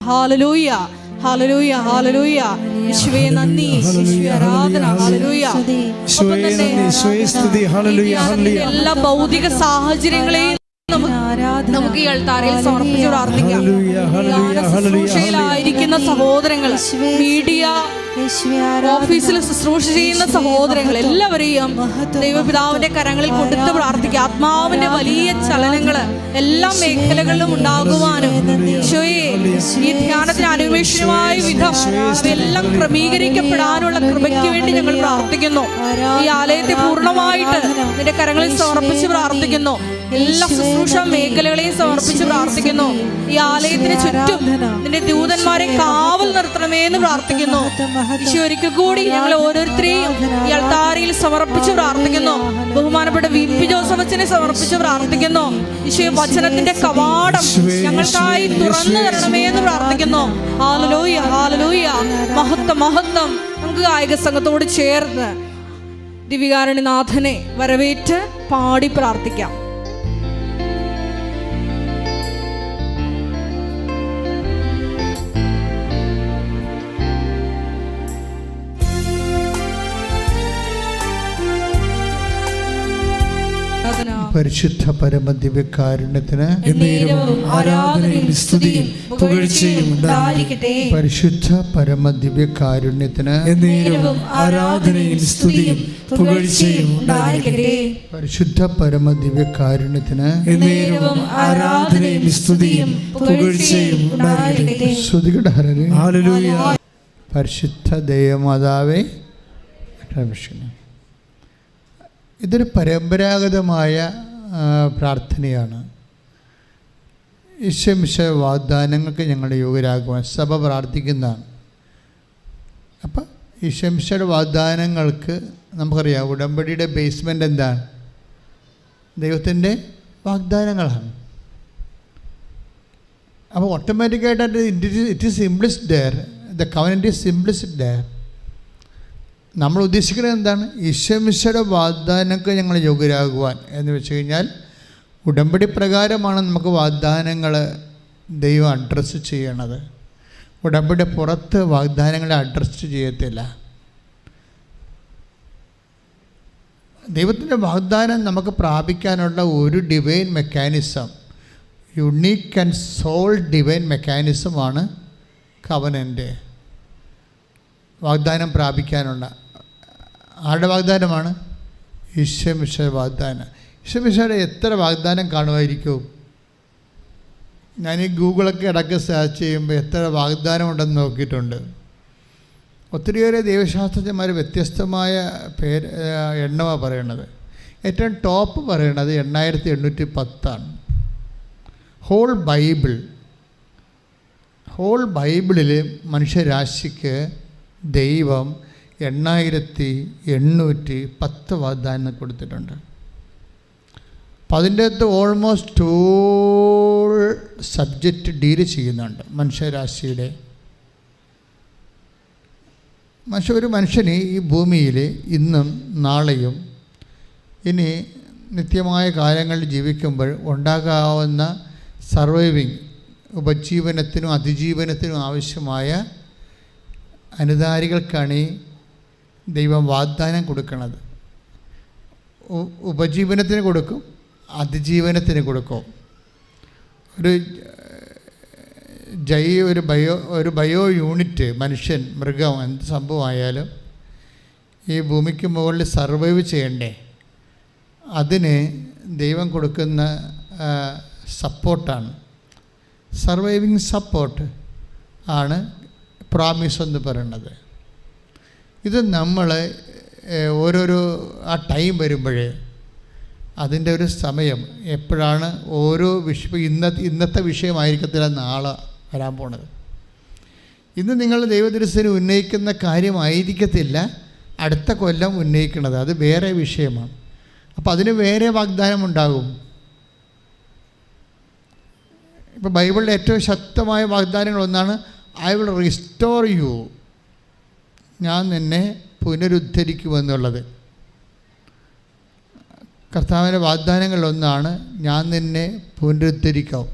Hallelujah, hallelujah, hallelujah. യേശുവേ നന്ദി, യേശുവേ ആരാധന. ഹല്ലേലൂയ. എല്ലാ ഭൗതിക സാഹചര്യങ്ങളെയും നമുക്ക് ഈ അൾത്താരയിൽ സമർപ്പിച്ച് പ്രാർത്ഥിക്കാം. ശുശ്രൂഷയിലായിരിക്കുന്ന സഹോദരങ്ങൾ, മീഡിയ, ഓഫീസിൽ ശുശ്രൂഷ ചെയ്യുന്ന സഹോദരങ്ങൾ എല്ലാവരെയും ദൈവപിതാവിന്റെ കരങ്ങളിൽ കൊടുത്ത് പ്രാർത്ഥിക്കുക. ആത്മാവിന്റെ വലിയ ചലനങ്ങൾ എല്ലാ മേഖലകളിലും ഉണ്ടാകുവാനും ഈശോയെ ഈ ധ്യാനത്തിന് അനുവേഷണമായ വിധം എല്ലാം ക്രമീകരിക്കപ്പെടാനുള്ള കൃപയ്ക്ക് വേണ്ടി ഞങ്ങൾ പ്രാർത്ഥിക്കുന്നു. ഈ ആലയത്തെ പൂർണ്ണമായിട്ട് നിന്റെ കരങ്ങളിൽ സമർപ്പിച്ച് പ്രാർത്ഥിക്കുന്നു. എല്ലാ ശുശ്രൂഷ മേഖലകളെയും സമർപ്പിച്ച് പ്രാർത്ഥിക്കുന്നു. ഈ ആലയത്തിന് ചുറ്റും നിന്റെ ദൂതന്മാരെ കാവൽ നിർത്തണമേ എന്ന് പ്രാർത്ഥിക്കുന്നു. ഈശോ ഒരിക്കൽ കൂടി ഞങ്ങൾ ഓരോരുത്തരെയും ഈ അൾത്താരയിൽ സമർപ്പിച്ച് പ്രാർത്ഥിക്കുന്നു. ബഹുമാനപ്പെട്ട വി.പി. ജോസഫ് അച്ഛനെ സമർപ്പിച്ച് പ്രാർത്ഥിക്കുന്നു. ഈശോ വചനത്തിന്റെ കവാടം ഞങ്ങൾക്കായി തുറന്നു തരണമേ എന്ന് പ്രാർത്ഥിക്കുന്നു. Hallelujah, hallelujah. മഹത്വം, മഹത്വം. നമുക്ക് ഗായക സംഘത്തോട് ചേർന്ന് ദിവ്യകാരുണ്യനാഥനെ വരവേറ്റ് പാടി പ്രാർത്ഥിക്കാം. പരിശുദ്ധ പരമദിവ്യകാരുണ്യത്തിന് ആരാധനയും സ്തുതിയും പുകഴ്ചയും ഉണ്ടായിരിക്കട്ടെ. പരിശുദ്ധ പരമദിവ്യകാരുണ്യത്തിന് ആരാധനയും സ്തുതിയും പുകഴ്ചയും ഉണ്ടായിരിക്കട്ടെ. പരിശുദ്ധ പരമദിവ്യകാരുണ്യത്തിന് ആരാധനയും സ്തുതിയും പുകഴ്ചയും ഉണ്ടായിരിക്കട്ടെ. സ്തുതിയുടെ ഹല്ലേലൂയ. പരിശുദ്ധ ദൈവമാതാവേ, ഇതൊരു പരമ്പരാഗതമായ പ്രാർത്ഥനയാണ്. ഈശോമിശിഹാ വാഗ്ദാനങ്ങൾക്ക് ഞങ്ങളുടെ യോഗ്യരാകുവാൻ സഭ പ്രാർത്ഥിക്കുന്നതാണ്. അപ്പം ഈശോമിശിഹായുടെ വാഗ്ദാനങ്ങൾക്ക് നമുക്കറിയാം, ഉടമ്പടിയുടെ ബേസ്മെൻ്റ് എന്താണ്? ദൈവത്തിൻ്റെ വാഗ്ദാനങ്ങളാണ്. അപ്പോൾ ഓട്ടോമാറ്റിക്കായിട്ട് it is implicit there, the covenant is implicit there. നമ്മൾ ഉദ്ദേശിക്കുന്നത് എന്താണ്? ഈശോമിശിഹായുടെ വാഗ്ദാനങ്ങൾക്ക് ഞങ്ങൾ യോഗ്യരാകുവാൻ എന്ന് വെച്ച് കഴിഞ്ഞാൽ ഉടമ്പടി പ്രകാരമാണ് നമുക്ക് വാഗ്ദാനങ്ങൾ ദൈവം അഡ്രസ്സ് ചെയ്യണത്. ഉടമ്പടി പുറത്ത് വാഗ്ദാനങ്ങളെ അഡ്രസ്സ് ചെയ്യത്തില്ല. ദൈവത്തിൻ്റെ വാഗ്ദാനം നമുക്ക് പ്രാപിക്കാനുള്ള ഒരു divine mechanism, unique and sole divine മെക്കാനിസമാണ് കവനൻ്റ്. വാഗ്ദാനം പ്രാപിക്കാനുള്ള ആരുടെ വാഗ്ദാനമാണ്? ഈശോമിശിഹായുടെ വാഗ്ദാനം. ഈശോമിശിഹായുടെ എത്ര വാഗ്ദാനം കാണുമായിരിക്കും? ഞാൻ ഈ ഗൂഗിളൊക്കെ ഇടയ്ക്ക് സെർച്ച് ചെയ്യുമ്പോൾ എത്ര വാഗ്ദാനം ഉണ്ടെന്ന് നോക്കിയിട്ടുണ്ട്. ഒത്തിരിയേറെ ദൈവശാസ്ത്രജ്ഞന്മാർ വ്യത്യസ്തമായ എണ്ണമാണ് പറയണത്. ഏറ്റവും ടോപ്പ് പറയണത് 8810 ഹോൾ ബൈബിളിൽ മനുഷ്യരാശിക്ക് ദൈവം 8810 വാഗ്ദാനം കൊടുത്തിട്ടുണ്ട്. അപ്പം അതിൻ്റെ അകത്ത് ഓൾമോസ്റ്റ് ഓൾ സബ്ജക്റ്റ് ഡീൽ ചെയ്യുന്നുണ്ട് മനുഷ്യരാശിയുടെ. ഒരു മനുഷ്യന് ഈ ഭൂമിയിൽ ഇന്നും നാളെയും ഇനി നിത്യമായ കാലങ്ങളിൽ ജീവിക്കുമ്പോൾ ഉണ്ടാകാവുന്ന സർവൈവിങ്, ഉപജീവനത്തിനും അതിജീവനത്തിനും ആവശ്യമായ അനുധാരികൾക്കാണ് ഈ ദൈവം വാഗ്ദാനം കൊടുക്കുന്നത്. ഉപജീവനത്തിന് കൊടുക്കും, അതിജീവനത്തിന് കൊടുക്കും. ഒരു ബയോ യൂണിറ്റ്, മനുഷ്യൻ, മൃഗം, എന്ത് സംഭവമായാലും ഈ ഭൂമിക്ക് മുകളിൽ സർവൈവ് ചെയ്യണ്ടേ? അതിന് ദൈവം കൊടുക്കുന്ന സപ്പോർട്ടാണ്, സർവൈവിങ് സപ്പോർട്ട് ആണ് പ്രോമിസ് എന്ന് പറയുന്നത്. ഇത് നമ്മൾ ഓരോരോ ആ ടൈം വരുമ്പോഴേ അതിൻ്റെ ഒരു സമയം എപ്പോഴാണ് ഓരോ ഇന്നത്തെ വിഷയമായിരിക്കത്തില്ല നാളെ വരാൻ പോണത്. ഇന്ന് നിങ്ങൾ ദൈവദൃശ്യന് ഉന്നയിക്കുന്ന കാര്യമായിരിക്കത്തില്ല അടുത്ത കൊല്ലം ഉന്നയിക്കുന്നത്, അത് വേറെ വിഷയമാണ്. അപ്പോൾ അതിന് വേറെ വാഗ്ദാനം ഉണ്ടാകും. ഇപ്പോൾ ബൈബിളിലെ ഏറ്റവും ശക്തമായ വാഗ്ദാനങ്ങളൊന്നാണ് ഐ വിൽ റിസ്റ്റോർ യു, ഞാൻ നിന്നെ പുനരുദ്ധരിക്കുമെന്നുള്ളത്. കർത്താവിൻ്റെ വാഗ്ദാനങ്ങളിലൊന്നാണ് ഞാൻ നിന്നെ പുനരുദ്ധരിക്കാം.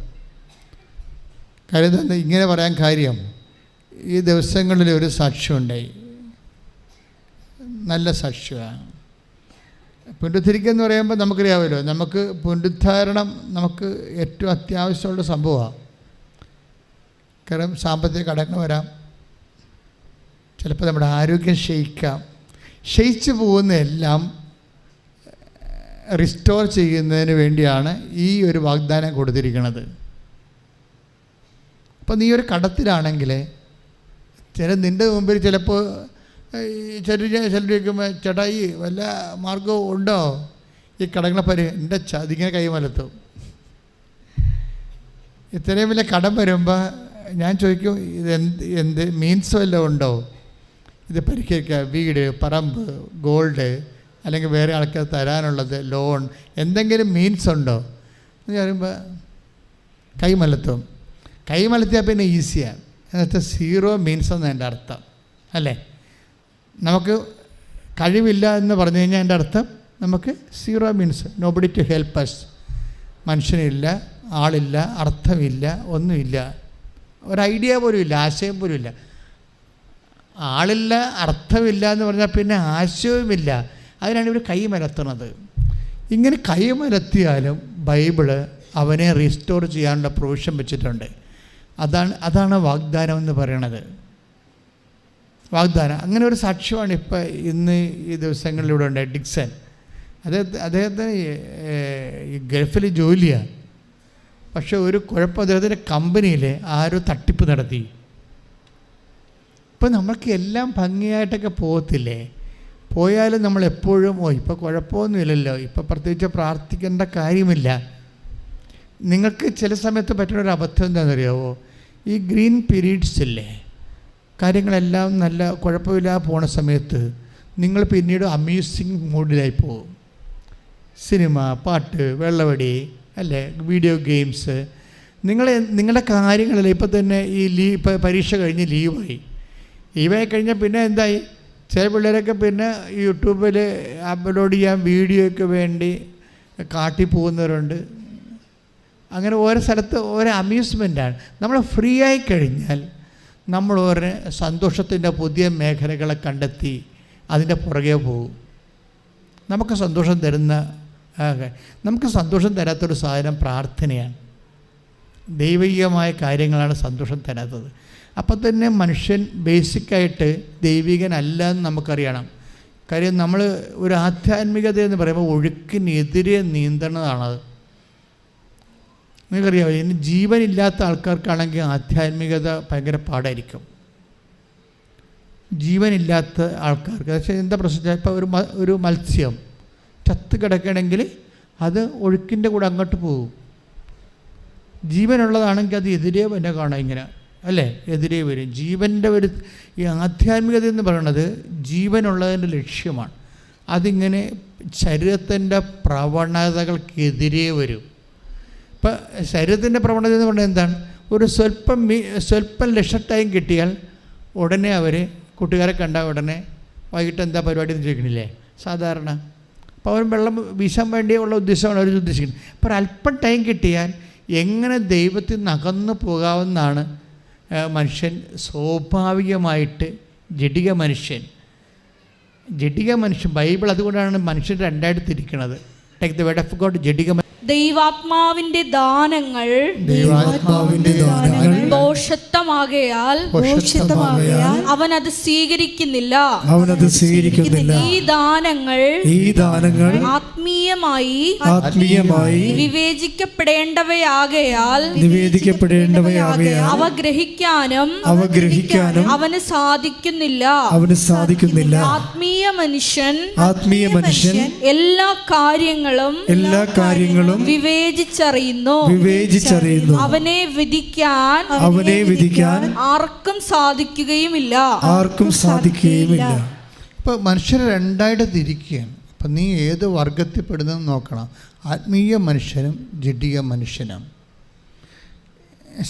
കാര്യം എന്താ ഇങ്ങനെ പറയാൻ കാര്യം, ഈ ദിവസങ്ങളിൽ ഒരു സാക്ഷ്യമുണ്ടായി, നല്ല സാക്ഷ്യമാണ്. പുനരുദ്ധരിക്കുക എന്ന് പറയുമ്പോൾ നമുക്കറിയാമല്ലോ, നമുക്ക് പുനരുദ്ധാരണം നമുക്ക് ഏറ്റവും അത്യാവശ്യമുള്ള സംഭവമാണ്. കാരണം സാമ്പത്തിക കടങ്ങൾ വരാം, ചിലപ്പോൾ നമ്മുടെ ആരോഗ്യം ക്ഷയിച്ചു പോകുന്നതെല്ലാം റിസ്റ്റോർ ചെയ്യുന്നതിന് വേണ്ടിയാണ് ഈ ഒരു വാഗ്ദാനം കൊടുത്തിരിക്കുന്നത്. അപ്പോൾ നീ ഒരു കടത്തിലാണെങ്കിൽ നിൻ്റെ മുമ്പിൽ ചിലപ്പോൾ ചിലർ ചോദിക്കുമ്പോൾ ചേട്ടാ ഈ വല്ല മാർഗവും ഉണ്ടോ ഈ കടങ്ങളെ എൻ്റെ ചതിങ്ങനെ കൈമലത്തും. ഇത്രയും വലിയ കടം വരുമ്പോൾ ഞാൻ ചോദിക്കും, ഇത് എന്ത് മീൻസ് വല്ലതും ഉണ്ടോ ഇത് പരിഹരിക്കുക? വീട്, പറമ്പ്, ഗോൾഡ്, അല്ലെങ്കിൽ വേറെ ആൾക്കാർ തരാനുള്ളത്, ലോൺ, എന്തെങ്കിലും മീൻസ് ഉണ്ടോ എന്ന് പറയുമ്പോൾ കൈമലത്തും. കൈമലത്തിയാൽ പിന്നെ ഈസിയാണ്. എന്നുവെച്ചാൽ സീറോ മീൻസ് എന്ന് എൻ്റെ അർത്ഥം അല്ലേ. നമുക്ക് കഴിവില്ല എന്ന് പറഞ്ഞു കഴിഞ്ഞാൽ എൻ്റെ അർത്ഥം നമുക്ക് zero means, nobody to help us. മനുഷ്യനില്ല, ആളില്ല, അർത്ഥമില്ല, ഒന്നുമില്ല, ഒരു ഐഡിയ പോലും ഇല്ല, ആശയം പോലും ഇല്ല. ആളില്ല, അർത്ഥമില്ല എന്ന് പറഞ്ഞാൽ പിന്നെ ആശയവുമില്ല. അതിനാണ് ഇവർ കൈമലത്തുന്നത്. ഇങ്ങനെ കൈമലത്തിയാലും ബൈബിള് അവനെ റീസ്റ്റോർ ചെയ്യാനുള്ള പ്രൊവിഷൻ വെച്ചിട്ടുണ്ട്. അതാണ് വാഗ്ദാനം എന്ന് പറയണത്. വാഗ്ദാനം അങ്ങനെ ഒരു സാക്ഷ്യമാണ് ഇപ്പോൾ ഇന്ന് ഈ ദിവസങ്ങളിലൂടെ ഉണ്ട്. ഡിക്സൺ അദ്ദേഹത്തിന് ഗൾഫിൽ ജോലിയാണ്. പക്ഷെ ഒരു കുഴപ്പം, അദ്ദേഹത്തിൻ്റെ കമ്പനിയിൽ ആരോ തട്ടിപ്പ് നടത്തി. ഇപ്പം നമ്മൾക്ക് എല്ലാം ഭംഗിയായിട്ടൊക്കെ പോകത്തില്ലേ? പോയാലും നമ്മളെപ്പോഴും ഇപ്പോൾ കുഴപ്പമൊന്നുമില്ലല്ലോ, ഇപ്പോൾ പ്രത്യേകിച്ച് പ്രാർത്ഥിക്കേണ്ട കാര്യമില്ല. നിങ്ങൾക്ക് ചില സമയത്ത് പറ്റുന്നൊരു അബദ്ധം എന്താണെന്നറിയാമോ? ഈ ഗ്രീൻ പീരീഡ്സ് ഇല്ലേ, കാര്യങ്ങളെല്ലാം നല്ല കുഴപ്പമില്ലാതെ പോണ സമയത്ത് നിങ്ങൾ പിന്നീട് അമ്യൂസിങ് മൂഡിലായി പോകും. സിനിമ, പാട്ട്, വെള്ളവടി അല്ലേ, വീഡിയോ ഗെയിംസ്, നിങ്ങളുടെ കാര്യങ്ങളിൽ ഇപ്പം തന്നെ ഇപ്പോൾ പരീക്ഷ കഴിഞ്ഞ് ലീവായി കഴിഞ്ഞാൽ പിന്നെ എന്തായി? ചില പിള്ളേരൊക്കെ പിന്നെ യൂട്യൂബിൽ അപ്ലോഡ് ചെയ്യാൻ വീഡിയോയ്ക്ക് വേണ്ടി കാട്ടിപ്പോകുന്നവരുണ്ട്. അങ്ങനെ ഓരോ സ്ഥലത്ത് ഓരോ അമ്യൂസ്മെൻറ്റാണ്. നമ്മൾ ഫ്രീ ആയി കഴിഞ്ഞാൽ നമ്മൾ ഓരോ സന്തോഷത്തിൻ്റെ പുതിയ മേഖലകളെ കണ്ടെത്തി അതിൻ്റെ പുറകെ പോകും. നമുക്ക് സന്തോഷം തരാത്തൊരു സാധനം പ്രാർത്ഥനയാണ്. ദൈവികമായ കാര്യങ്ങളാണ് സന്തോഷം തരാത്തത്. അപ്പം തന്നെ മനുഷ്യൻ ബേസിക്കായിട്ട് ദൈവികനല്ല എന്ന് നമുക്കറിയണം. കാര്യം നമ്മൾ ഒരു ആധ്യാത്മികത എന്ന് പറയുമ്പോൾ ഒഴുക്കിനെതിരെ നീന്തണതാണത്. നിങ്ങൾക്കറിയാമോ, ഇനി ജീവനില്ലാത്ത ആൾക്കാർക്കാണെങ്കിൽ ആധ്യാത്മികത ഭയങ്കര പാടായിരിക്കും. ജീവനില്ലാത്ത ആൾക്കാർക്ക് പക്ഷേ എന്താ പ്രശ്നം? ഇപ്പോൾ ഒരു മത്സ്യം ചത്ത് കിടക്കണമെങ്കിൽ അത് ഒഴുക്കിൻ്റെ കൂടെ അങ്ങോട്ട് പോകും. ജീവനുള്ളതാണെങ്കിൽ അത് എതിരെ തന്നെ കാണാം, ഇങ്ങനെ അല്ലേ, എതിരെ വരും. ജീവൻ്റെ ഈ ആധ്യാത്മികത എന്ന് പറയുന്നത് ജീവനുള്ളതിൻ്റെ ലക്ഷ്യമാണ്. അതിങ്ങനെ ശരീരത്തിൻ്റെ പ്രവണതകൾക്കെതിരെ വരും. ഇപ്പം ശരീരത്തിൻ്റെ പ്രവണത എന്ന് പറഞ്ഞാൽ എന്താണ്? ഒരു സ്വല്പം ലക്ഷ ടൈം കിട്ടിയാൽ ഉടനെ അവർ കൂട്ടുകാരെ കണ്ടാൽ ഉടനെ വൈകിട്ട് എന്താ പരിപാടി എന്ന് ചോദിക്കണില്ലേ സാധാരണ. അപ്പോൾ അവർ വെള്ളം വീശാൻ വേണ്ടിയുള്ള ഉദ്ദേശമാണ് അവർ ഉദ്ദേശിക്കുന്നത്. അപ്പോൾ ഒരല്പം ടൈം കിട്ടിയാൽ എങ്ങനെ ദൈവത്തിൽ നിന്ന് അകന്നു പോകാമെന്നാണ് മനുഷ്യൻ സ്വാഭാവികമായിട്ട്. ജഡിക മനുഷ്യൻ ബൈബിൾ അതുകൊണ്ടാണ് മനുഷ്യൻ രണ്ടായിട്ട് തിരിക്കുന്നത്. Take the word of God. ജഡിക ദൈവാത്മാവിന്റെ ദാനങ്ങൾ ദോഷത്വമാകയാൽ അവൻ അത് സ്വീകരിക്കുന്നില്ല. ഈ ദാനങ്ങൾ ആത്മീയമായി വിവേചിക്കപ്പെടേണ്ടവയാകയാൽ അവ ഗ്രഹിക്കാനും അവന് സാധിക്കുന്നില്ല. ആത്മീയ മനുഷ്യൻ എല്ലാ കാര്യങ്ങളും വിവേചിച്ചറിയുന്നു. അവനെ വിധിക്കാൻ ആർക്കും സാധിക്കുകയുമില്ല. ഇപ്പോൾ മനുഷ്യരെ രണ്ടായിട്ട് തിരിക്കുകയാണ്. അപ്പം നീ ഏത് വർഗത്തിൽപ്പെടുന്നതെന്ന് നോക്കണം. ആത്മീയ മനുഷ്യനും ജഡിക മനുഷ്യനും.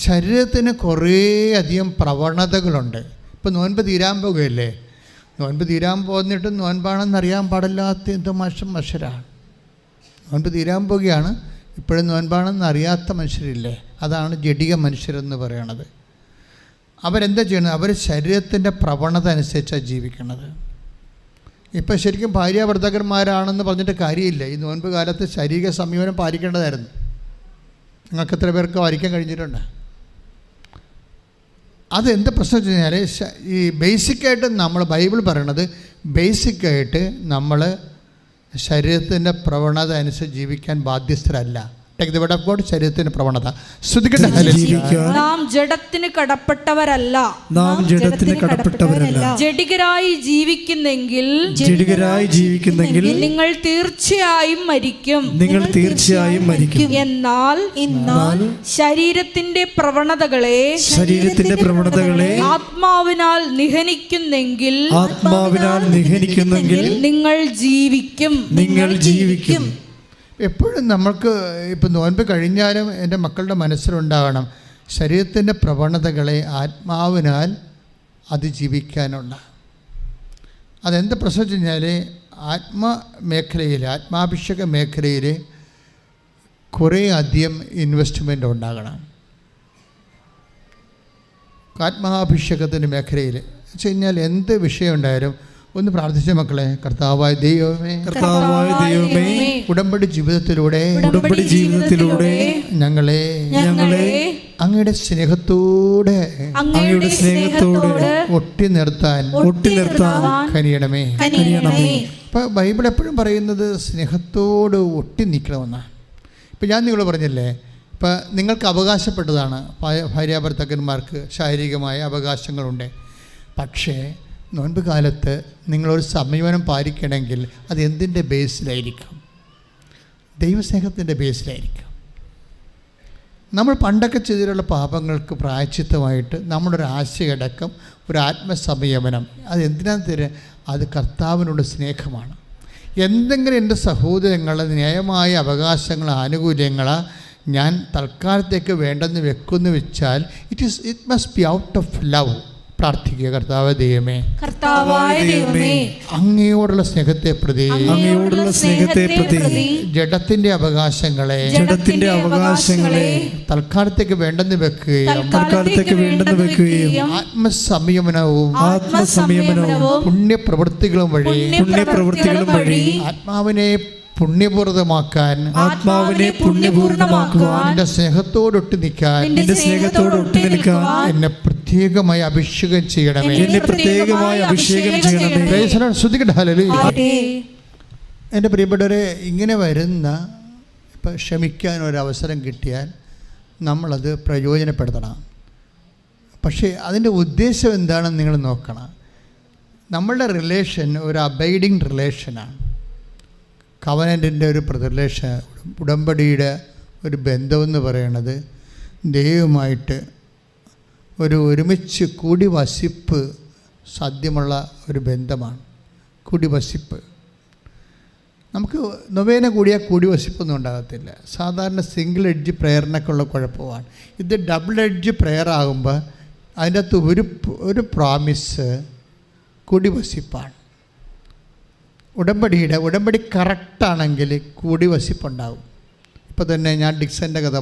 ശരീരത്തിന് കുറേയധികം പ്രവണതകളുണ്ട്. ഇപ്പോൾ നോൻപ് തീരാൻ പോകുകയല്ലേ, നോൻപ് തീരാൻ പോന്നിട്ട് നോൻപാണെന്നറിയാൻ പാടില്ലാത്ത എന്ത് മനുഷ്യരാണ്. നോൻപ് തീരാൻ പോകുകയാണ്, ഇപ്പോഴും നോൻപാണെന്ന് അറിയാത്ത മനുഷ്യരില്ലേ, അതാണ് ജഡിക മനുഷ്യരെന്ന് പറയണത്. അവരെന്താ ചെയ്യണത്? അവർ ശരീരത്തിൻ്റെ പ്രവണത അനുസരിച്ചാണ് ജീവിക്കുന്നത്. ഇപ്പം ശരിക്കും ഭാര്യാഭർത്താക്കന്മാരാണെന്ന് പറഞ്ഞിട്ട് കാര്യമില്ല. ഈ നോൻപ് കാലത്ത് ശാരീരിക സംയമനം പാലിക്കേണ്ടതായിരുന്നു. നിങ്ങൾക്ക് എത്ര പേർക്ക് പാലിക്കാൻ കഴിഞ്ഞിട്ടുണ്ട്? അതെന്ത് പ്രശ്നം വെച്ച് കഴിഞ്ഞാൽ, ഈ ബേസിക്കായിട്ട് നമ്മൾ ബൈബിൾ പറയണത് ബേസിക്കായിട്ട് നമ്മൾ ശരീരത്തിൻ്റെ പ്രവണത അനുസരിച്ച് ജീവിക്കാൻ ബാധ്യസ്ഥരല്ല. Take the word of God. ശരീരത്തിൻ്റെ പ്രവണത ശ്രദ്ധിക്കട്ടെ. നാം ജഡത്തിന് കടപ്പെട്ടവരല്ല, നാം ജഡത്തിന് കടപ്പെട്ടവരല്ല. ജഡികരായി ജീവിക്കുന്നെങ്കിൽ നിങ്ങൾ തീർച്ചയായും മരിക്കും. നിങ്ങൾ തീർച്ചയായും മരിക്കും. എന്നാൽ ശരീരത്തിന്റെ പ്രവണതകളെ ആത്മാവിനാൽ നിഹനിക്കുന്നെങ്കിൽ നിങ്ങൾ ജീവിക്കും. എപ്പോഴും നമ്മൾക്ക് ഇപ്പം നോൻപ് കഴിഞ്ഞാലും എൻ്റെ മക്കളുടെ മനസ്സിലുണ്ടാകണം ശരീരത്തിൻ്റെ പ്രവണതകളെ ആത്മാവിനാൽ അതിജീവിക്കാനുള്ള. അതെന്ത് പ്രശ്നം വെച്ച് കഴിഞ്ഞാൽ, ആത്മാഭിഷേക മേഖലയിൽ കുറേ അധികം ഇൻവെസ്റ്റ്മെൻ്റ് ഉണ്ടാകണം. ആത്മാഭിഷേകത്തിൻ്റെ മേഖലയിൽ വെച്ച് കഴിഞ്ഞാൽ എന്ത് വിഷയം ഉണ്ടായാലും ഒന്ന് പ്രാർത്ഥിച്ച മക്കളെ, കർത്താവായ ദൈവമേ, ഉടമ്പടി ജീവിതത്തിലൂടെ ഞങ്ങളെ അങ്ങയുടെ സ്നേഹത്തോടെ ഒട്ടി നിർത്താൻ കനിയണമേ. ഇപ്പം ബൈബിൾ എപ്പോഴും പറയുന്നത് സ്നേഹത്തോട് ഒട്ടി നിൽക്കണമെന്നാണ്. ഇപ്പം ഞാൻ നിങ്ങളോട് പറഞ്ഞില്ലേ, ഇപ്പം നിങ്ങൾക്ക് അവകാശപ്പെട്ടതാണ്, ഭാര്യാഭർത്താക്കന്മാർക്ക് ശാരീരികമായ അവകാശങ്ങളുണ്ട്. പക്ഷേ നോൻപ് കാലത്ത് നിങ്ങളൊരു സംയമനം പാലിക്കണമെങ്കിൽ അത് എന്തിൻ്റെ ബേസിലായിരിക്കും? ദൈവസ്നേഹത്തിൻ്റെ ബേസിലായിരിക്കും. നമ്മൾ പണ്ടൊക്കെ ചെയ്തിട്ടുള്ള പാപങ്ങൾക്ക് പ്രായശ്ചിത്തമായിട്ട് നമ്മളൊരു ആശയടക്കം, ഒരു ആത്മസംയമനം, അത് എന്തിനാന്ന് തരാം? അത് കർത്താവിനുള്ള സ്നേഹമാണ്. എന്തെങ്കിലും എൻ്റെ സഹോദരങ്ങളെ ന്യായമായ അവകാശങ്ങൾ, ആനുകൂല്യങ്ങൾ ഞാൻ തൽക്കാലത്തേക്ക് വേണ്ടെന്ന് വെക്കുമെന്ന് വെച്ചാൽ it must be out of love. പ്രാർത്ഥിക്കുക, കർത്താവായ ദൈവമേ, അങ്ങയോടുള്ള സ്നേഹത്തെ പ്രതി ജഡത്തിന്റെ അവകാശങ്ങളെ തൽക്കാലത്തേക്ക് വേണ്ടെന്ന് വെക്കുകയും ആത്മസംയമനവും പുണ്യപ്രവൃത്തികളും വഴി ആത്മാവിനെ പുണ്യപൂർവ്വമാക്കാൻ എന്റെ സ്നേഹത്തോടൊട്ട് നിൽക്കാൻ എന്നെ പ്രത്യേകമായി അഭിഷേകം ചെയ്യണമേ. എൻ്റെ പ്രിയപ്പെട്ടവരെ, ഇങ്ങനെ വരുന്ന ഇപ്പം ക്ഷമിക്കാൻ ഒരവസരം കിട്ടിയാൽ നമ്മളത് പ്രയോജനപ്പെടുത്തണം. പക്ഷേ അതിൻ്റെ ഉദ്ദേശം എന്താണെന്ന് നിങ്ങൾ നോക്കണം. നമ്മളുടെ റിലേഷൻ ഒരു അബൈഡിങ് റിലേഷനാണ്. കവനൻറ്റിൻ്റെ ഒരു റിലേഷൻ, ഉടമ്പടിയുടെ ഒരു ബന്ധമെന്ന് പറയുന്നത് ദൈവമായിട്ട് ഒരുമിച്ച് കൂടി വസിപ്പ് സാധ്യമുള്ള ഒരു ബന്ധമാണ്. കൂടി വസിപ്പ് നമുക്ക് നൊവേന കൂടിയാൽ കൂടി വസിപ്പൊന്നും ഉണ്ടാകത്തില്ല. സാധാരണ സിംഗിൾ എഡ്ജ് പ്രയറിനൊക്കെ ഉള്ള കുഴപ്പമാണ്. ഇത് ഡബിൾ എഡ്ജ് പ്രയർ ആകുമ്പോൾ അതിൻ്റെ അകത്ത് ഒരു പ്രോമിസ് കൂടി വസിപ്പാണ്. ഉടമ്പടി കറക്റ്റാണെങ്കിൽ കൂടി വസിപ്പുണ്ടാകും. ഇപ്പോൾ തന്നെ ഞാൻ ഡിക്സൻ്റെ കഥ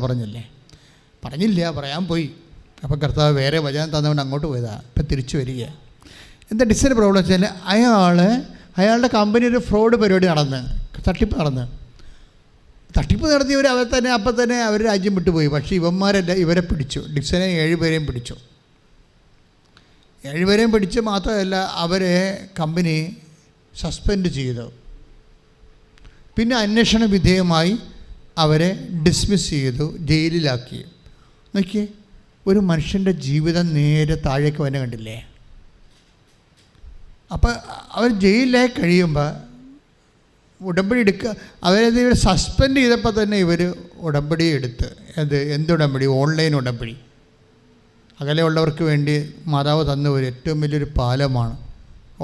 പറയാൻ പോയി. അപ്പോൾ കർത്താവ് വേറെ വചനം തന്നവൻ അങ്ങോട്ട് പോയതാണ്. ഇപ്പം തിരിച്ചു വരിക. എന്താ ഡിക്സൻ്റെ പ്രോബ്ലം വെച്ചാൽ, അയാളുടെ കമ്പനി ഒരു ഫ്രോഡ് പരിപാടി തട്ടിപ്പ് നടത്തിയവർ അപ്പം തന്നെ അവർ രാജ്യം വിട്ടുപോയി. പക്ഷേ ഇവരെ പിടിച്ചു. ഡിക്സനെ 7 പേരെയും പിടിച്ചു. 7 പേരെയും പിടിച്ച് മാത്രമല്ല, അവരെ കമ്പനി സസ്പെൻഡ് ചെയ്തു. പിന്നെ അന്വേഷണ വിധേയമായി അവരെ ഡിസ്മിസ് ചെയ്തു, ജയിലിലാക്കി. നോക്കിയേ, ഒരു മനുഷ്യൻ്റെ ജീവിതം നേരെ താഴേക്ക് വന്നെ കണ്ടില്ലേ? അപ്പോൾ അവർ ജയിലിലായി കഴിയുമ്പോൾ ഉടമ്പടി അവരത് സസ്പെൻഡ് ചെയ്തപ്പോൾ തന്നെ ഇവർ ഉടമ്പടി എടുത്ത്. എന്തുടമ്പടി? ഓൺലൈൻ ഉടമ്പടി. അകലെയുള്ളവർക്ക് വേണ്ടി മാതാവ് തന്ന ഒരു ഏറ്റവും വലിയൊരു പാലമാണ്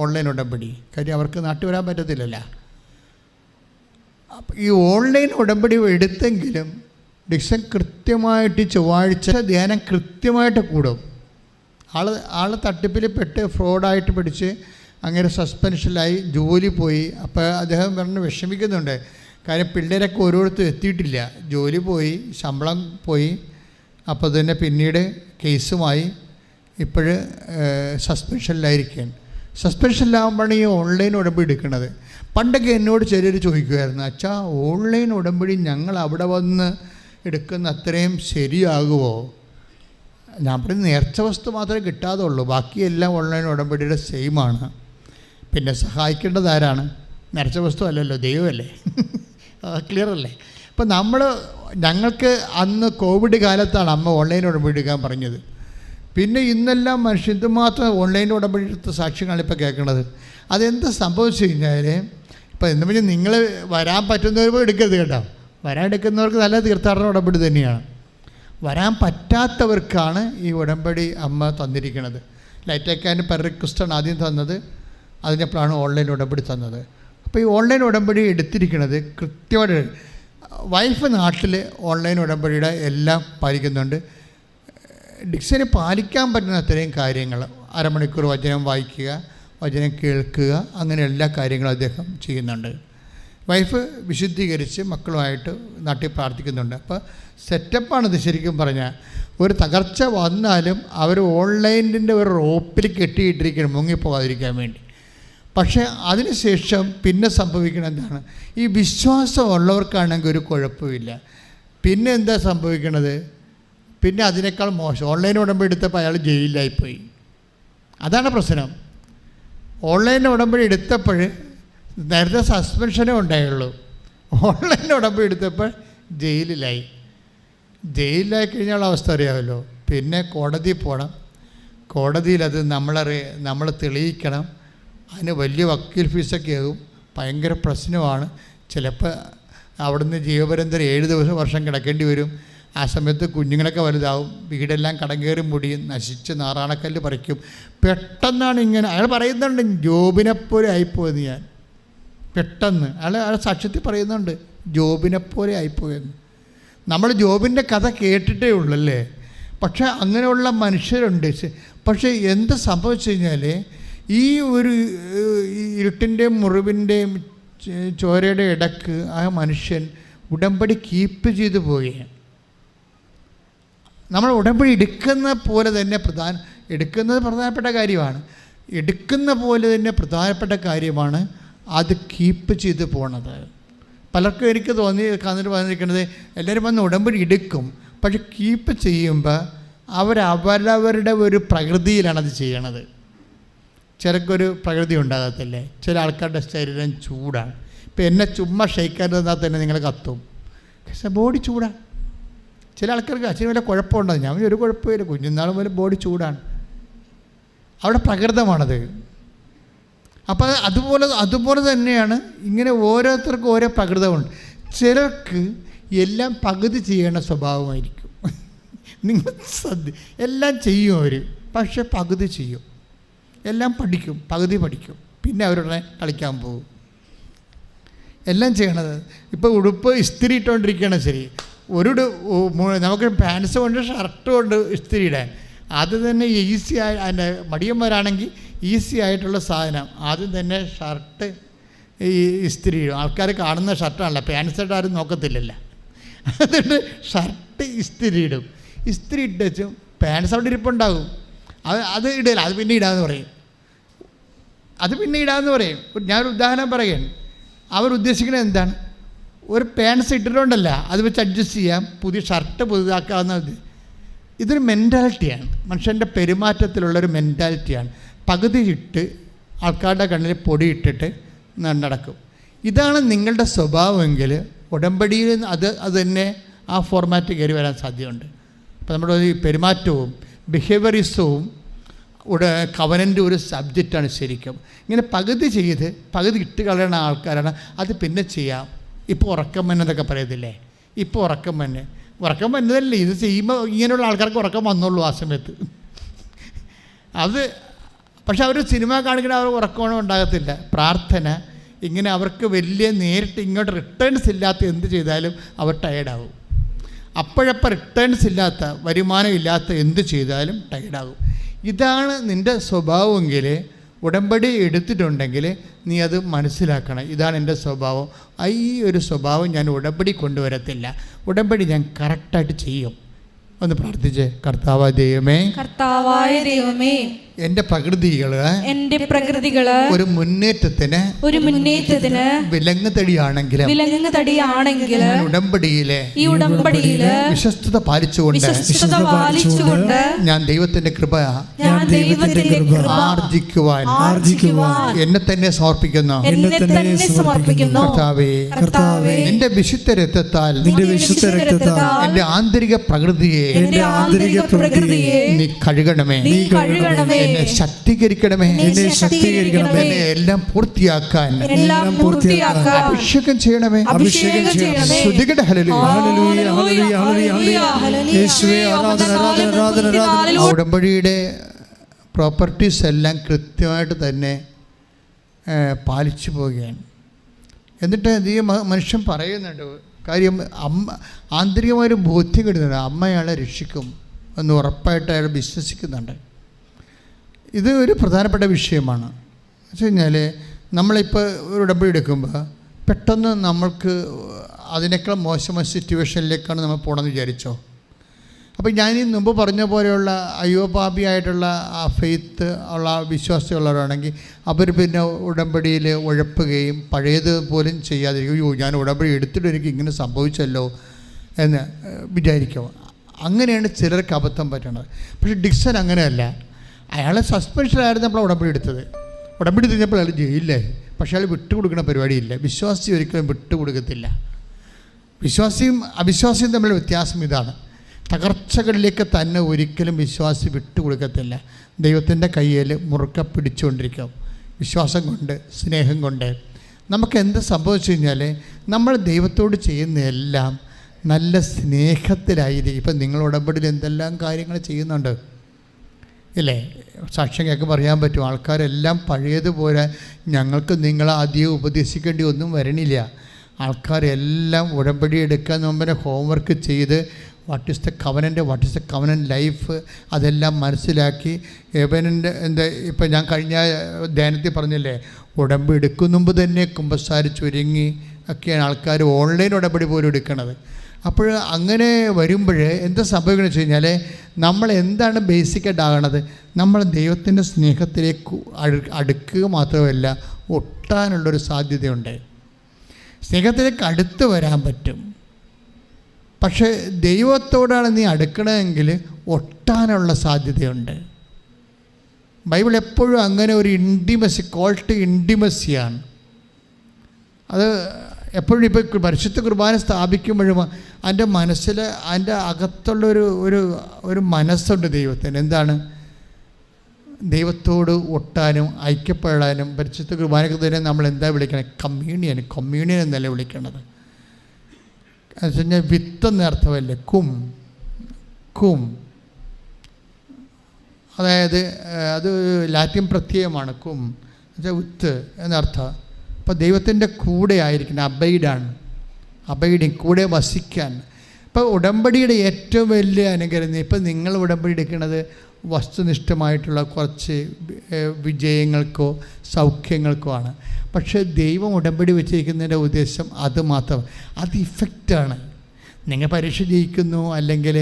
ഓൺലൈൻ ഉടമ്പടി. കാര്യം അവർക്ക് നാട്ടിൽ വരാൻ പറ്റത്തില്ലല്ലോ. അപ്പോൾ ഈ ഓൺലൈൻ ഉടമ്പടി എടുത്തെങ്കിലും ഡിക്സൺ കൃത്യമായിട്ട് ചൊവ്വാഴ്ച ധ്യാനം കൃത്യമായിട്ട് കൂടും. ആൾ തട്ടിപ്പിൽ പെട്ട് ഫ്രോഡായിട്ട് പിടിച്ച് അങ്ങനെ സസ്പെൻഷനിലായി, ജോലി പോയി. അപ്പോൾ അദ്ദേഹം പറഞ്ഞ് വിഷമിക്കുന്നുണ്ട്. കാര്യം പിള്ളേരൊക്കെ ഓരോരുത്തരും എത്തിയിട്ടില്ല, ജോലി പോയി, ശമ്പളം പോയി. അപ്പോൾ തന്നെ പിന്നീട് കേസുമായി ഇപ്പോഴ് സസ്പെൻഷനിലായിരിക്കുകയാണ്. സസ്പെൻഷനിലാകുമ്പോഴാണ് ഈ ഓൺലൈൻ ഉടമ്പടി എടുക്കുന്നത്. പണ്ടൊക്കെ എന്നോട് ചിലർ ചോദിക്കുമായിരുന്നു, അച്ഛാ ഓൺലൈൻ ഉടമ്പടി ഞങ്ങൾ അവിടെ വന്ന് എടുക്കുന്ന അത്രയും ശരിയാകുമോ? ഞാൻ പറയും നേർച്ച വസ്തു മാത്രമേ കിട്ടാതുള്ളൂ, ബാക്കിയെല്ലാം ഓൺലൈൻ ഉടമ്പടിയുടെ സെയിമാണ്. പിന്നെ സഹായിക്കേണ്ടത് ആരാണ്? നേർച്ച വസ്തു അല്ലല്ലോ, ദൈവമല്ലേ. ക്ലിയർ അല്ലേ? അപ്പം ഞങ്ങൾക്ക് അന്ന് കോവിഡ് കാലത്താണ് അമ്മ ഓൺലൈൻ ഉടമ്പടി എടുക്കാൻ പറഞ്ഞത്. പിന്നെ ഇന്നെല്ലാം മനുഷ്യൻ ഇതുമാത്രം ഓൺലൈൻ ഉടമ്പടി എടുത്ത സാക്ഷ്യങ്ങളാണ് ഇപ്പോൾ കേൾക്കുന്നത്. അതെന്താ സംഭവിച്ചു കഴിഞ്ഞാൽ, ഇപ്പോൾ എന്ന് പറഞ്ഞാൽ നിങ്ങൾ വരാൻ പറ്റുന്നവർ എടുക്കരുത് കേട്ടോ. വരാൻ എടുക്കുന്നവർക്ക് നല്ല തീർത്ഥാടന ഉടമ്പടി തന്നെയാണ്. വരാൻ പറ്റാത്തവർക്കാണ് ഈ ഉടമ്പടി അമ്മ തന്നിരിക്കുന്നത്. ലൈറ്റ് ആൻഡ് പെർ റിക്വസ്റ്റാണ് ആദ്യം തന്നത്, അതിനപ്പോഴാണ് ഓൺലൈൻ ഉടമ്പടി തന്നത്. അപ്പോൾ ഈ ഓൺലൈൻ ഉടമ്പടി എടുത്തിരിക്കുന്നത് കൃത്യമായിട്ട് വൈഫ് നാട്ടിൽ ഓൺലൈൻ ഉടമ്പടിയുടെ എല്ലാം പാലിക്കുന്നുണ്ട്. ഡിക്സന് പാലിക്കാൻ പറ്റുന്ന അത്രയും കാര്യങ്ങൾ, അരമണിക്കൂർ വചനം വായിക്കുക, വചനം കേൾക്കുക, അങ്ങനെ എല്ലാ കാര്യങ്ങളും അദ്ദേഹം ചെയ്യുന്നുണ്ട്. വൈഫ് വിശുദ്ധീകരിച്ച് മക്കളുമായിട്ട് നാട്ടിൽ പ്രാർത്ഥിക്കുന്നുണ്ട്. അപ്പോൾ സെറ്റപ്പാണിത്. ശരിക്കും പറഞ്ഞാൽ ഒരു തകർച്ച വന്നാലും അവർ ഓൺലൈനിൻ്റെ ഒരു റോപ്പിൽ കെട്ടിയിട്ടിരിക്കണം മുങ്ങിപ്പോകാതിരിക്കാൻ വേണ്ടി. പക്ഷേ അതിനുശേഷം പിന്നെ സംഭവിക്കുന്നത് എന്താണ്? ഈ വിശ്വാസമുള്ളവർക്കാണെങ്കിൽ ഒരു കുഴപ്പമില്ല. പിന്നെ എന്താ സംഭവിക്കണത്? പിന്നെ അതിനേക്കാൾ മോശം, ഓൺലൈൻ ഉടമ്പടി എടുത്തപ്പോൾ അയാൾ ജയിലിലായിപ്പോയി. അതാണ് പ്രശ്നം. ഓൺലൈൻ ഉടമ്പടി എടുത്തപ്പോൾ നേരത്തെ സസ്പെൻഷനേ ഉണ്ടായുള്ളൂ, ഓൺലൈൻ ഉടമ്പടി എടുത്തപ്പോൾ ജയിലിലായി കഴിഞ്ഞാൽ അവസ്ഥ അറിയാമല്ലോ. പിന്നെ കോടതിയിൽ പോകണം, കോടതിയിൽ അത് നമ്മൾ തെളിയിക്കണം. അതിന് വലിയ വക്കീൽ ഫീസൊക്കെ ആകും, ഭയങ്കര പ്രശ്നമാണ്. ചിലപ്പോൾ അവിടുന്ന് ജീവപര്യന്തരം 7 വർഷം കിടക്കേണ്ടി വരും. ആ സമയത്ത് കുഞ്ഞുങ്ങളൊക്കെ വലുതാവും, വീടെല്ലാം കടം കയറി മുടിയും, നശിച്ച് നാറാണക്കല്ല് പറിക്കും. പെട്ടെന്നാണ് ഇങ്ങനെ അയാൾ പറയുന്നുണ്ട്, ജോബിനെപ്പോലെ ആയിപ്പോയെന്ന്. ഞാൻ പെട്ടെന്ന് അയാൾ സാക്ഷ്യത്തിൽ പറയുന്നുണ്ട്, ജോബിനെപ്പോലെ ആയിപ്പോയെന്ന്. നമ്മൾ ജോബിൻ്റെ കഥ കേട്ടിട്ടേ ഉള്ളല്ലേ. പക്ഷേ അങ്ങനെയുള്ള മനുഷ്യരുണ്ട്. പക്ഷേ എന്ത് സംഭവിച്ചു കഴിഞ്ഞാൽ ഈ ഒരു ഇരുട്ടിൻ്റെയും മുറിവിൻ്റെയും ചോരയുടെ ഇടക്ക് ആ മനുഷ്യൻ ഉടമ്പടി കീപ്പ് ചെയ്തു പോവുകയാണ്. നമ്മൾ ഉടമ്പടി എടുക്കുന്ന പോലെ തന്നെ എടുക്കുന്നത് പ്രധാനപ്പെട്ട കാര്യമാണ്. എടുക്കുന്ന പോലെ തന്നെ പ്രധാനപ്പെട്ട കാര്യമാണ് അത് കീപ്പ് ചെയ്ത് പോണത്. പലർക്കും എനിക്ക് വന്നിരിക്കുന്നത് എല്ലാവരും വന്ന് ഉടമ്പടി എടുക്കും, പക്ഷെ കീപ്പ് ചെയ്യുമ്പോൾ അവരവരുടെ ഒരു പ്രകൃതിയിലാണത് ചെയ്യണത്. ചിലർക്കൊരു പ്രകൃതി ഉണ്ടാകത്തില്ലേ, ചില ആൾക്കാരുടെ ശരീരം ചൂടാണ്. ഇപ്പം എന്നെ ചുമ്മാ ഷെയ്ക്കാൻ തന്നാൽ തന്നെ നിങ്ങൾ കത്തും, പക്ഷേ ബോഡി ചൂടാണ്. ചില ആൾക്കാർക്ക് അച്ഛന് വല്ല കുഴപ്പമുണ്ടാകും, ഞാൻ ഒരു കുഴപ്പമില്ല, കുഞ്ഞുനാൾ മുതൽ ബോഡി ചൂടാണ്. അവിടെ പ്രകൃതമാണത്. അപ്പോൾ അതുപോലെ തന്നെയാണ് ഇങ്ങനെ ഓരോരുത്തർക്കും ഓരോ പ്രകൃതമുണ്ട്. ചിലർക്ക് എല്ലാം പകുതി ചെയ്യേണ്ട സ്വഭാവമായിരിക്കും. നിങ്ങൾ എല്ലാം ചെയ്യും അവർ, പക്ഷെ പകുതി ചെയ്യും. എല്ലാം പഠിക്കും, പകുതി പഠിക്കും, പിന്നെ അവരുടെ കളിക്കാൻ പോകും. എല്ലാം ചെയ്യണത് ഇപ്പോൾ ഉടുപ്പ് ഇസ്തിരി ഇട്ടുകൊണ്ടിരിക്കുകയാണ്. ശരി, നമുക്ക് പാൻസ് കൊണ്ട് ഷർട്ട് കൊണ്ട് ഇസ്തിരി ഇടാൻ അത് തന്നെ ഈസി അതിൻ്റെ മടിയന്മാരാണെങ്കിൽ ഈസി ആയിട്ടുള്ള സാധനം. ആദ്യം തന്നെ ഷർട്ട് ഇസ്തിരി ഇടും. ആൾക്കാർ കാണുന്ന ഷർട്ടാണല്ലോ, പാൻസ് ഷർട്ട് ആരും നോക്കത്തില്ലല്ലോ. അതുകൊണ്ട് ഷർട്ട് ഇസ്തിരി ഇടും. ഇസ്തിരി ഇട്ട് വെച്ചും പാൻസ് അവിടെ ഇരിപ്പുണ്ടാകും, അത് ഇടില്ല, അത് പിന്നെ ഇടാമെന്ന് പറയും. ഞാനൊരു ഉദാഹരണം പറയുകയാണ്. അവർ ഉദ്ദേശിക്കുന്നത് എന്താണ്? ഒരു പാൻസ് ഇട്ടിട്ടുണ്ടല്ല, അത് വെച്ച് അഡ്ജസ്റ്റ് ചെയ്യാം, പുതിയ ഷർട്ട് പുതുതാക്കാവുന്നത്. ഇതൊരു മെൻറ്റാലിറ്റിയാണ്, മനുഷ്യൻ്റെ പെരുമാറ്റത്തിലുള്ളൊരു മെൻറ്റാലിറ്റിയാണ്. പകുതി ഇട്ട് ആൾക്കാരുടെ കണ്ണിൽ പൊടി ഇട്ടിട്ട് നടക്കും. ഇതാണ് നിങ്ങളുടെ സ്വഭാവമെങ്കിൽ ഉടമ്പടിയിൽ അത് തന്നെ ആ ഫോർമാറ്റ് കയറി വരാൻ സാധ്യതയുണ്ട്. അപ്പോൾ നമ്മുടെ ഒരു പെരുമാറ്റവും ബിഹേവിയറിസവും കവനൻ്റെ ഒരു സബ്ജക്റ്റാണ് ശരിക്കും. ഇങ്ങനെ പകുതി ചെയ്ത് പകുതി ഇട്ട് കളയുന്ന ആൾക്കാരാണ് അത് പിന്നെ ചെയ്യാം. ഇപ്പോൾ ഉറക്കം വന്നതൊക്കെ പറയത്തില്ലേ, ഇപ്പോൾ ഉറക്കം വന്നതല്ലേ, ഇത് ചെയ്യുമ്പോൾ ഇങ്ങനെയുള്ള ആൾക്കാർക്ക് ഉറക്കം വന്നുള്ളൂ ആ സമയത്ത്. പക്ഷെ അവർ സിനിമ കാണിക്കണ അവർ ഉറക്കമൊന്നും ഉണ്ടാകത്തില്ല. പ്രാർത്ഥന ഇങ്ങനെ അവർക്ക് വലിയ നേരിട്ട് ഇങ്ങോട്ട് റിട്ടേൺസ് ഇല്ലാത്ത എന്ത് ചെയ്താലും അവർ ടയേർഡാകും. അപ്പോഴപ്പോൾ റിട്ടേൺസ് ഇല്ലാത്ത, വരുമാനം ഇല്ലാത്ത എന്ത് ചെയ്താലും ടയേർഡാകും. ഇതാണ് നിൻ്റെ സ്വഭാവമെങ്കിൽ ഉടമ്പടി എടുത്തിട്ടുണ്ടെങ്കിൽ നീ അത് മനസ്സിലാക്കണം. ഇതാണ് എൻ്റെ സ്വഭാവം. ഈ ഒരു സ്വഭാവം ഞാൻ ഉടമ്പടി കൊണ്ടുവരത്തില്ല. ഉടമ്പടി ഞാൻ കറക്റ്റായിട്ട് ചെയ്യും. ഒന്ന് പ്രാർത്ഥിച്ച്. കർത്താവായ ദൈവമേ, എൻ്റെ പ്രകൃതികള് ഒരു മുന്നേറ്റത്തിന് വിലങ്ങുതടിയാണെങ്കിലും ഉടമ്പടിയിലെ വിശ്വസ്തത പാലിച്ചുകൊണ്ട് ഞാൻ ദൈവത്തിന്റെ കൃപ ആർജിക്കുവാൻ എന്നെ തന്നെ സമർപ്പിക്കുന്നു. കർത്താവേ, നിന്റെ വിശുദ്ധ രക്തത്താൽ എന്റെ ആന്തരിക പ്രകൃതിയെ നീ കഴുകണമേ, എന്നെ ശക്തീകരിക്കണമേ, എന്നെ എല്ലാം പൂർത്തിയാക്കാൻ അഭിഷേകം ചെയ്യണമേ. സ്തുതിക്കട്ടെ. ഉടമ്പടിയുടെ പ്രോപ്പർട്ടീസ് എല്ലാം കൃത്യമായിട്ട് തന്നെ പാലിച്ചു പോവുകയാണ്. എന്നിട്ട് ഈ മനുഷ്യൻ പറയുന്നുണ്ട് കാര്യം, ആന്തരികമായൊരു ബോധ്യം കിട്ടുന്നുണ്ട്. അമ്മ അയാളെ രക്ഷിക്കും എന്ന് ഉറപ്പായിട്ട് അയാൾ വിശ്വസിക്കുന്നുണ്ട്. ഇത് ഒരു പ്രധാനപ്പെട്ട വിഷയമാണ്. എന്ന് വെച്ച് കഴിഞ്ഞാൽ നമ്മളിപ്പോൾ ഒരു ഉടമ്പടി എടുക്കുമ്പോൾ പെട്ടെന്ന് നമ്മൾക്ക് അതിനേക്കാൾ മോശമായ സിറ്റുവേഷനിലേക്കാണ് നമ്മൾ പോകണമെന്ന് വിചാരിച്ചോ? അപ്പോൾ ഞാൻ ഈ മുമ്പ് പറഞ്ഞ പോലെയുള്ള അയ്യോപാപിയായിട്ടുള്ള ആ ഫെയ്ത്ത് ഉള്ള വിശ്വാസമുള്ളവരാണെങ്കിൽ അവർ പിന്നെ ഉടമ്പടിയിൽ ഉഴപ്പുകയും പഴയത് പോലും ചെയ്യാതിരിക്കും. അയ്യോ, ഞാൻ ഉടമ്പടി എടുത്തിട്ട് എനിക്ക് ഇങ്ങനെ സംഭവിച്ചല്ലോ എന്ന് വിചാരിക്കും. അങ്ങനെയാണ് ചിലർക്ക് അബദ്ധം പറ്റണത്. പക്ഷേ ഡിക്സൺ അങ്ങനെയല്ല. അയാളെ സസ്പെൻഷനായിരുന്നപ്പോൾ ഉടമ്പടി എടുത്തത്. ഉടമ്പടി തിരിഞ്ഞപ്പോൾ അയാൾ ജയിലിലായി. പക്ഷേ അയാൾ വിട്ടുകൊടുക്കുന്ന പരിപാടിയില്ല. വിശ്വാസി ഒരിക്കലും വിട്ടുകൊടുക്കത്തില്ല. വിശ്വാസിയും അവിശ്വാസിയും തമ്മിലുള്ള വ്യത്യാസം ഇതാണ്. തകർച്ചകളിലേക്ക് തന്നെ ഒരിക്കലും വിശ്വാസി വിട്ടുകൊടുക്കത്തില്ല. ദൈവത്തിൻ്റെ കയ്യിൽ മുറുക്ക പിടിച്ചുകൊണ്ടിരിക്കും. വിശ്വാസം കൊണ്ട്, സ്നേഹം കൊണ്ട്. നമുക്ക് എന്ത് സംഭവിച്ചു കഴിഞ്ഞാൽ നമ്മൾ ദൈവത്തോട് ചെയ്യുന്നതെല്ലാം നല്ല സ്നേഹത്തിലായിരിക്കും. ഇപ്പം നിങ്ങൾ ഉടമ്പടിയിൽ എന്തെല്ലാം കാര്യങ്ങൾ ചെയ്യുന്നുണ്ട് ഇല്ലേ? സാക്ഷ്യം കേൾക്കുമ്പോൾ അറിയാൻ പറ്റും. ആൾക്കാരെല്ലാം പഴയതുപോലെ ഞങ്ങൾക്ക് നിങ്ങളെ അധികം ഉപദേശിക്കേണ്ടി ഒന്നും വരണില്ല. ആൾക്കാരെല്ലാം ഉടമ്പടി എടുക്കാൻ മുമ്പേ ഹോംവർക്ക് ചെയ്ത് what is the covenant life അതെല്ലാം മനസ്സിലാക്കി എവനൻ്റെ എന്താ ഇപ്പം ഞാൻ കഴിഞ്ഞ ധ്യാനത്തിൽ പറഞ്ഞില്ലേ, ഉടമ്പടി എടുക്കും മുമ്പ് തന്നെ കുമ്പസാരിച്ചൊരുങ്ങി ഒക്കെയാണ് ആൾക്കാർ ഓൺലൈൻ ഉടമ്പടി പോലും എടുക്കണത്. അപ്പോൾ അങ്ങനെ വരുമ്പോൾ എന്താ സംഭവിക്കണമെന്ന് വെച്ച് കഴിഞ്ഞാൽ നമ്മൾ എന്താണ് ബേസിക്കായിട്ട് ആകണത്? നമ്മൾ ദൈവത്തിൻ്റെ സ്നേഹത്തിലേക്ക് അടുക്കുക മാത്രമല്ല, ഒട്ടാനുള്ളൊരു സാധ്യതയുണ്ട്. സ്നേഹത്തിലേക്ക് അടുത്ത് വരാൻ പറ്റും. പക്ഷേ ദൈവത്തോടാണ് നീ അടുക്കണമെങ്കിൽ ഒട്ടാനുള്ള സാധ്യതയുണ്ട്. ബൈബിൾ എപ്പോഴും അങ്ങനെ ഒരു ഇൻറ്റിമസി, കോൾ ടു ഇൻറ്റിമസിയാണ്. അത് എപ്പോഴും ഇപ്പോൾ പരിശുദ്ധ കുർബാന സ്ഥാപിക്കുമ്പോഴും അതിൻ്റെ മനസ്സിൽ അതിൻ്റെ അകത്തുള്ളൊരു ഒരു മനസ്സുണ്ട് ദൈവത്തിന്. എന്താണ്? ദൈവത്തോട് ഒട്ടാനും ഐക്യപ്പെടാനും. പരിശുദ്ധ കുർബാനയ്ക്ക് തന്നെ നമ്മൾ എന്താ വിളിക്കണത്? കമ്മ്യൂണിയൻ എന്നല്ല വിളിക്കണത്. എന്ന് വെച്ച് കഴിഞ്ഞാൽ വിത്തെന്ന അർത്ഥമല്ലേ, കും. അതായത് അത് ലാറ്റിൻ പ്രത്യയമാണ് കും എന്നുവെച്ചാൽ വിത്ത് എന്നർത്ഥം. അപ്പോൾ ദൈവത്തിൻ്റെ കൂടെ ആയിരിക്കണം, അബൈഡിങ്, കൂടെ വസിക്കാൻ. ഇപ്പോൾ ഉടമ്പടിയുടെ ഏറ്റവും വലിയ അനുഗ്രഹം, ഇപ്പം നിങ്ങൾ ഉടമ്പടി എടുക്കുന്നത് വസ്തുനിഷ്ഠമായിട്ടുള്ള കുറച്ച് വിജയങ്ങൾക്കോ സൗഖ്യങ്ങൾക്കോ ആണ്. പക്ഷേ ദൈവം ഉടമ്പടി വെച്ചിരിക്കുന്നതിൻ്റെ ഉദ്ദേശം അത് മാത്രം. അത് ഇഫക്റ്റാണ്. നിങ്ങൾ പരീക്ഷ ജയിക്കുന്നു, അല്ലെങ്കിൽ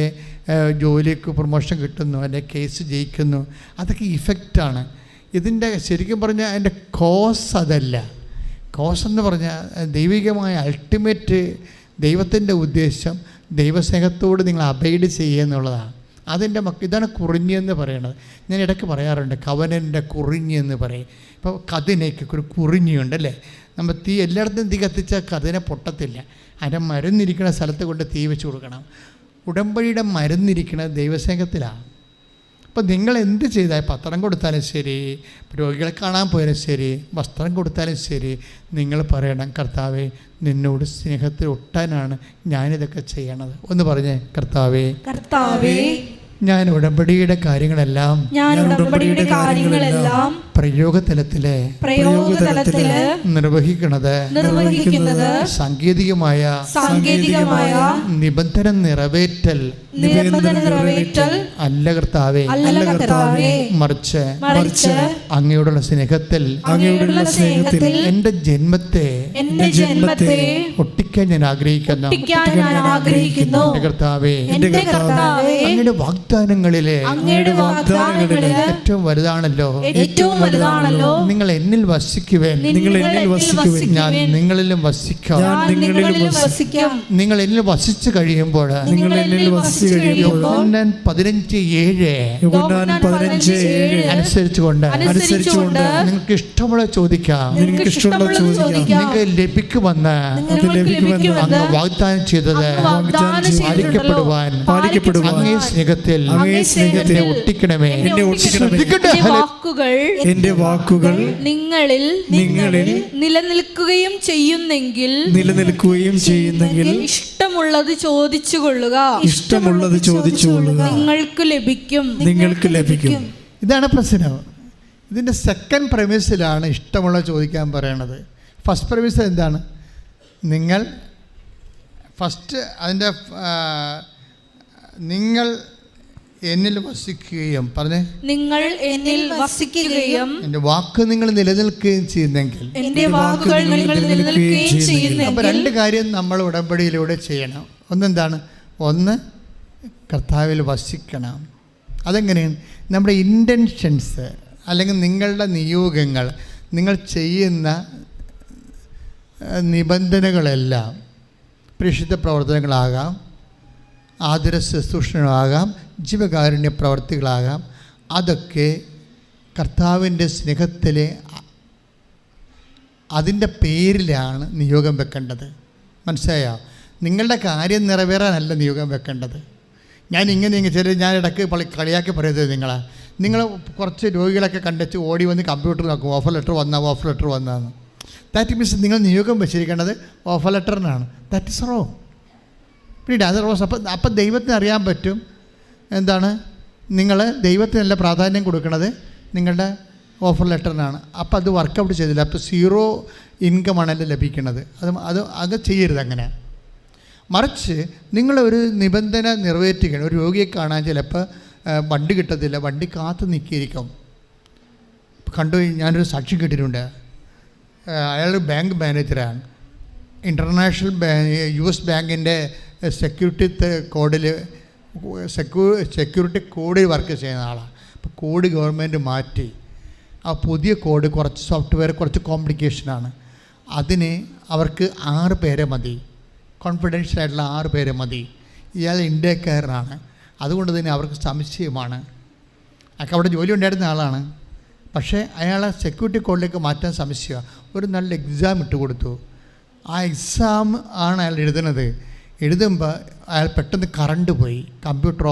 ജോലിക്ക് പ്രൊമോഷൻ കിട്ടുന്നു, അല്ലെങ്കിൽ കേസ് ജയിക്കുന്നു, അതൊക്കെ ഇഫക്റ്റാണ്. ഇതിൻ്റെ ശരിക്കും പറഞ്ഞാൽ അതിൻ്റെ കോസ് അതല്ല. കോസ് എന്ന് പറഞ്ഞാൽ ദൈവികമായ അൾട്ടിമേറ്റ് ദൈവത്തിൻ്റെ ഉദ്ദേശം ദൈവസ്നേഹത്തോട് നിങ്ങൾ അബൈഡ് ചെയ്യുക എന്നുള്ളതാണ്. അതിൻ്റെ ഇതാണ് കുറിഞ്ഞെന്ന് പറയണത്. ഞാൻ ഇടയ്ക്ക് പറയാറുണ്ട്, കവനൻ്റെ കുറിഞ്ഞെന്ന് പറയും. ഇപ്പോൾ കതിനയ്ക്ക് ഒരു കുറിഞ്ഞുണ്ടല്ലേ, നമ്മൾ തീ എല്ലായിടത്തും തീ കത്തിച്ചാൽ കതിനെ പൊട്ടത്തില്ല. അതിൻ്റെ മരുന്നിരിക്കുന്ന സ്ഥലത്ത് കൊണ്ട് തീ വെച്ച് കൊടുക്കണം. ഉടമ്പടിയുടെ മരുന്നിരിക്കുന്നത് ദൈവസ്നേഹത്തിലാണ്. അപ്പോൾ നിങ്ങൾ എന്ത് ചെയ്താൽ, പത്രം കൊടുത്താലും ശരി, രോഗികളെ കാണാൻ പോയാലും ശരി, വസ്ത്രം കൊടുത്താലും ശരി, നിങ്ങൾ പറയണം, കർത്താവേ, നിന്നോട് സ്നേഹത്തിൽ ഒട്ടാനാണ് ഞാനിതൊക്കെ ചെയ്യണത്. ഒന്ന് പറഞ്ഞേ, കർത്താവേ, ഞാൻ ഉടമ്പടിയുടെ കാര്യങ്ങളെല്ലാം പ്രയോഗതലത്തില് നിർവഹിക്കുന്നത് സാങ്കേതികമായ നിബന്ധന നിറവേറ്റൽ നിബന്ധന നിറവേറ്റൽ അല്ല കർത്താവേ, അല്ല കർത്താവേ, മറിച്ച് മറിച്ച് അങ്ങയോടുള്ള സ്നേഹത്തിൽ അങ്ങയോടുള്ള സ്നേഹത്തിൽ എന്റെ ജന്മത്തെ ഒട്ടിക്കാൻ ഞാൻ ആഗ്രഹിക്കുന്നു. എന്റെ കർത്താവേ, അങ്ങയുടെ വാഗ്ദാനങ്ങളിലെ ഏറ്റവും വലുതാണല്ലോ നിങ്ങൾ എന്നിൽ വസിക്കുവേൻ, ഞാൻ നിങ്ങളിലും വസിക്കാം. നിങ്ങൾ എന്നിൽ വസിച്ചു കഴിയുമ്പോൾ യോഹന്നാൻ 15:7 അനുസരിച്ചുകൊണ്ട് നിങ്ങൾക്ക് ഇഷ്ടമുള്ള ചോദിക്കാം, നിങ്ങൾക്ക് ലഭിക്കുമെന്ന് അങ്ങ് വാഗ്ദാനം ചെയ്തത് പാലിക്കപ്പെടുവാൻ അങ്ങേ സ്നേഹത്തിൽ എന്നെ ഒട്ടിക്കണമേ. എന്റെ വാക്കുകൾ നിങ്ങളിൽ നിലനിൽക്കുകയും ചെയ്യുന്നെങ്കിൽ ഇഷ്ടമുള്ളത് ചോദിച്ചുകൊള്ളുക, നിങ്ങൾക്ക് ലഭിക്കും. ഇതാണ് പ്രശ്നം. ഇതിൻ്റെ സെക്കൻഡ് പ്രമിസിലാണ് ഇഷ്ടമുള്ള ചോദിക്കാൻ പറയണത്. ഫസ്റ്റ് പ്രമിസ് എന്താണ്? നിങ്ങൾ ഫസ്റ്റ് അതിൻ്റെ നിങ്ങൾ എന്നിൽ വസിക്കുകയും പറഞ്ഞേ, നിങ്ങൾ എന്നിൽ വസിക്കുകയും എൻ്റെ വാക്ക് നിങ്ങൾ നിലനിൽക്കുകയും ചെയ്യുന്നെങ്കിൽ. അപ്പോൾ രണ്ട് കാര്യം നമ്മൾ ഉടമ്പടിയിലൂടെ ചെയ്യണം. ഒന്നെന്താണ്? ഒന്ന് കർത്താവിൽ വസിക്കണം. അതെങ്ങനെയാണ്? നമ്മുടെ ഇൻറ്റൻഷൻസ് അല്ലെങ്കിൽ നിങ്ങളുടെ നിയോഗങ്ങൾ, നിങ്ങൾ ചെയ്യുന്ന നിബന്ധനകളെല്ലാം പ്രേക്ഷിത പ്രവർത്തനങ്ങളാകാം, ആതുര ശുശ്രൂഷകളാകാം, ജീവകാരുണ്യ പ്രവർത്തികളാകാം. അതൊക്കെ കർത്താവിൻ്റെ സ്നേഹത്തിലെ അതിൻ്റെ പേരിലാണ് നിയോഗം വെക്കേണ്ടത്. മനസ്സിലായോ? നിങ്ങളുടെ കാര്യം നിറവേറാനല്ല നിയോഗം വെക്കേണ്ടത്. ഞാൻ ഞാൻ ഇടയ്ക്ക് കളിയാക്കി പറയുന്നത് നിങ്ങൾ കുറച്ച് രോഗികളൊക്കെ കണ്ടെച്ച് ഓടി വന്ന് കമ്പ്യൂട്ടർ നോക്കും, ഓഫർ ലെറ്റർ വന്നതെന്ന്. ദാറ്റ് മീൻസ് നിങ്ങൾ നിയോഗം വെച്ചിരിക്കേണ്ടത് ഓഫർ ലെറ്ററിനാണ്. That is wrong. പിന്നീട് അത് റോസ്. അപ്പം ദൈവത്തിന് അറിയാൻ പറ്റും എന്താണ് നിങ്ങൾ ദൈവത്തിനല്ല പ്രാധാന്യം കൊടുക്കുന്നത്, നിങ്ങളുടെ ഓഫർ ലെറ്ററിനാണ്. അപ്പോൾ അത് വർക്കൗട്ട് ചെയ്തില്ല. അപ്പോൾ 0 ഇൻകമാണല്ലോ ലഭിക്കുന്നത്. അത് ചെയ്യരുത് അങ്ങനെ. മറിച്ച് നിങ്ങളൊരു നിബന്ധന നിറവേറ്റുകയാണ്. ഒരു രോഗിയെ കാണാൻ ചിലപ്പോൾ വണ്ടി കിട്ടത്തില്ല, വണ്ടി കാത്തു നിൽക്കിയിരിക്കും. കണ്ടു. ഞാനൊരു സാക്ഷ്യം കേട്ടിട്ടുണ്ട്. അയാൾ ബാങ്ക് മാനേജറാണ്. ഇൻ്റർനാഷണൽ US ബാങ്കിൻ്റെ സെക്യൂരിറ്റി കോഡിൽ വർക്ക് ചെയ്യുന്ന ആളാണ്. അപ്പോൾ കോഡ് ഗവൺമെൻറ് മാറ്റി. ആ പുതിയ കോഡ് കുറച്ച് സോഫ്റ്റ്വെയർ കുറച്ച് കോംപ്ലിക്കേഷനാണ്. അതിന് അവർക്ക് 6 പേരെ മതി, കോൺഫിഡൻഷ്യലായിട്ടുള്ള 6 പേരെ മതി. ഇയാൾ ഇന്ത്യക്കാരനാണ്. അതുകൊണ്ട് തന്നെ അവർക്ക് സംശയമാണ്. അയാൾക്ക് അവിടെ ജോലി ഉണ്ടായിരുന്ന ആളാണ്. പക്ഷേ അയാളെ സെക്യൂരിറ്റി കോഡിലേക്ക് മാറ്റാൻ സംശയമാണ്. ഒരു നല്ല എക്സാം ഇട്ട് കൊടുത്തു. ആ എക്സാം ആണ് അയാൾ എഴുതുമ്പോൾ അയാൾ പെട്ടെന്ന് കറണ്ട് പോയി, കമ്പ്യൂട്ടർ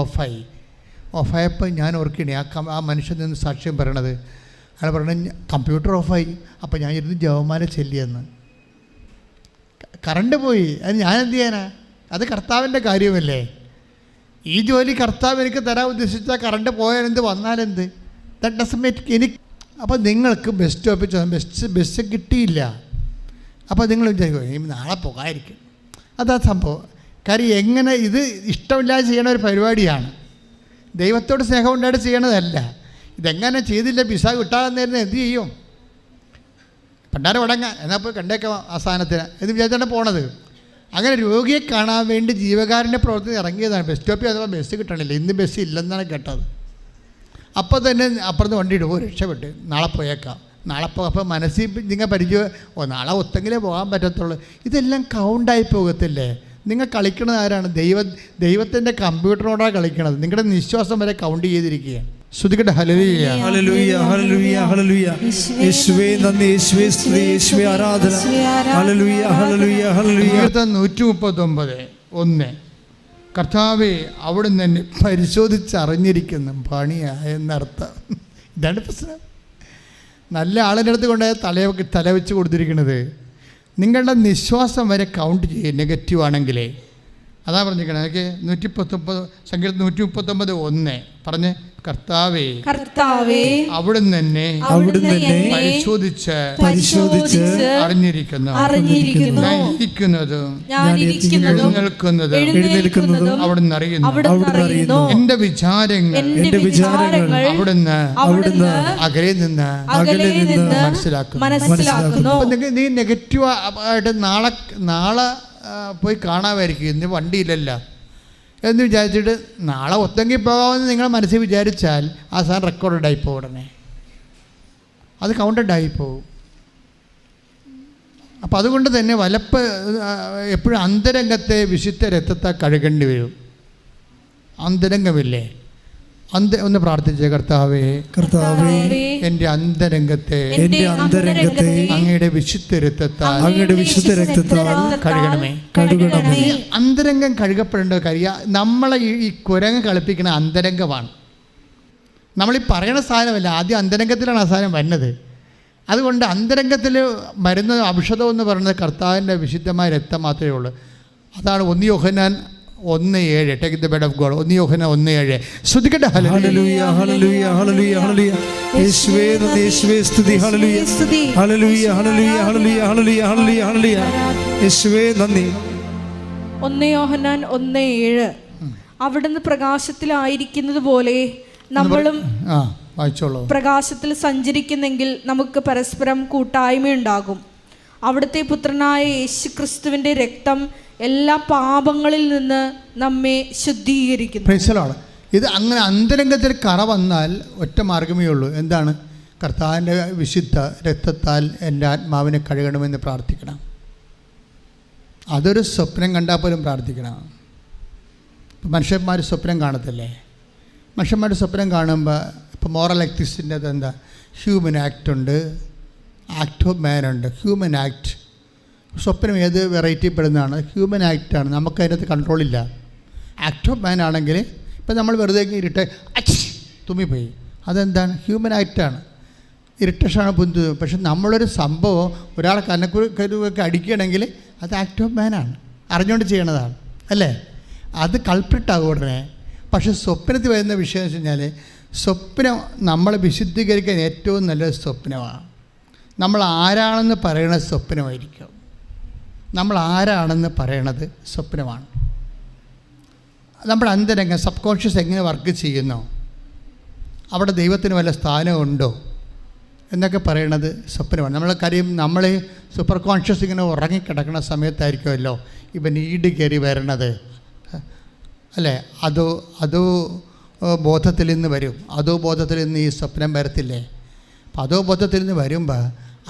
ഓഫായപ്പോൾ ഞാൻ ഓർക്കണേ ആ മനുഷ്യൻ നിന്ന് സാക്ഷ്യം പറയണത്. അയാൾ പറഞ്ഞത് കമ്പ്യൂട്ടർ ഓഫായി. അപ്പോൾ ഞാൻ ഇരുന്ന് ജവമാല ചെല്ലിയെന്ന്. കറണ്ട് പോയി, അത് ഞാൻ എന്ത് ചെയ്യാനാ? അത് കർത്താവിൻ്റെ കാര്യമല്ലേ. ഈ ജോലി കർത്താവ് എനിക്ക് തരാൻ ഉദ്ദേശിച്ചാൽ കറണ്ട് പോയാലെന്ത് വന്നാലെന്ത്? ദാറ്റ് ഡസൻറ്റ് മേക്ക് എനിക്ക്. അപ്പോൾ നിങ്ങൾക്ക് ബസ് സ്റ്റോപ്പിൽ ചെന്നാൽ ബസ് കിട്ടിയില്ല. അപ്പോൾ നിങ്ങൾ വിചാരിക്കും നാളെ പോകാതിരിക്കും. അതാ സംഭവം. കാര്യം എങ്ങനെ ഇത് ഇഷ്ടമില്ലാതെ ചെയ്യണ ഒരു പരിപാടിയാണ്. ദൈവത്തോട് സ്നേഹം ഉണ്ടായിട്ട് ചെയ്യണതല്ല. ഇതെങ്ങനെ ചെയ്തില്ല വിസ കിട്ടാതെന്നായിരുന്നു എന്ത് ചെയ്യും? പണ്ടാരം വടങ്ങാൻ എന്നാൽ പോയി കണ്ടേക്കാം ആ സ്ഥാനത്തിന് എന്ന് വിചാരിച്ചാണ് പോണത്. അങ്ങനെ രോഗിയെ കാണാൻ വേണ്ടി ജീവകാരുണ്യ പ്രവർത്തനം ഇറങ്ങിയതാണ്. ബസ് സ്റ്റോപ്പിൽ അഥവാ ബസ് കിട്ടണില്ല. ഇന്ന് ബസ് ഇല്ലെന്നാണ് കേട്ടത്. അപ്പോൾ തന്നെ അപ്പുറത്ത് വണ്ടി ഇടുമ്പോൾ രക്ഷപ്പെട്ട് നാളെ പോയേക്കാം. നാളെ അപ്പോൾ മനസ്സിൽ നിങ്ങൾ പരിചയം നാളെ ഒത്തെങ്കിലേ പോകാൻ പറ്റത്തുള്ളൂ. ഇതെല്ലാം കൗണ്ടായി പോകത്തില്ലേ? നിങ്ങൾ കളിക്കുന്നത് ആരാണ്? ദൈവത്തിൻ്റെ കമ്പ്യൂട്ടറിനോടാണ് കളിക്കണത്. നിങ്ങളുടെ നിശ്വാസം വരെ കൗണ്ട് ചെയ്തിരിക്കുകയാണ്. ശ്രുതിക്കട്ടെ. Hallelujah hallelujah hallelujah hallelujah. യേശുവേ നന്ദി, യേശുവേ സ്തുതി, യേശുവേ ആരാധന. Hallelujah hallelujah hallelujah. 139:1 കർത്താവേ അവിടുന്ന് എന്നെ പരിശോധിച്ചറിഞ്ഞിരിക്കുന്നു പണിയായെന്നർത്ഥം. ഇതാണ് പ്രശ്നം. നല്ല ആളിൻ്റെ അടുത്ത് കൊണ്ടുപോയി തല വെച്ച് കൊടുത്തിരിക്കുന്നത്. നിങ്ങളുടെ നിശ്വാസം വരെ കൗണ്ട് ചെയ്യും നെഗറ്റീവ് ആണെങ്കിലേ. അതാ പറഞ്ഞിരിക്കണേ. 139 സങ്കീർത്തനം 139:1 പറഞ്ഞ് കർത്താവേ കർത്താവേ അവിടുന്ന് എന്നെ പരിശോധിച്ച് അറിഞ്ഞിരിക്കുന്നു. ഞാൻ ഇരിക്കുന്നതും എഴുന്നേൽക്കുന്നതും അവിടുന്ന് അറിയുന്നു. എന്റെ വിചാരങ്ങൾ അവിടുന്ന് അകലെ നിന്ന് മനസ്സിലാക്കുന്നു. നീ നെഗറ്റീവ് ആയിട്ട് നാളെ പോയി കാണാമായിരിക്കും, ഇന്ന് വണ്ടിയില്ലല്ല എന്ന് വിചാരിച്ചിട്ട് നാളെ ഒത്തെങ്കിൽ പോകാമെന്ന് നിങ്ങൾ മനസ്സിൽ വിചാരിച്ചാൽ ആ സാധനം റെക്കോർഡായി പോകും, ഉടനെ അത് കൗണ്ടഡായി പോകും. അപ്പം അതുകൊണ്ട് തന്നെ എപ്പോഴും അന്തരംഗത്തെ വിശുദ്ധ രക്തത്തെ കഴുകേണ്ടി വരും. അന്തരംഗമില്ലേ, ഒന്ന് പ്രാർത്ഥിച്ചേ. കർത്താവേ എൻ്റെ അന്തരംഗത്തെ അങ്ങയുടെ വിശുദ്ധ രക്തത്താൽ കഴുകണമേ. അന്തരംഗം കഴുകപ്പെടേണ്ട കാര്യം നമ്മളെ ഈ കുരങ്ങ് കളിപ്പിക്കുന്ന അന്തരംഗമാണ്. നമ്മളീ പറയുന്ന സാധനമല്ല, ആദ്യം അന്തരംഗത്തിലാണ് ആ സാധനം വരുന്നത്. അതുകൊണ്ട് അന്തരംഗത്തിൽ മരുന്ന് ഔഷധം എന്ന് പറയുന്നത് കർത്താവിൻ്റെ വിശുദ്ധമായ രക്തം മാത്രമേ ഉള്ളൂ. അതാണ് 1 യോഹന്നാൻ 1:7. Take the bed of God. 1 യോഹന്നാൻ 1:7. ശ്രുതിക്കട്ടെ. Hallelujah hallelujah hallelujah hallelujah. യേശുവേ നന്ദി, യേശുവേ സ്തുതി. Hallelujah hallelujah hallelujah hallelujah hallelujah hallelujah hallelujah. യേശുവേ നന്ദി. 1 യോഹന്നാൻ 1:7. അവിടുന്ന് പ്രകാശത്തിലായിരിക്കുന്നത് പോലെ നമ്മളും പ്രകാശത്തിൽ സഞ്ചരിക്കുന്നെങ്കിൽ നമുക്ക് പരസ്പരം കൂട്ടായ്മയുണ്ടാകും. അവിടുത്തെ പുത്രനായ യേശുക്രിസ്തുവിന്റെ രക്തം എല്ലാ പാപങ്ങളിൽ നിന്ന് നമ്മെ ശുദ്ധീകരിക്കുന്നു. ഇത് അങ്ങനെ അന്തരംഗത്തിൽ കറ വന്നാൽ ഒറ്റ മാർഗമേ ഉള്ളൂ. എന്താണ്? കർത്താവിൻ്റെ വിശുദ്ധ രക്തത്താൽ എൻ്റെ ആത്മാവിനെ കഴുകണമെന്ന് പ്രാർത്ഥിക്കണം. അതൊരു സ്വപ്നം കണ്ടാൽ പോലും പ്രാർത്ഥിക്കണം. മനുഷ്യന്മാർ സ്വപ്നം കാണത്തില്ലേ? മനുഷ്യന്മാർ സ്വപ്നം കാണുമ്പോൾ ഇപ്പോൾ മോറൽ എത്തിക്സിൻ്റെ അതെന്താ? ഹ്യൂമൻ ആക്ട് ഉണ്ട്, ആക്ട് ഓഫ് മാൻ ഉണ്ട്. ഹ്യൂമൻ ആക്ട് സ്വപ്നം ഏത് വെറൈറ്റി പെടുന്നതാണ്? ഹ്യൂമൻ ആക്റ്റാണ്. നമുക്കതിനകത്ത് കൺട്രോളില്ല. ആക്ട് ഓഫ് മാൻ ആണെങ്കിൽ ഇപ്പം നമ്മൾ വെറുതെ ഇരുട്ട് തുമ്മിപ്പോയി, അതെന്താണ്? ഹ്യൂമൻ ആക്റ്റാണ്, ഇറിറ്റേഷനാണ് പൊന്തു. പക്ഷെ നമ്മളൊരു സംഭവം ഒരാളെ കരുവൊക്കെ അടിക്കുകയാണെങ്കിൽ അത് ആക്ട് ഓഫ് മാനാണ്, അറിഞ്ഞുകൊണ്ട് ചെയ്യണതാണ് അല്ലേ? അത് കൾപ്രിട്ടാകും ഉടനെ. പക്ഷെ സ്വപ്നത്തിൽ വരുന്ന വിഷയം എന്ന് വെച്ച് കഴിഞ്ഞാൽ സ്വപ്നം നമ്മളെ വിശുദ്ധീകരിക്കാൻ ഏറ്റവും നല്ലൊരു സ്വപ്നമാണ്. നമ്മൾ ആരാണെന്ന് പറയണത് സ്വപ്നമായിരിക്കും. നമ്മൾ ആരാണെന്ന് പറയണത് സ്വപ്നമാണ്. നമ്മുടെ അന്തരംഗം സബ് കോൺഷ്യസ് എങ്ങനെ വർക്ക് ചെയ്യുന്നോ, അവിടെ ദൈവത്തിന് വല്ല സ്ഥാനമുണ്ടോ എന്നൊക്കെ പറയണത് സ്വപ്നമാണ്. നമ്മൾ കാര്യം നമ്മൾ സൂപ്പർ കോൺഷ്യസ് ഇങ്ങനെ ഉറങ്ങിക്കിടക്കുന്ന സമയത്തായിരിക്കുമല്ലോ ഇപ്പം നീഡ് കയറി വരണത് അല്ലേ? അതോ ബോധത്തിൽ നിന്ന് വരും. അതോ ബോധത്തിൽ നിന്ന് ഈ സ്വപ്നം വരത്തില്ലേ? അപ്പം അതോ ബോധത്തിൽ നിന്ന് വരുമ്പോൾ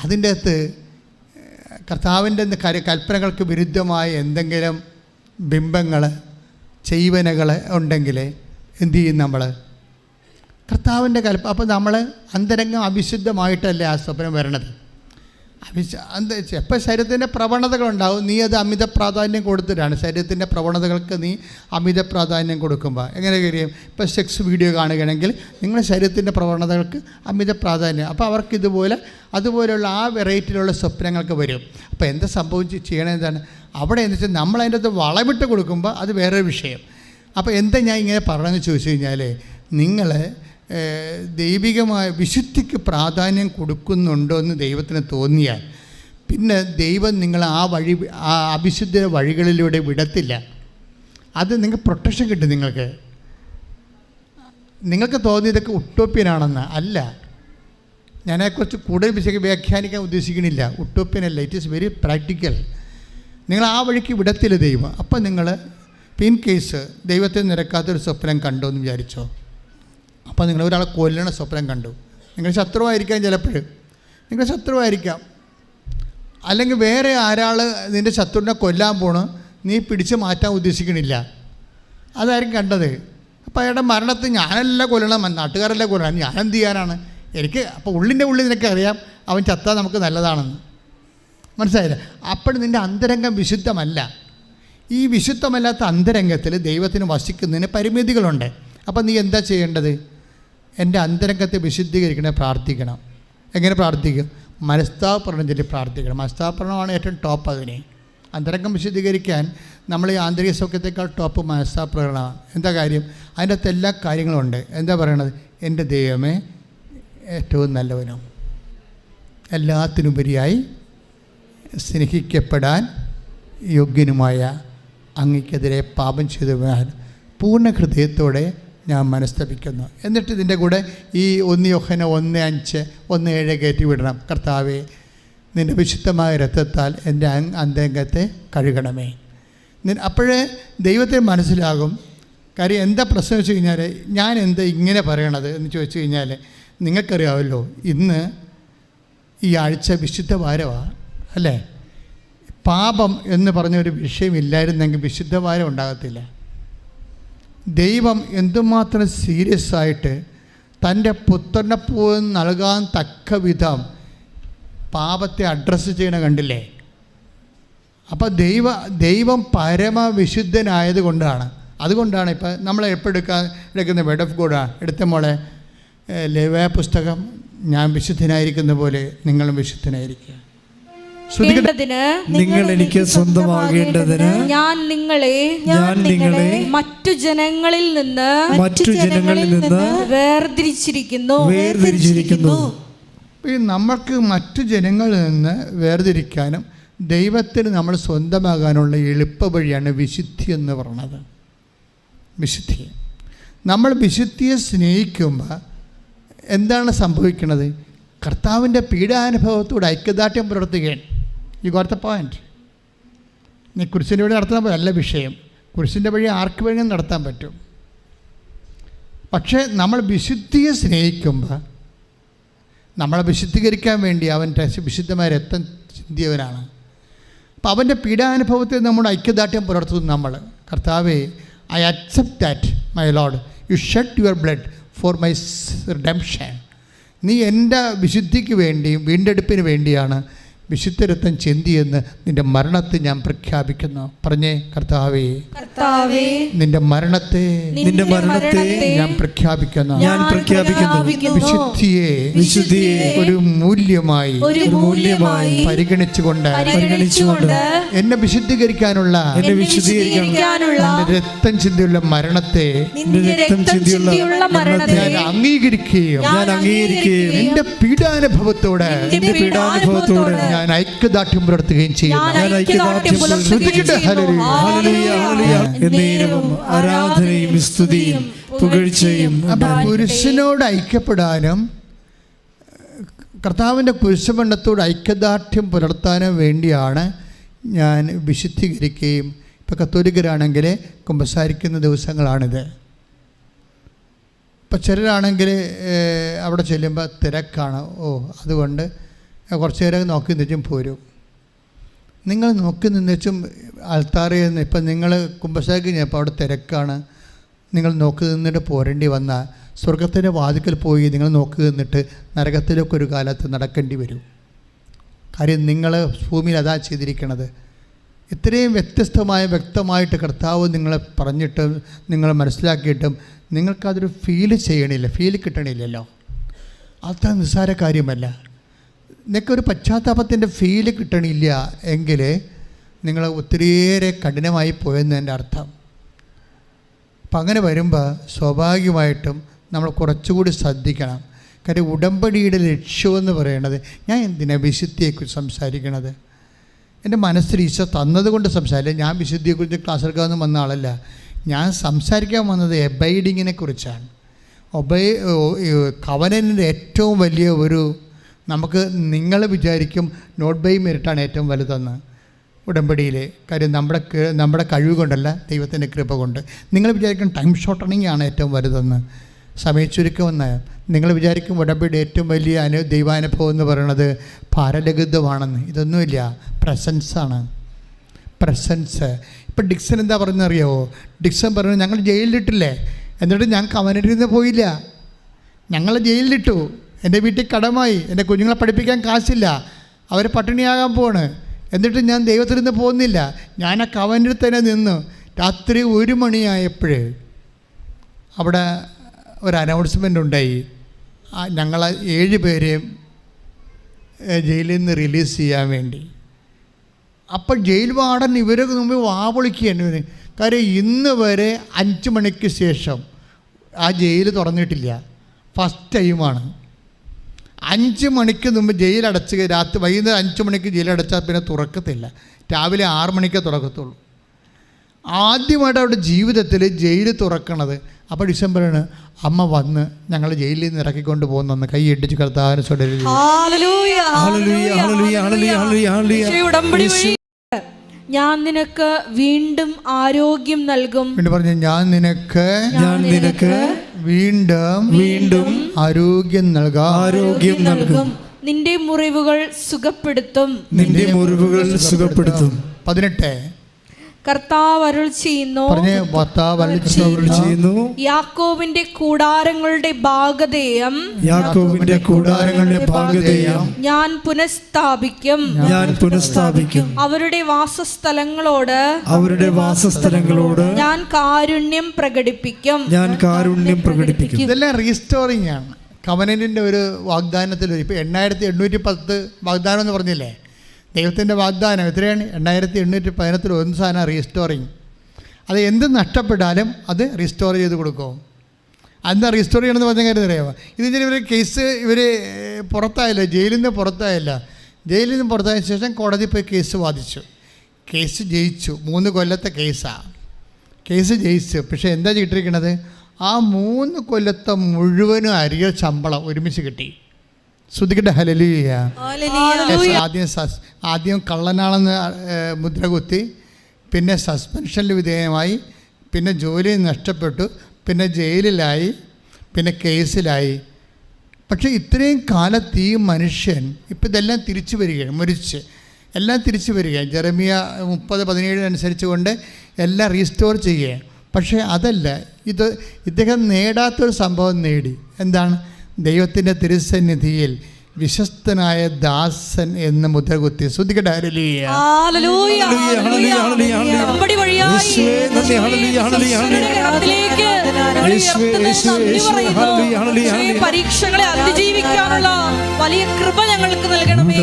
അതിൻ്റെ അകത്ത് കർത്താവിൻ്റെ കൽപ്പനകൾക്ക് വിരുദ്ധമായ എന്തെങ്കിലും ബിംബങ്ങൾ ചെയ്വനകൾ ഉണ്ടെങ്കിൽ എന്തു ചെയ്യും നമ്മൾ? കർത്താവിൻ്റെ അപ്പോൾ നമ്മൾ അന്തരംഗം അവിശുദ്ധമായിട്ടല്ലേ ആ സ്വപ്നം വരണത്. എപ്പോൾ ശരീരത്തിൻ്റെ പ്രവണതകളുണ്ടാവും, നീ അത് അമിത പ്രാധാന്യം കൊടുത്തിട്ടാണ്. ശരീരത്തിൻ്റെ പ്രവണതകൾക്ക് നീ അമിത പ്രാധാന്യം കൊടുക്കുമ്പോൾ എങ്ങനെ കഴിയും? ഇപ്പോൾ സെക്സ് വീഡിയോ കാണുകയാണെങ്കിൽ നിങ്ങളുടെ ശരീരത്തിൻ്റെ പ്രവണതകൾക്ക് അമിത പ്രാധാന്യം. അപ്പോൾ അവർക്ക് അതുപോലെയുള്ള ആ വെറൈറ്റിയിലുള്ള സ്വപ്നങ്ങൾക്ക് വരും. അപ്പോൾ എന്താ ചെയ്യണതെന്താണ്? അവിടെ എന്ന് വെച്ചാൽ നമ്മളതിൻ്റെ അകത്ത് വളമിട്ട് കൊടുക്കുമ്പോൾ അത് വേറൊരു വിഷയം. അപ്പോൾ എന്താ ഞാൻ ഇങ്ങനെ പറഞ്ഞതെന്ന് ചോദിച്ചു കഴിഞ്ഞാൽ, നിങ്ങൾ ദൈവികമായ വിശുദ്ധിക്ക് പ്രാധാന്യം കൊടുക്കുന്നുണ്ടോ എന്ന് ദൈവത്തിന് തോന്നിയാൽ പിന്നെ ദൈവം നിങ്ങൾ ആ അവിശുദ്ധ വഴികളിലൂടെ വിടത്തില്ല. അത് നിങ്ങൾക്ക് പ്രൊട്ടക്ഷൻ കിട്ടും. നിങ്ങൾക്ക് തോന്നിയതൊക്കെ ഉട്ടോപ്യനാണെന്ന് അല്ല. ഞാനതിനെക്കുറിച്ച് കൂടുതൽ വ്യാഖ്യാനിക്കാൻ ഉദ്ദേശിക്കണില്ല. ഉട്ടോപ്യനല്ല, ഇറ്റ് ഈസ് വെരി പ്രാക്ടിക്കൽ. നിങ്ങൾ ആ വഴിക്ക് വിടത്തില്ല ദൈവം. അപ്പം നിങ്ങൾ ഇൻ കേസ് ദൈവത്തെ നിരക്കാത്തൊരു സ്വപ്നം കണ്ടോ എന്ന് വിചാരിച്ചോ, അപ്പോൾ നിങ്ങൾ ഒരാളെ കൊല്ലണ സ്വപ്നം കണ്ടു, നിങ്ങൾ ശത്രുവായിരിക്കാം. ചിലപ്പോൾ നിങ്ങൾ ശത്രുവായിരിക്കാം, അല്ലെങ്കിൽ വേറെ നിൻ്റെ ശത്രുവിനെ കൊല്ലാൻ പോണു, നീ പിടിച്ച് മാറ്റാൻ ഉദ്ദേശിക്കണില്ല, അതായിരിക്കും കണ്ടത്. അപ്പോൾ അയാളുടെ മരണത്തിൽ ഞാനല്ല കൊല്ലണം, നാട്ടുകാരല്ല കൊല്ലണം, ഞാനെന്ത് ചെയ്യാനാണ്? അപ്പോൾ ഉള്ളിൻ്റെ ഉള്ളിൽ നിനക്കറിയാം അവൻ ചത്താൽ നമുക്ക് നല്ലതാണെന്ന്. മനസ്സിലായില്ല? അപ്പോൾ നിൻ്റെ അന്തരംഗം വിശുദ്ധമല്ല. ഈ വിശുദ്ധമല്ലാത്ത അന്തരംഗത്തിൽ ദൈവത്തിന് വസിക്കുന്നതിന് പരിമിതികളുണ്ട്. അപ്പം നീ എന്താ ചെയ്യേണ്ടത്? എൻ്റെ അന്തരംഗത്തെ വിശുദ്ധീകരിക്കണേ, പ്രാർത്ഥിക്കണം. എങ്ങനെ പ്രാർത്ഥിക്കും? മനസ്താപരണം ചൊല്ലി പ്രാർത്ഥിക്കണം. മനസ്താപരണമാണ് ഏറ്റവും ടോപ്പ്. അതിനെ അന്തരംഗം വിശുദ്ധീകരിക്കാൻ നമ്മൾ ഈ ആന്തരിക സൗഖ്യത്തെക്കാൾ ടോപ്പ് മനസ്താപരണമാണ്. എന്താ കാര്യം? അതിൻ്റെ അകത്ത് എല്ലാ കാര്യങ്ങളും ഉണ്ട്. എന്താ പറയണത്? എൻ്റെ ദൈവമേ ഏറ്റവും നല്ലവനും എല്ലാത്തിനുപരിയായി സ്നേഹിക്കപ്പെടാൻ യോഗ്യനുമായ അങ്ങയ്ക്കെതിരെ പാപം ചെയ്തവനാൽ പൂർണ്ണ ഹൃദയത്തോടെ ഞാൻ മനസ്തപിക്കുന്നു. എന്നിട്ട് ഇതിൻ്റെ കൂടെ ഈ 1 യോഹന്നാൻ 1:5 1:7 കയറ്റി വിടണം. കർത്താവേ, നിൻ്റെ വിശുദ്ധമായ രക്തത്താൽ എൻ്റെ അന്തരംഗത്തെ കഴുകണമേ. അപ്പോഴേ ദൈവത്തെ മനസ്സിലാകും. കാര്യം എന്താ പ്രശ്നം വെച്ച് കഴിഞ്ഞാൽ, ഞാൻ എന്താ ഇങ്ങനെ പറയണത് എന്ന് ചോദിച്ചു കഴിഞ്ഞാൽ, നിങ്ങൾക്കറിയാമല്ലോ ഇന്ന് ഈ ആഴ്ച വിശുദ്ധ വാരമാണ് അല്ലേ? പാപം എന്ന് പറഞ്ഞൊരു വിഷയമില്ലായിരുന്നെങ്കിൽ വിശുദ്ധ വാരം ഉണ്ടാകത്തില്ല. ദൈവം എന്തുമാത്രം സീരിയസ് ആയിട്ട് തൻ്റെ പുത്രനെ പോലും നൽകാൻ തക്ക വിധം പാപത്തെ അഡ്രസ്സ് ചെയ്യണ കണ്ടില്ലേ? അപ്പോൾ ദൈവം പരമവിശുദ്ധനായത് കൊണ്ടാണ്. അതുകൊണ്ടാണ് ഇപ്പം നമ്മൾ എടുക്കുന്ന വേർഡ് ഓഫ് ഗോഡാണ്. എടുത്ത മോളെ ലേവ്യ പുസ്തകം, ഞാൻ വിശുദ്ധനായിരിക്കുന്ന പോലെ നിങ്ങളും വിശുദ്ധനായിരിക്കുക. നിങ്ങൾ എനിക്ക് സ്വന്തമാകേണ്ടതിന് ഞാൻ നിങ്ങളെ മറ്റു ജനങ്ങളിൽ നിന്ന് വേർതിരിച്ചിരിക്കുന്നു. നമ്മൾക്ക് മറ്റു ജനങ്ങളിൽ നിന്ന് വേർതിരിക്കാനും ദൈവത്തിന് നമ്മൾ സ്വന്തമാകാനുള്ള എളുപ്പ വഴിയാണ് വിശുദ്ധി എന്ന് പറയുന്നത്. വിശുദ്ധി, നമ്മൾ വിശുദ്ധിയെ സ്നേഹിക്കുമ്പോൾ എന്താണ് സംഭവിക്കുന്നത്? കർത്താവിൻ്റെ പീഡാനുഭവത്തോട് ഐക്യദാർഢ്യം പുലർത്തുകയാണ്. You got the point. നീ കുരിശിൻ്റെ വഴി നടത്താൻ നല്ല വിഷയം. കുരിശിൻ്റെ വഴി ആർക്ക് വേണമെങ്കിലും നടത്താൻ പറ്റും. പക്ഷേ നമ്മൾ വിശുദ്ധിയെ സ്നേഹിക്കുമ്പോൾ നമ്മളെ വിശുദ്ധീകരിക്കാൻ വേണ്ടി അവൻ വിശുദ്ധമായ രക്തം ചിന്തിയവനാണ്. അപ്പോൾ അവൻ്റെ പീഡാനുഭവത്തിൽ നമ്മുടെ ഐക്യദാർഢ്യം പുലർത്തുന്നു. നമ്മൾ കർത്താവേ, I accept that my lord, you shed your blood for my redemption. നീ എൻ്റെ വിശുദ്ധിക്ക് വേണ്ടിയും വീണ്ടെടുപ്പിന് വേണ്ടിയാണ് വിശുദ്ധ രക്തം ചിന്തിയെന്ന് നിൻ്റെ മരണത്തെ ഞാൻ പ്രഖ്യാപിക്കുന്നു. പറഞ്ഞേ, കർത്താവേ, നിൻ്റെ മരണത്തെ ഞാൻ പ്രഖ്യാപിക്കുന്നു. വിശുദ്ധിയെ ഒരു മൂല്യമായി പരിഗണിച്ചുകൊണ്ട് എന്നെ വിശുദ്ധീകരിക്കാനുള്ള രക്തം ചിന്തിയുള്ള മരണത്തെ ഞാൻ അംഗീകരിക്കുകയും എന്റെ പീഡാനുഭവത്തോടെ ഞാൻ ഐക്യദാർഢ്യം പുലർത്തുകയും ആരാധനയും സ്തുതിയും പുകഴ്ചയും. കുരിശിനോട് ഐക്യപ്പെടാനും കർത്താവിൻ്റെ കുരിശുബന്ധത്തോട് ഐക്യദാർഢ്യം പുലർത്താനും വേണ്ടിയാണ് ഞാൻ വിശുദ്ധീകരിക്കുകയും. ഇപ്പോൾ കത്തോലിക്കരാണെങ്കിൽ കുമ്പസാരിക്കുന്ന ദിവസങ്ങളാണിത്. ഇപ്പം ചിലരാണെങ്കിൽ അവിടെ ചെല്ലുമ്പോൾ തിരക്കാണ്, അതുകൊണ്ട് കുറച്ച് നേരം നോക്കി നിന്നും പോരും. നിങ്ങൾ നോക്കി നിന്നും ആൾത്താറിൽ നിന്ന് ഇപ്പം നിങ്ങൾ കുമ്പസാരിക്ക് കഴിഞ്ഞപ്പോൾ അവിടെ തിരക്കാണ്, നിങ്ങൾ നോക്കി നിന്നിട്ട് പോരേണ്ടി വന്നാൽ സ്വർഗത്തിൻ്റെ വാതിക്കൽ പോയി നിങ്ങൾ നോക്കി നിന്നിട്ട് നരകത്തിലൊക്കെ ഒരു കാലത്ത് നടക്കേണ്ടി വരും. കാര്യം നിങ്ങൾ ഭൂമിയിൽ അതാ ചെയ്തിരിക്കണത്. ഇത്രയും വ്യക്തമായിട്ട് കർത്താവ് നിങ്ങളെ പറഞ്ഞിട്ടും നിങ്ങൾ മനസ്സിലാക്കിയിട്ടും നിങ്ങൾക്കതൊരു ഫീല് കിട്ടണില്ലല്ലോ. അത്ര നിസ്സാര കാര്യമല്ല. നിങ്ങൾക്കൊരു പശ്ചാത്താപത്തിൻ്റെ ഫീല് കിട്ടണില്ല എങ്കിൽ നിങ്ങൾ ഒത്തിരിയേറെ കഠിനമായി പോയെന്നതിൻ്റെ അർത്ഥം. അപ്പം അങ്ങനെ വരുമ്പോൾ സ്വാഭാവികമായിട്ടും നമ്മൾ കുറച്ചുകൂടി ശ്രദ്ധിക്കണം. കാര്യം ഉടമ്പടിയുടെ ലക്ഷ്യമെന്ന് പറയുന്നത്, ഞാൻ എന്തിനാണ് വിശുദ്ധിയെക്കുറിച്ച് സംസാരിക്കണത്? എൻ്റെ മനസ്സിൽ ഈശോ തന്നതുകൊണ്ട് സംസാരിക്കില്ല. ഞാൻ വിശുദ്ധിയെക്കുറിച്ച് ക്ലാസ് എടുക്കാമെന്ന് വന്ന ആളല്ല. ഞാൻ സംസാരിക്കാൻ വന്നത് എബൈഡിങ്ങിനെ കുറിച്ചാണ്. കവനൻ്റെ ഏറ്റവും വലിയ ഒരു, നമുക്ക് നിങ്ങൾ വിചാരിക്കും നോട്ട് ബൈ മെറിറ്റാണ് ഏറ്റവും വലുതെന്ന് ഉടമ്പടിയിൽ. കാര്യം നമ്മുടെ കഴിവ് കൊണ്ടല്ല, ദൈവത്തിൻ്റെ കൃപ കൊണ്ട്. നിങ്ങൾ വിചാരിക്കും ടൈം ഷോർട്ടണിങ് ആണ് ഏറ്റവും വലുതെന്ന്, സമയച്ചുരുക്കമെന്ന്. നിങ്ങൾ വിചാരിക്കും ഉടമ്പടിയുടെ ഏറ്റവും വലിയ ദൈവാനുഭവം എന്ന് പറയുന്നത് ഭാരലഘിതമാണെന്ന്. ഇതൊന്നുമില്ല, പ്രസൻസാണ്. പ്രസൻസ്. ഇപ്പം ഡിക്സൺ എന്താ പറയുന്നറിയാവോ? ഡിക്സൺ പറഞ്ഞു, ഞങ്ങൾ ജയിലിലിട്ടില്ലേ, എന്നിട്ട് ഞാൻ കവനറ്റിൽ നിന്ന് പോയില്ല, ഞങ്ങൾ ജയിലിലിട്ടു, എൻ്റെ വീട്ടിൽ കടമായി, എൻ്റെ കുഞ്ഞുങ്ങളെ പഠിപ്പിക്കാൻ കാശില്ല, അവർ പട്ടിണിയാകാൻ പോവാണ്, എന്നിട്ട് ഞാൻ ദൈവത്തിൽ നിന്ന് പോകുന്നില്ല, ഞാൻ ആ കവനിൽ തന്നെ നിന്നു. രാത്രി 1 മണിയായപ്പോൾ അവിടെ ഒരു അനൗൺസ്മെൻ്റ് ഉണ്ടായി, ഞങ്ങൾ 7 പേരെയും ജയിലിൽ നിന്ന് റിലീസ് ചെയ്യാൻ വേണ്ടി. അപ്പം ജയിൽ വാർഡൻ ഇവരൊക്കെ മുമ്പ് വാപൊളിക്കുകയാണ്. കാര്യം ഇന്ന് വരെ 5 മണിക്ക് ശേഷം ആ ജയിൽ തുറന്നിട്ടില്ല. ഫസ്റ്റ് ടൈമാണ്. 5 മണിക്ക് മുമ്പ് ജയിലടച്ച് രാത്രി വൈകുന്നേരം 5 മണിക്ക് ജയിലടച്ചാൽ പിന്നെ തുറക്കത്തില്ല. രാവിലെ 6 മണിക്കേ തുറക്കത്തുള്ളൂ. ആദ്യമായിട്ട് അവരുടെ ജീവിതത്തിൽ ജയിൽ തുറക്കണത്. അപ്പോൾ ഡിസംബറിന് അമ്മ വന്ന് ഞങ്ങൾ ജയിലിൽ നിന്ന് ഇറക്കിക്കൊണ്ട് പോകുന്നു. കൈ ഇട്ടിച്ച് കർത്താവിനെ സ്വീകരിച്ചു. ഞാൻ നിനക്ക് വീണ്ടും ആരോഗ്യം നൽകും. പറഞ്ഞു, ഞാൻ നിനക്ക് വീണ്ടും ആരോഗ്യം നൽകും. നിന്റെ മുറിവുകൾ സുഖപ്പെടുത്തും. 18 കർത്താവ് അരുൾ ചെയ്യുന്നു, യാക്കോബിന്റെ കൂടാരങ്ങളുടെ ഭാഗധേയം ഞാൻ പുനഃസ്ഥാപിക്കും. അവരുടെ വാസസ്ഥലങ്ങളോട് ഞാൻ കാരുണ്യം പ്രകടിപ്പിക്കും. ഇതെല്ലാം റീസ്റ്റോറിംഗ് ആണ്. കവനന്റിന്റെ ഒരു വാഗ്ദാനത്തിൽ ഇപ്പോൾ 8810 വാഗ്ദാനം എന്ന് പറഞ്ഞില്ലേ, ദൈവത്തിൻ്റെ വാഗ്ദാനം എത്രയാണ്? 8810 ഒന്ന് സാധനം റീസ്റ്റോറിങ്. അത് എന്ത് നഷ്ടപ്പെട്ടാലും അത് റീസ്റ്റോർ ചെയ്ത് കൊടുക്കും. എന്താ റീസ്റ്റോർ ചെയ്യണമെന്ന് പറഞ്ഞ കാര്യം അറിയാമോ? ഇതിന് ഇവർ കേസ് പുറത്തായില്ല, ജയിലിൽ നിന്ന് പുറത്തായില്ല. ജയിലിൽ നിന്ന് പുറത്തായ ശേഷം കോടതി പോയി കേസ് വാദിച്ചു. കേസ് ജയിച്ചു. 3 കൊല്ലത്തെ കേസാണ്. കേസ് ജയിച്ചു. പക്ഷേ എന്താ കിട്ടിയിരിക്കണത്? ആ 3 കൊല്ലത്തെ മുഴുവനും അരിയ ശമ്പളം ഒരുമിച്ച് കിട്ടി. ശ്രുതിക്കട്ടെ, ഹല്ലേലൂയ. ആദ്യം കള്ളനാണെന്ന് മുദ്ര കുത്തി, പിന്നെ സസ്പെൻഷനിൽ വിധേയമായി, പിന്നെ ജോലി നഷ്ടപ്പെട്ടു, പിന്നെ ജയിലിലായി, പിന്നെ കേസിലായി. പക്ഷേ ഇത്രയും കാലത്ത് ഈ മനുഷ്യൻ ഇപ്പം ഇതെല്ലാം തിരിച്ചു വരികയാണ്. മരിച്ച് എല്ലാം തിരിച്ചു വരികയാണ്. ജെറമിയ 30:17 അനുസരിച്ച് കൊണ്ട് എല്ലാം റീസ്റ്റോർ ചെയ്യുകയാണ്. പക്ഷേ അതല്ല, ഇദ്ദേഹം നേടാത്തൊരു സംഭവം നേടി. എന്താണ്? ദൈവത്തിൻ്റെ തിരുസന്നിധിയിൽ വിശ്വസ്തനായ ദാസൻ എന്ന് മുദ്ര കുത്തി. ശ്രുതിക്കട്ടെ, ഹല്ലേലൂയ. പരീക്ഷകളെ അതിജീവിക്കാനുള്ള വലിയ കൃപ ഞങ്ങൾക്ക് നൽകണമേ.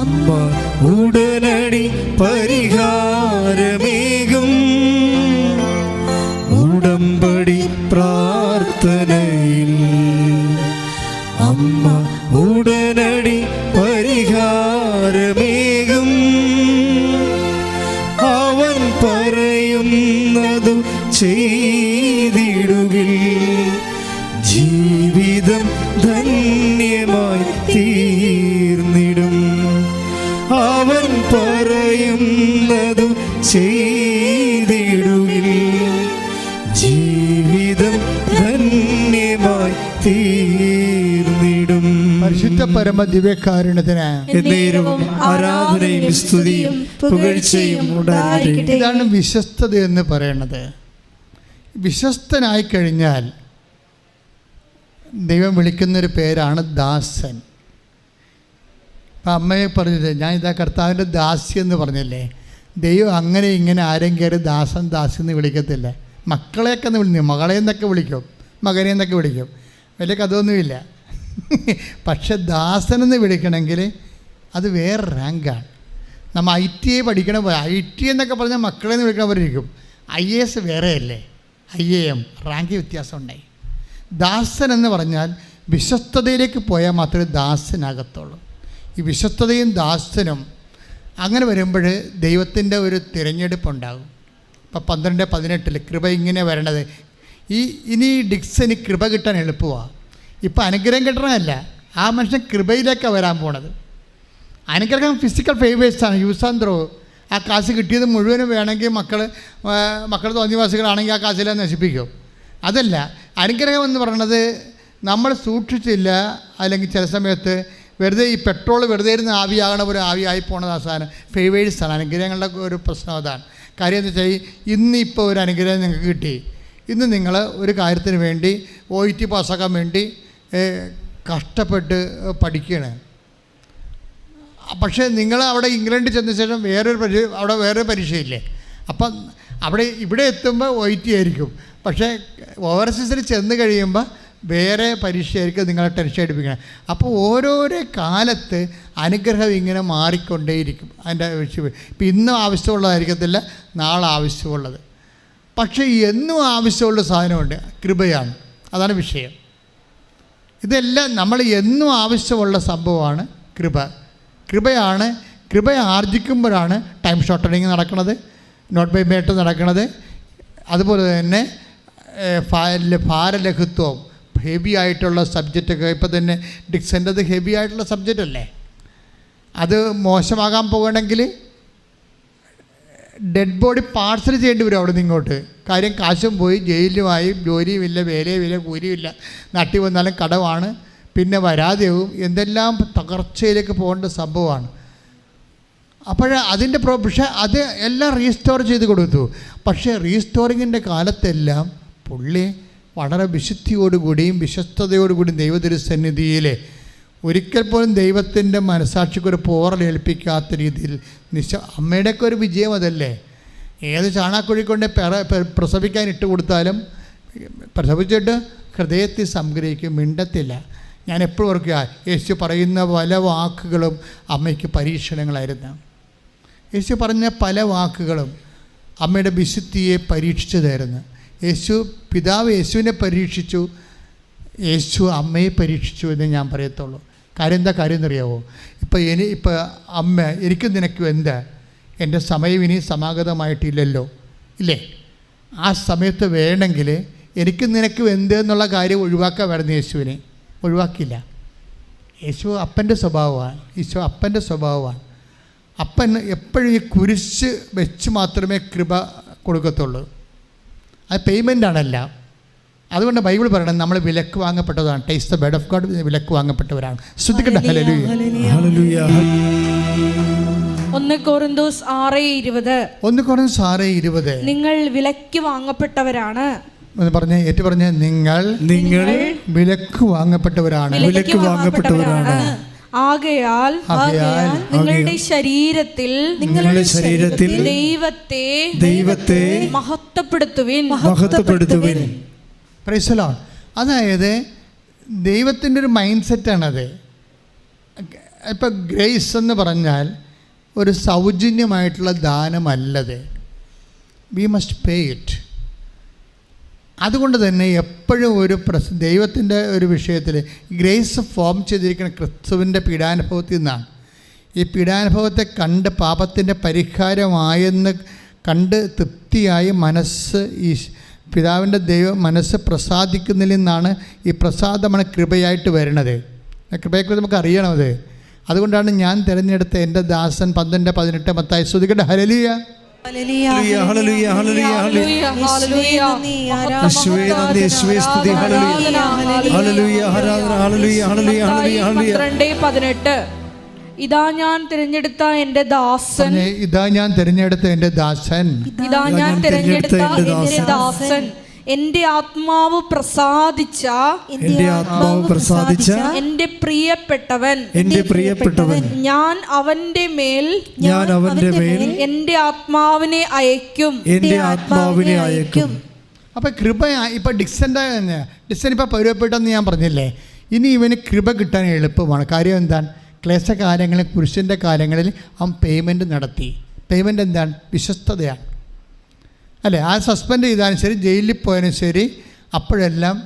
അമ്മ ഉടനടി പരിഹാരമേകും. ഉടമ്പടി പ്രാർത്ഥനയിൽ അമ്മ ഉടനടി പരിഹാരമേകും. അവൻ പറയുന്നതു ചെയ്തിടുകിൽ ജീവിതം ധന്യമായി തീർന്നിടും. അവൻ പറയുന്നതു ചെയ്തിടുകിൽ ജീവിതം ധന്യമായി തീർന്നിടും. പരിശുദ്ധ പരമ ദിവ്യകാരുണ്യത്തിന് എന്നേരവും ആരാധനയും സ്തുതിയും പുകഴ്ചയും ഉണ്ടായിരിക്കട്ടെ. ഇതാണ് വിശ്വസ്തത എന്ന് പറയുന്നത്. വിശ്വസ്തനായി കഴിഞ്ഞാൽ ദൈവം വിളിക്കുന്നൊരു പേരാണ് ദാസൻ. ഇപ്പം അമ്മയെ പറഞ്ഞത്, ഞാൻ ഇതാ കർത്താവിൻ്റെ ദാസി എന്ന് പറഞ്ഞില്ലേ. ദൈവം അങ്ങനെ ഇങ്ങനെ ആരെയും കയറി ദാസൻ ദാസി എന്ന് വിളിക്കത്തില്ല. മക്കളെയൊക്കെ ഒന്ന് വിളിക്കും, മകളെ എന്നൊക്കെ വിളിക്കും, മകനെ എന്നൊക്കെ വിളിക്കും. വലിയ കഥയൊന്നുമില്ല. പക്ഷെ ദാസനെന്ന് വിളിക്കണമെങ്കിൽ അത് വേറെ റാങ്കാണ്. നമ്മൾ IT പഠിക്കണ പോലെ IT എന്നൊക്കെ പറഞ്ഞാൽ മക്കളെ എന്ന് വിളിക്കണ പോലെ ഇരിക്കും. IAS വേറെയല്ലേ, IAM റാങ്ക് വ്യത്യാസം ഉണ്ടായി. ദാസൻ എന്ന് പറഞ്ഞാൽ വിശ്വസ്തതയിലേക്ക് പോയാൽ മാത്രമേ ദാസനാകത്തുള്ളൂ. ഈ വിശ്വസ്തതയും ദാസനും അങ്ങനെ വരുമ്പോൾ ദൈവത്തിൻ്റെ ഒരു തിരഞ്ഞെടുപ്പുണ്ടാകും. ഇപ്പം 12:18 കൃപ ഇങ്ങനെ വരണത്. ഇനി ഡിക്സന് കൃപ കിട്ടാൻ എളുപ്പമാണ്. ഇപ്പം അനുഗ്രഹം കിട്ടണമല്ല, ആ മനുഷ്യൻ കൃപയിലേക്കാണ് വരാൻ പോണത്. അനുഗ്രഹം ഫിസിക്കൽ ഫേവേഴ്സാണ്, യൂസ് ആൻഡ് ത്രോ. ആ കാശ് കിട്ടിയത് മുഴുവനും വേണമെങ്കിൽ മക്കൾ തോന്നിവാസികളാണെങ്കിൽ ആ കാശിലെ നശിപ്പിക്കും. അതല്ല, അനുഗ്രഹം എന്ന് പറയുന്നത് നമ്മൾ സൂക്ഷിച്ചില്ല, അല്ലെങ്കിൽ ചില സമയത്ത് വെറുതെ ഈ പെട്രോൾ വെറുതെ ഇരുന്ന് ആവിയാകണ പോലെ ആവിയായി പോണത് അവസാനം ഫേവേഴ്സാണ്. അനുഗ്രഹങ്ങളുടെ ഒരു പ്രശ്നം അതാണ്. കാര്യം എന്താ വെച്ചാൽ ഇന്നിപ്പോൾ ഒരു അനുഗ്രഹം നിങ്ങൾക്ക് കിട്ടി. ഇന്ന് നിങ്ങൾ ഒരു കാര്യത്തിന് വേണ്ടി OET പാസ്സാക്കാൻ വേണ്ടി കഷ്ടപ്പെട്ട് പഠിക്കുകയാണ്. പക്ഷേ നിങ്ങൾ അവിടെ ഇംഗ്ലണ്ടിൽ ചെന്ന ശേഷം വേറൊരു പരീക്ഷയില്ലേ. അപ്പം ഇവിടെ എത്തുമ്പോൾ OET ആയിരിക്കും. പക്ഷേ ഓവർസീസിൽ ചെന്ന് കഴിയുമ്പോൾ വേറെ പരീക്ഷയായിരിക്കും നിങ്ങളെ ടെൻഷൻ എടുപ്പിക്കണം. അപ്പോൾ ഓരോരോ കാലത്ത് അനുഗ്രഹം ഇങ്ങനെ മാറിക്കൊണ്ടേയിരിക്കും. അതിൻ്റെ വിഷയം ഇപ്പം ഇന്നും ആവശ്യമുള്ളതായിരിക്കത്തില്ല, നാളെ ആവശ്യമുള്ളത്. പക്ഷേ എന്നും ആവശ്യമുള്ള സാധനമുണ്ട്, കൃപയാണ്. അതാണ് വിഷയം. ഇതെല്ലാം നമ്മൾ എന്നും ആവശ്യമുള്ള സംഭവമാണ് കൃപയാണ്. കൃപ ആർജിക്കുമ്പോഴാണ് ടൈം ഷോർട്ടനിങ് നടക്കുന്നത്, നോട്ട് ബൈ മേട്ട് നടക്കുന്നത്. അതുപോലെ തന്നെ ഭാരലഘുത്വം, ഹെവി ആയിട്ടുള്ള സബ്ജക്റ്റൊക്കെ. ഇപ്പോൾ തന്നെ ഡിക്സൻ്റെത് ഹെവി ആയിട്ടുള്ള സബ്ജക്റ്റ് അല്ലേ. അത് മോശമാകാൻ പോകണമെങ്കിൽ ഡെഡ് ബോഡി പാർസൽ ചെയ്യേണ്ടി വരും അവിടെ നിന്ന് ഇങ്ങോട്ട്. കാര്യം കാശും പോയി, ജയിലുമായി, ജോലിയുമില്ല, വേലയുമില്ല, കൂലിയുമില്ല, നാട്ടിൽ വന്നാലും കടമാണ്, പിന്നെ വരാതെയും എന്തെല്ലാം തകർച്ചയിലേക്ക് പോകേണ്ട സംഭവമാണ്. അപ്പോൾ അതിൻ്റെ പക്ഷേ അത് എല്ലാം റീസ്റ്റോർ ചെയ്ത് കൊടുത്തു. പക്ഷേ റീസ്റ്റോറിങ്ങിൻ്റെ കാലത്തെല്ലാം പുള്ളി വളരെ വിശുദ്ധിയോടുകൂടിയും വിശ്വസ്തയോടുകൂടിയും ദൈവതിരുസന്നിധിയിൽ ഒരിക്കൽ പോലും ദൈവത്തിൻ്റെ മനസാക്ഷിക്കൊരു പോറലേൽപ്പിക്കാത്ത രീതിയിൽ അമ്മയുടെയൊക്കെ ഒരു വിജയം അതല്ലേ. ഏത് ചാണാക്കുഴി കൊണ്ട് പ്രസവിക്കാൻ ഇട്ട് കൊടുത്താലും പ്രസവിച്ചിട്ട് ഹൃദയത്തിൽ സംഗ്രഹിക്കും, മിണ്ടത്തില്ല. ഞാൻ എപ്പോഴും ഓർക്കുക, യേശു പറയുന്ന പല വാക്കുകളും അമ്മയ്ക്ക് പരീക്ഷണങ്ങളായിരുന്നു. യേശു പറഞ്ഞ പല വാക്കുകളും അമ്മയുടെ വിശുദ്ധിയെ പരീക്ഷിച്ചതായിരുന്നു. പിതാവ് യേശുവിനെ പരീക്ഷിച്ചു, യേശു അമ്മയെ പരീക്ഷിച്ചു എന്ന് ഞാൻ പറയത്തുള്ളൂ. കാര്യം എന്നറിയാവോ? ഇപ്പോൾ അമ്മ എനിക്കും നിനക്കും എന്താ, എൻ്റെ സമയം ഇനി സമാഗതമായിട്ടില്ലല്ലോ, ഇല്ലേ? ആ സമയത്ത് വേണമെങ്കിൽ എനിക്കും നിനക്കും എന്ത് എന്നുള്ള കാര്യം ഒഴിവാക്കാൻ വേണമെന്ന് യേശുവിനെ ഒഴിവാക്കില്ല. യേശു അപ്പൻ്റെ സ്വഭാവമാണ്. അപ്പൻ എപ്പോഴും ഈ കുരിശ് വെച്ച് മാത്രമേ കൃപ കൊടുക്കത്തുള്ളൂ. അത് പേയ്മെൻ്റാണെല്ലാം. അതുകൊണ്ട് ബൈബിൾ പറയണം, നമ്മൾ വിലക്ക് വാങ്ങപ്പെട്ടതാണ്. Taste the bread of God, വിലക്ക് വാങ്ങപ്പെട്ടവരാണ്. ശ്രദ്ധിക്കട്ടെ. ഹല്ലേലൂയ. 1 കൊരിന്തോസ് 6:20 നിങ്ങൾ വിലക്ക് വാങ്ങപ്പെട്ടവരാണ്. പറഞ്ഞേ നിങ്ങൾ വിലക്ക് വാങ്ങപ്പെട്ടവരാണ്. ആകയാൽ നിങ്ങളുടെ ശരീരത്തിൽ ദൈവത്തെ മഹത്വപ്പെടുത്തുവിൻ. Praise the Lord. അതായത് ദൈവത്തിൻ്റെ ഒരു മൈൻഡ് സെറ്റാണത്. ഇപ്പം ഗ്രേസ് എന്ന് പറഞ്ഞാൽ ഒരു സൗജന്യമായിട്ടുള്ള ദാനമല്ലത്. We must pay it. അതുകൊണ്ട് തന്നെ എപ്പോഴും ഒരു ദൈവത്തിൻ്റെ ഒരു വിഷയത്തിൽ ഗ്രേസ് ഫോം ചെയ്തിരിക്കുന്ന ക്രിസ്തുവിൻ്റെ പീഡാനുഭവത്തിൽ നിന്നാണ്. ഈ പീഡാനുഭവത്തെ കണ്ട് പാപത്തിൻ്റെ പരിഹാരമായെന്ന് കണ്ട് തൃപ്തിയായി മനസ്സ് ഈ പിതാവിൻ്റെ മനസ്സ് പ്രസാദിക്കുന്നതിൽ നിന്നാണ് ഈ പ്രസാദമാണ് കൃപയായിട്ട് വരുന്നത്. കൃപയെക്കുറിച്ച് നമുക്ക് അറിയണത്. അതുകൊണ്ടാണ് ഞാൻ തിരഞ്ഞെടുത്ത എൻ്റെ ദാസൻ 12:18 മത്തായി. ശ്രുതികട്ടെ. ഹല്ലേലൂയ. ഇതാ ഞാൻ തിരഞ്ഞെടുത്ത എൻ്റെ ദാസൻ, എന്റെ ആത്മാവ് പ്രസാദിച്ച എന്റെ പ്രിയപ്പെട്ടവൻ, ഞാൻ അവന്റെ മേൽ എന്റെ ആത്മാവിനെ അയക്കും. അപ്പം കൃപ ഇപ്പം ഡിക്സൺ ഇപ്പം പരുവപ്പെട്ടെന്ന് ഞാൻ പറഞ്ഞില്ലേ. ഇനി ഇവന് കൃപ കിട്ടാൻ എളുപ്പമാണ്. കാര്യം എന്താണ്? ക്ലേശകാര്യങ്ങളിൽ, പുരുഷൻ്റെ കാര്യങ്ങളിൽ അവൻ പേയ്മെൻറ്റ് നടത്തി. പേയ്മെൻറ്റ് എന്താണ്? വിശ്വസ്തതയാണ്, അല്ലേ? ആ സസ്പെൻഡ് ചെയ്താലും ശരി, ജയിലിൽ പോയാലും ശരി, അപ്പോഴെല്ലാം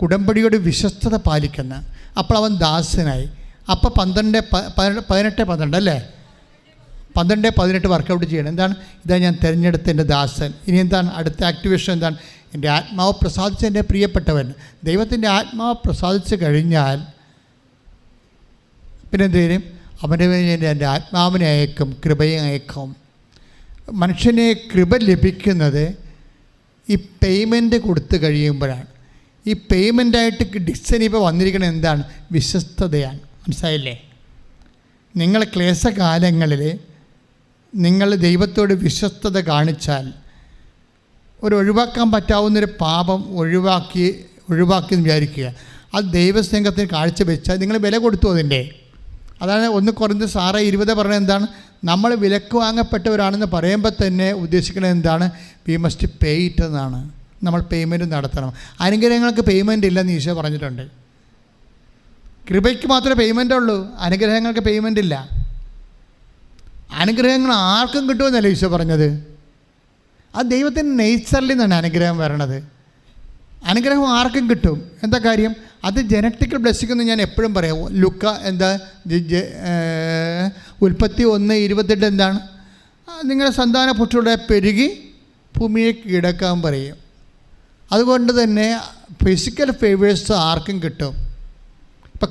ഉടമ്പടിയോട് വിശ്വസ്തത പാലിക്കുന്ന. അപ്പോൾ അവൻ ദാസനായി. അപ്പോൾ 18 അല്ലേ? 12-18 വർക്കൗട്ട് ചെയ്യണം. എന്താണ്? ഇതാ ഞാൻ തിരഞ്ഞെടുത്ത എൻ്റെ ദാസൻ. ഇനി എന്താണ് അടുത്ത ആക്ടിവേഷൻ? എന്താണ്? എൻ്റെ ആത്മാവ് പ്രസാദിച്ച എൻ്റെ പ്രിയപ്പെട്ടവൻ. ദൈവത്തിൻ്റെ ആത്മാവ് പ്രസാദിച്ച് കഴിഞ്ഞാൽ പിന്നെ എന്ത് ചെയ്യും? അവൻ്റെ മേൽ എൻ്റെ ആത്മാവിനെ അയക്കും, കൃപയെ അയക്കും. മനുഷ്യനെ കൃപ ലഭിക്കുന്നത് ഈ പേയ്മെൻറ്റ് കൊടുത്തു കഴിയുമ്പോഴാണ്. ഈ പേയ്മെൻറ്റായിട്ട് ഡിക്സൺ ഇപ്പോൾ വന്നിരിക്കുന്നത് എന്താണ്? വിശ്വസ്തതയാണ്. മനസ്സിലായില്ലേ? നിങ്ങൾ ക്ലേശകാലങ്ങളിൽ നിങ്ങൾ ദൈവത്തോട് വിശ്വസ്തത കാണിച്ചാൽ ഒഴിവാക്കാൻ പറ്റാവുന്നൊരു പാപം ഒഴിവാക്കി എന്ന് വിചാരിക്കുക. അത് ദൈവസ്നേഹത്തിന് കാഴ്ചവെച്ചാൽ നിങ്ങൾ വില കൊടുത്തു അതിൻ്റെ. അതാണ് 1 കൊരിന്തോസ് 6:20 പറയുന്നത്. എന്താണ്? നമ്മൾ വിലക്ക് വാങ്ങപ്പെട്ടവരാണെന്ന് പറയുമ്പോൾ തന്നെ ഉദ്ദേശിക്കുന്നത് എന്താണ്? വി മസ്റ്റ് പേ ഇറ്റ് എന്നാണ്. നമ്മൾ പേയ്മെൻറ്റ് നടത്തണം. അനുഗ്രഹങ്ങൾക്ക് പേയ്മെൻ്റ് ഇല്ലെന്ന് ഈശോ പറഞ്ഞിട്ടുണ്ട്. കൃപയ്ക്ക് മാത്രമേ പേയ്മെൻ്റ് ഉള്ളൂ, അനുഗ്രഹങ്ങൾക്ക് പേയ്മെൻ്റ് ഇല്ല. അനുഗ്രഹങ്ങൾ ആർക്കും കിട്ടുമെന്നല്ല ഈശോ പറഞ്ഞത്. ആ ദൈവത്തിൻ്റെ നേച്ചറിൽ നിന്നാണ് അനുഗ്രഹം വരണത്. അനുഗ്രഹം ആർക്കും കിട്ടും. എന്താ കാര്യം? അത് ജനറ്റിക്കൽ ബ്ലെസ്സിംഗ് എന്ന് ഞാൻ എപ്പോഴും പറയാം. ലുക്ക എന്താ ഉൽപ്പത്തി 1:28 എന്താണ്? നിങ്ങളുടെ സന്താന പുത്രരുടെ പെരുകി ഭൂമിയെ കീഴടക്കാൻ പറയും. അതുകൊണ്ട് തന്നെ ഫിസിക്കൽ ഫേവേഴ്സ് ആർക്കും കിട്ടും. ഇപ്പം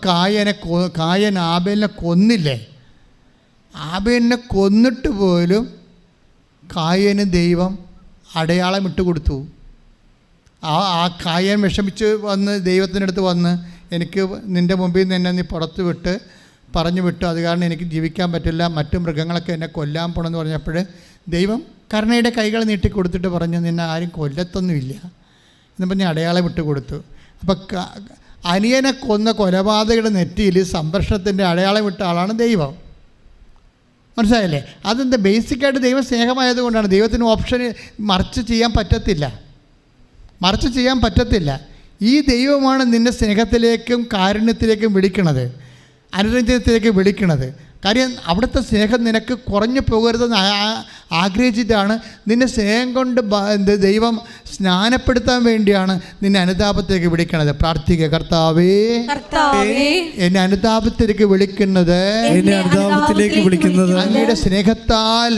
കായൻ ആബേലിനെ കൊന്നില്ലേ? ആബേലിനെ കൊന്നിട്ട് പോലും കായന് ദൈവം അടയാളം ഇട്ട് കൊടുത്തു. ആ കായൻ വിഷമിച്ച് വന്ന് ദൈവത്തിൻ്റെ അടുത്ത് വന്ന്, എനിക്ക് നിൻ്റെ മുമ്പിൽ നിന്ന് എന്നെ നീ പുറത്ത് വിട്ട് പറഞ്ഞു വിട്ടു, അത് കാരണം എനിക്ക് ജീവിക്കാൻ പറ്റില്ല, മറ്റു മൃഗങ്ങളൊക്കെ എന്നെ കൊല്ലാൻ പോകണമെന്ന് പറഞ്ഞപ്പോൾ ദൈവം കരുണയുടെ കൈകൾ നീട്ടി കൊടുത്തിട്ട് പറഞ്ഞു, നിന്നെ ആരും കൊല്ലത്തൊന്നുമില്ല എന്ന് പറഞ്ഞ് അടയാളം ഇട്ട് കൊടുത്തു. അപ്പം അനിയനെ കൊന്ന കൊലപാതകയുടെ നെറ്റിയിൽ സംരക്ഷണത്തിൻ്റെ അടയാളം ഇട്ട ആളാണ് ദൈവം. മനസ്സിലായില്ലേ? അതെന്താ? ബേസിക്കായിട്ട് ദൈവം സ്നേഹമായതുകൊണ്ടാണ്. ദൈവത്തിന് ഓപ്ഷൻ മറിച്ച് ചെയ്യാൻ പറ്റത്തില്ല. ഈ ദൈവമാണ് നിന്നെ സ്നേഹത്തിലേക്കും കാരുണ്യത്തിലേക്കും വിളിക്കണത്, അനുരഞ്ജനത്തിലേക്ക് വിളിക്കണത്. കാര്യം അവിടുത്തെ സ്നേഹം നിനക്ക് കുറഞ്ഞു പോകരുതെന്ന് ആഗ്രഹിച്ചിട്ടാണ് നിന്നെ സ്നേഹം കൊണ്ട് ദൈവം സ്നാനപ്പെടുത്താൻ വേണ്ടിയാണ് നിന്നെ അനുതാപത്തിലേക്ക് വിളിക്കണത്. പ്രാർത്ഥിക്കുക, കർത്താവേ എന്നെ അനുതാപത്തിലേക്ക് വിളിക്കുന്നത് അങ്ങയുടെ സ്നേഹത്താൽ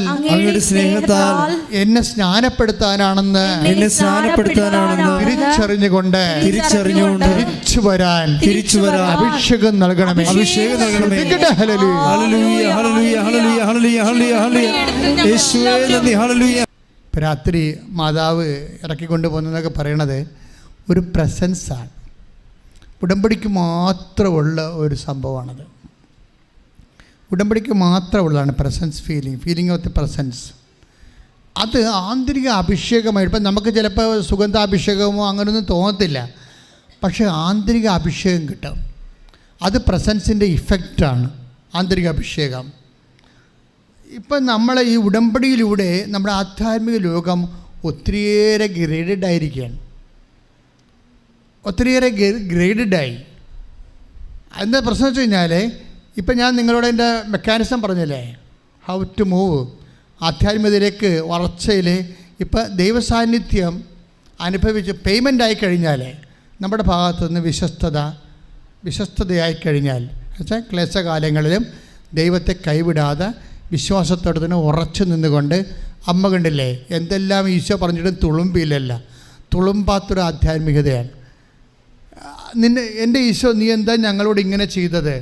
എന്നെ സ്നാനപ്പെടുത്താനാണെന്ന് തിരിച്ചറിഞ്ഞുകൊണ്ട് തിരിച്ചു വരാൻ അഭിഷേകം നൽകണമേ. രാത്രി മാതാവ് ഇറക്കിക്കൊണ്ട് പോകുന്നതൊക്കെ പറയണത് ഒരു പ്രസൻസാണ്. ഉടമ്പടിക്ക് മാത്രമുള്ള ഒരു സംഭവമാണത്. ഉടമ്പടിക്ക് മാത്രമുള്ളതാണ് presence, feeling of the presence. അത് ആന്തരിക അഭിഷേകമായി. ഇപ്പം നമുക്ക് ചിലപ്പോൾ സുഗന്ധാഭിഷേകമോ അങ്ങനെയൊന്നും തോന്നത്തില്ല, പക്ഷേ ആന്തരിക അഭിഷേകം കിട്ടും. അത് പ്രസൻസിൻ്റെ ഇഫക്റ്റാണ് ആന്തരിക അഭിഷേകം. ഇപ്പം നമ്മൾ ഈ ഉടമ്പടിയിലൂടെ നമ്മുടെ ആധ്യാത്മിക ലോകം ഒത്തിരിയേറെ ഗ്രേഡഡായി. എന്താ പ്രശ്നം വെച്ച് കഴിഞ്ഞാൽ, ഇപ്പം ഞാൻ നിങ്ങളോട് എൻ്റെ മെക്കാനിസം പറഞ്ഞില്ലേ, ഹൗ ടു മൂവ് ആധ്യാത്മികതയിലേക്ക് വളർച്ചയിൽ. ഇപ്പം ദൈവസാന്നിധ്യം അനുഭവിച്ച് പേയ്മെൻ്റ് ആയിക്കഴിഞ്ഞാൽ, നമ്മുടെ ഭാഗത്തു നിന്ന് വിശ്വസ്തതയായിക്കഴിഞ്ഞാൽ, എന്നുവെച്ചാൽ ക്ലേശകാലങ്ങളിലും ദൈവത്തെ കൈവിടാതെ വിശ്വാസത്തോടെ തന്നെ ഉറച്ചു നിന്നുകൊണ്ട്, അമ്മ കണ്ടില്ലേ എന്തെല്ലാം ഈശോ പറഞ്ഞിട്ടും തുളുമ്പില്ലല്ല, തുളുമ്പാത്തൊരു ആധ്യാത്മികതയാണ്. എൻ്റെ ഈശോ നീ എന്താ ഞങ്ങളോട് ഇങ്ങനെ ചെയ്തത്,